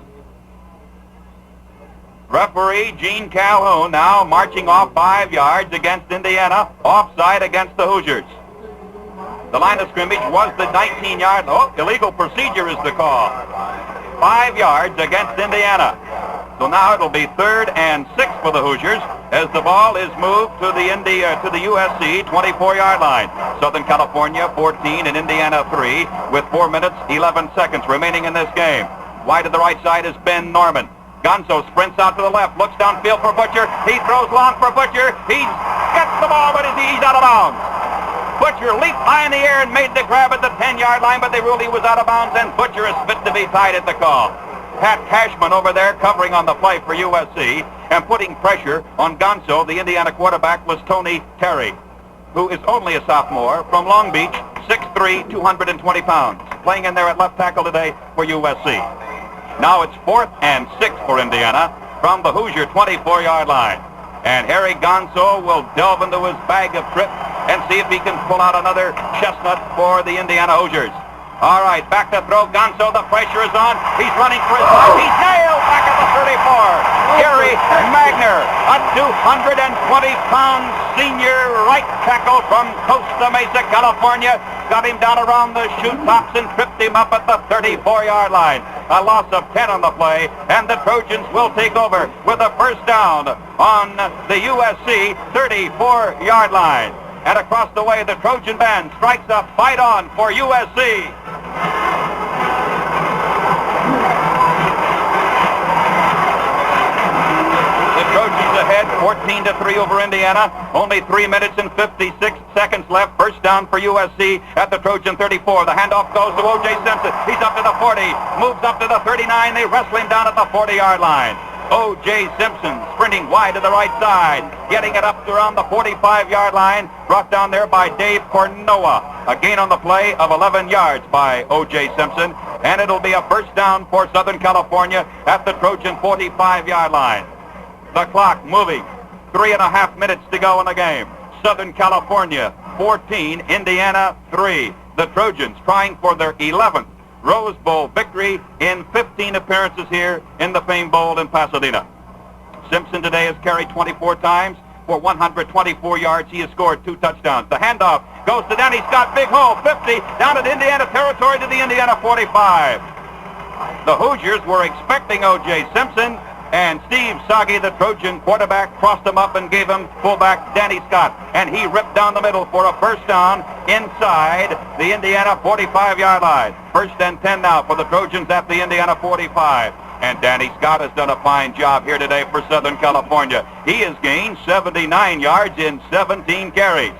Referee Gene Calhoun now marching off 5 yards against Indiana, offside against the Hoosiers. The line of scrimmage was the 19-yard. Oh, illegal procedure is the call. 5 yards against Indiana. So now it'll be 3rd and 6 for the Hoosiers as the ball is moved to the USC 24-yard line. Southern California 14 and Indiana 3 with 4 minutes 11 seconds remaining in this game. Wide to the right side is Ben Norman. Gonzo sprints out to the left, looks downfield for Butcher. He throws long for Butcher. He gets the ball, but he's out of bounds. Butcher leaped high in the air and made the grab at the 10-yard line, but they ruled he was out of bounds, and Butcher is fit to be tied at the call. Pat Cashman over there covering on the play for USC and putting pressure on Gonzo. The Indiana quarterback was Tony Terry, who is only a sophomore from Long Beach, 6'3", 220 pounds, playing in there at left tackle today for USC. Now it's 4th and 6 for Indiana from the Hoosier 24-yard line. And Harry Gonzo will delve into his bag of tricks and see if he can pull out another chestnut for the Indiana Hoosiers. All right, back to throw. Gonzo, the pressure is on. He's running for his life. He's nailed back at the 34. Gary Magner, a 220-pound senior right tackle from Costa Mesa, California, got him down around the shoe tops and tripped him up at the 34-yard line. A loss of 10 on the play, and the Trojans will take over with a first down on the USC 34-yard line. And across the way, the Trojan band strikes a fight on for USC. The Trojans ahead, 14-3 over Indiana. Only 3 minutes and 56 seconds left. First down for USC at the Trojan 34. The handoff goes to O J Simpson. He's up to the 40, moves up to the 39. They wrestle him down at the 40-yard line. O J Simpson sprinting wide to the right side, getting it up around the 45-yard line, brought down there by Dave Cornoa. A gain on the play of 11 yards by O J Simpson, and it'll be a first down for Southern California at the Trojan 45-yard line. The clock moving. 3.5 minutes to go in the game. Southern California 14, Indiana 3. The Trojans trying for their 11th Rose Bowl victory in 15 appearances here in the Fame Bowl in Pasadena. Simpson today has carried 24 times for 124 yards. He has scored 2 touchdowns. The handoff goes to Danny Scott. Big hole, 50, down at Indiana territory to the Indiana 45. The Hoosiers were expecting O J Simpson, and Steve Sagi, the Trojan quarterback, crossed him up and gave him fullback Danny Scott. And he ripped down the middle for a first down inside the Indiana 45-yard line. First and 10 now for the Trojans at the Indiana 45. And Danny Scott has done a fine job here today for Southern California. He has gained 79 yards in 17 carries.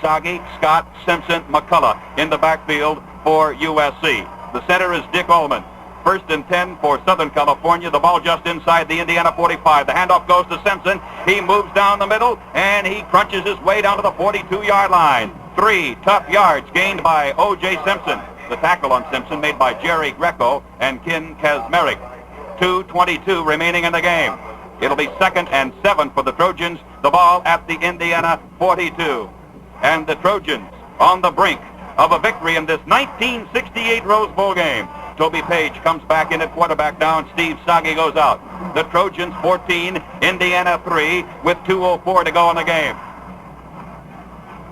Sagi, Scott, Simpson, McCullough in the backfield for USC. The center is Dick Ullman. First and 10 for Southern California. The ball just inside the Indiana 45. The handoff goes to Simpson. He moves down the middle, and he crunches his way down to the 42-yard line. 3 tough yards gained by O J Simpson. The tackle on Simpson made by Jerry Greco and Ken Kazmarek. 2:22 remaining in the game. It'll be 2nd and 7 for the Trojans. The ball at the Indiana 42. And the Trojans on the brink of a victory in this 1968 Rose Bowl game. Toby Page comes back in at quarterback now, and Steve Sagi goes out. The Trojans 14, Indiana 3, with 2:04 to go in the game.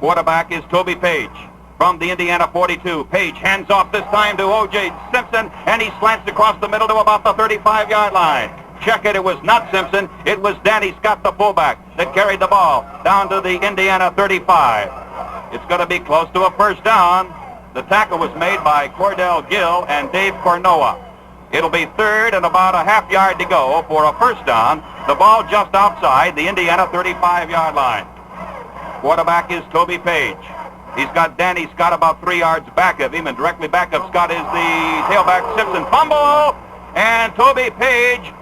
Quarterback is Toby Page from the Indiana 42. Page hands off this time to O J Simpson, and he slants across the middle to about the 35-yard line. Check it, it was not Simpson. It was Danny Scott, the fullback, that carried the ball down to the Indiana 35. It's going to be close to a first down. The tackle was made by Cordell Gill and Dave Cornoa. It'll be 3rd and about a half yard to go for a first down. The ball just outside the Indiana 35-yard line. Quarterback is Toby Page. He's got Danny Scott about 3 yards back of him, and directly back of Scott is the tailback Simpson. Fumble, and Toby Page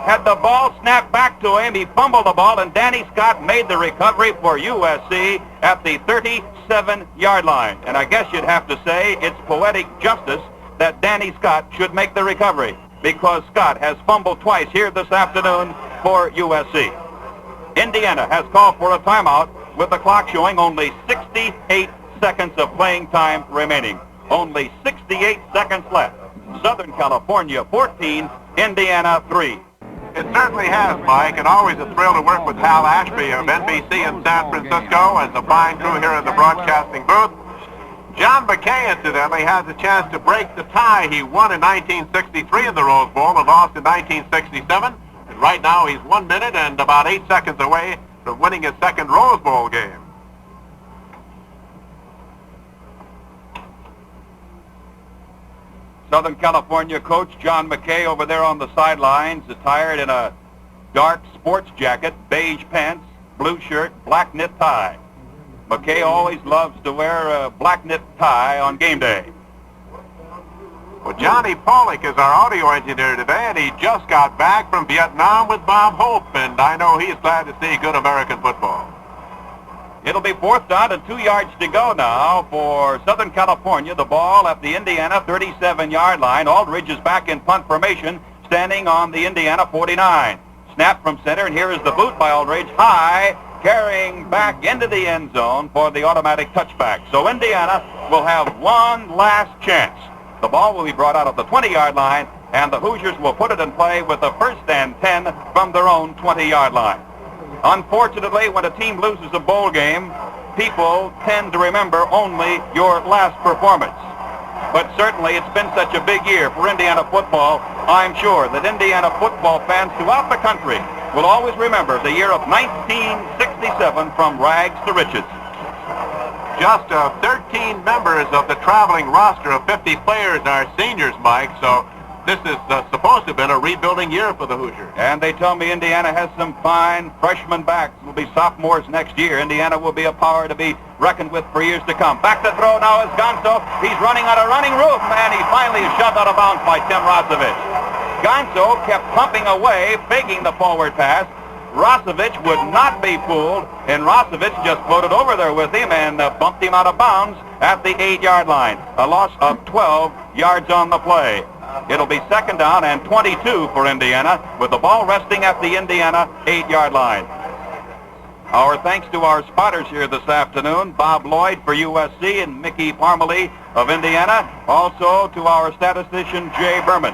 had the ball snapped back to him. He fumbled the ball, and Danny Scott made the recovery for USC at the 37-yard line. And I guess you'd have to say it's poetic justice that Danny Scott should make the recovery, because Scott has fumbled twice here this afternoon for USC. Indiana has called for a timeout with the clock showing only 68 seconds of playing time remaining. Only 68 seconds left. Southern California 14, Indiana 3. It certainly has, Mike, and always a thrill to work with Hal Ashby of NBC in San Francisco and the fine crew here in the broadcasting booth. John McKay, incidentally, has a chance to break the tie he won in 1963 in the Rose Bowl and lost in 1967. And right now he's 1 minute and about 8 seconds away from winning his second Rose Bowl game. Southern California coach John McKay over there on the sidelines, attired in a dark sports jacket, beige pants, blue shirt, black knit tie. McKay always loves to wear a black knit tie on game day. Well, Johnny Pollock is our audio engineer today, and he just got back from Vietnam with Bob Hope, and I know he's glad to see good American football. It'll be 4th down and 2 yards to go now for Southern California. The ball at the Indiana 37-yard line. Aldridge is back in punt formation, standing on the Indiana 49. Snap from center, and here is the boot by Aldridge. High, carrying back into the end zone for the automatic touchback. So Indiana will have one last chance. The ball will be brought out of the 20-yard line, and the Hoosiers will put it in play with a 1st and 10 from their own 20-yard line. Unfortunately, when a team loses a bowl game, people tend to remember only your last performance. But certainly it's been such a big year for Indiana football, I'm sure that Indiana football fans throughout the country will always remember the year of 1967 from rags to riches. Just 13 members of the traveling roster of 50 players are seniors, Mike, so this is supposed to have been a rebuilding year for the Hoosiers. And they tell me Indiana has some fine freshmen backs. Will be sophomores next year. Indiana will be a power to be reckoned with for years to come. Back to throw now is Gonzo. He's running on a running roof, and he finally is shoved out of bounds by Tim Rosevich. Gonzo kept pumping away, faking the forward pass. Rosevich would not be fooled, and Rosevich just floated over there with him and bumped him out of bounds at the 8-yard line. A loss of 12 yards on the play. It'll be 2nd down and 22 for Indiana, with the ball resting at the Indiana 8-yard line. Our thanks to our spotters here this afternoon, Bob Lloyd for USC and Mickey Parmalee of Indiana. Also to our statistician, Jay Berman.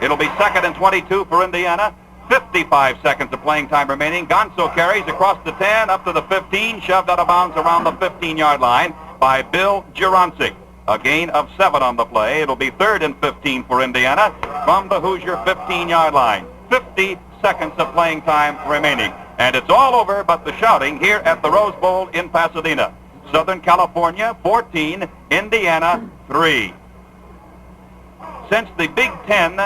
It'll be 2nd and 22 for Indiana. 55 seconds of playing time remaining. Gonzo carries across the 10, up to the 15, shoved out of bounds around the 15-yard line by Bill Juronczyk. A gain of 7 on the play. It'll be 3rd and 15 for Indiana from the Hoosier 15-yard line. 50 seconds of playing time remaining. And it's all over but the shouting here at the Rose Bowl in Pasadena. Southern California 14, Indiana 3. Since the Big Ten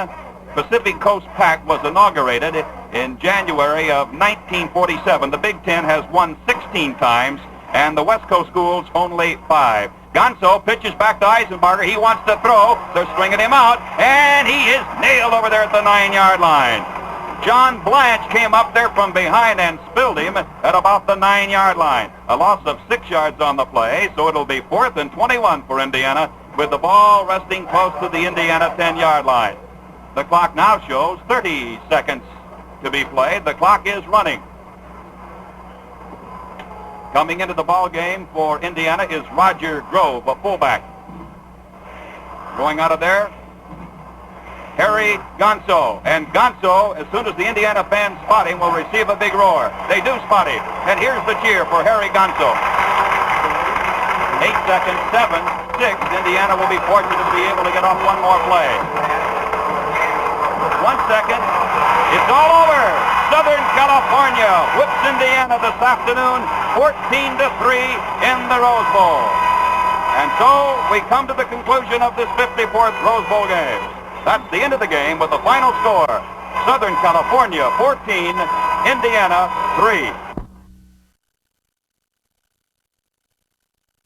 Pacific Coast Pac was inaugurated in January of 1947, the Big Ten has won 16 times and the West Coast schools only 5. Gonzo pitches back to Eisenbarger. He wants to throw. They're stringing him out, and he is nailed over there at the 9-yard line. John Blanche came up there from behind and spilled him at about the 9-yard line. A loss of 6 yards on the play, so it'll be 4th and 21 for Indiana, with the ball resting close to the Indiana 10-yard line. The clock now shows 30 seconds to be played. The clock is running. Coming into the ball game for Indiana is Roger Grove, a fullback. Going out of there, Harry Gonzo. And Gonzo, as soon as the Indiana fans spot him, will receive a big roar. They do spot him. And here's the cheer for Harry Gonzo. 8 seconds, 7, 6. Indiana will be fortunate to be able to get off one more play. 1 second. It's all over. Southern California whips Indiana this afternoon 14-3 in the Rose Bowl. And so we come to the conclusion of this 54th Rose Bowl game. That's the end of the game with the final score. Southern California 14, Indiana 3.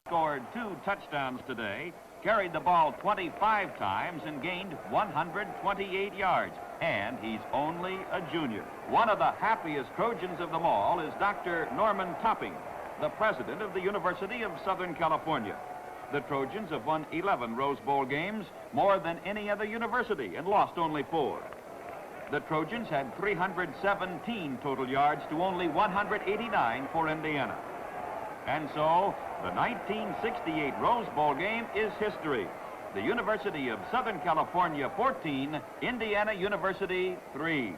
Scored 2 touchdowns today, carried the ball 25 times and gained 128 yards. And he's only a junior. One of the happiest Trojans of them all is Dr. Norman Topping, the president of the University of Southern California. The Trojans have won 11 Rose Bowl games, more than any other university, and lost only 4. The Trojans had 317 total yards to only 189 for Indiana. And so, the 1968 Rose Bowl game is history. The University of Southern California 14, Indiana University 3.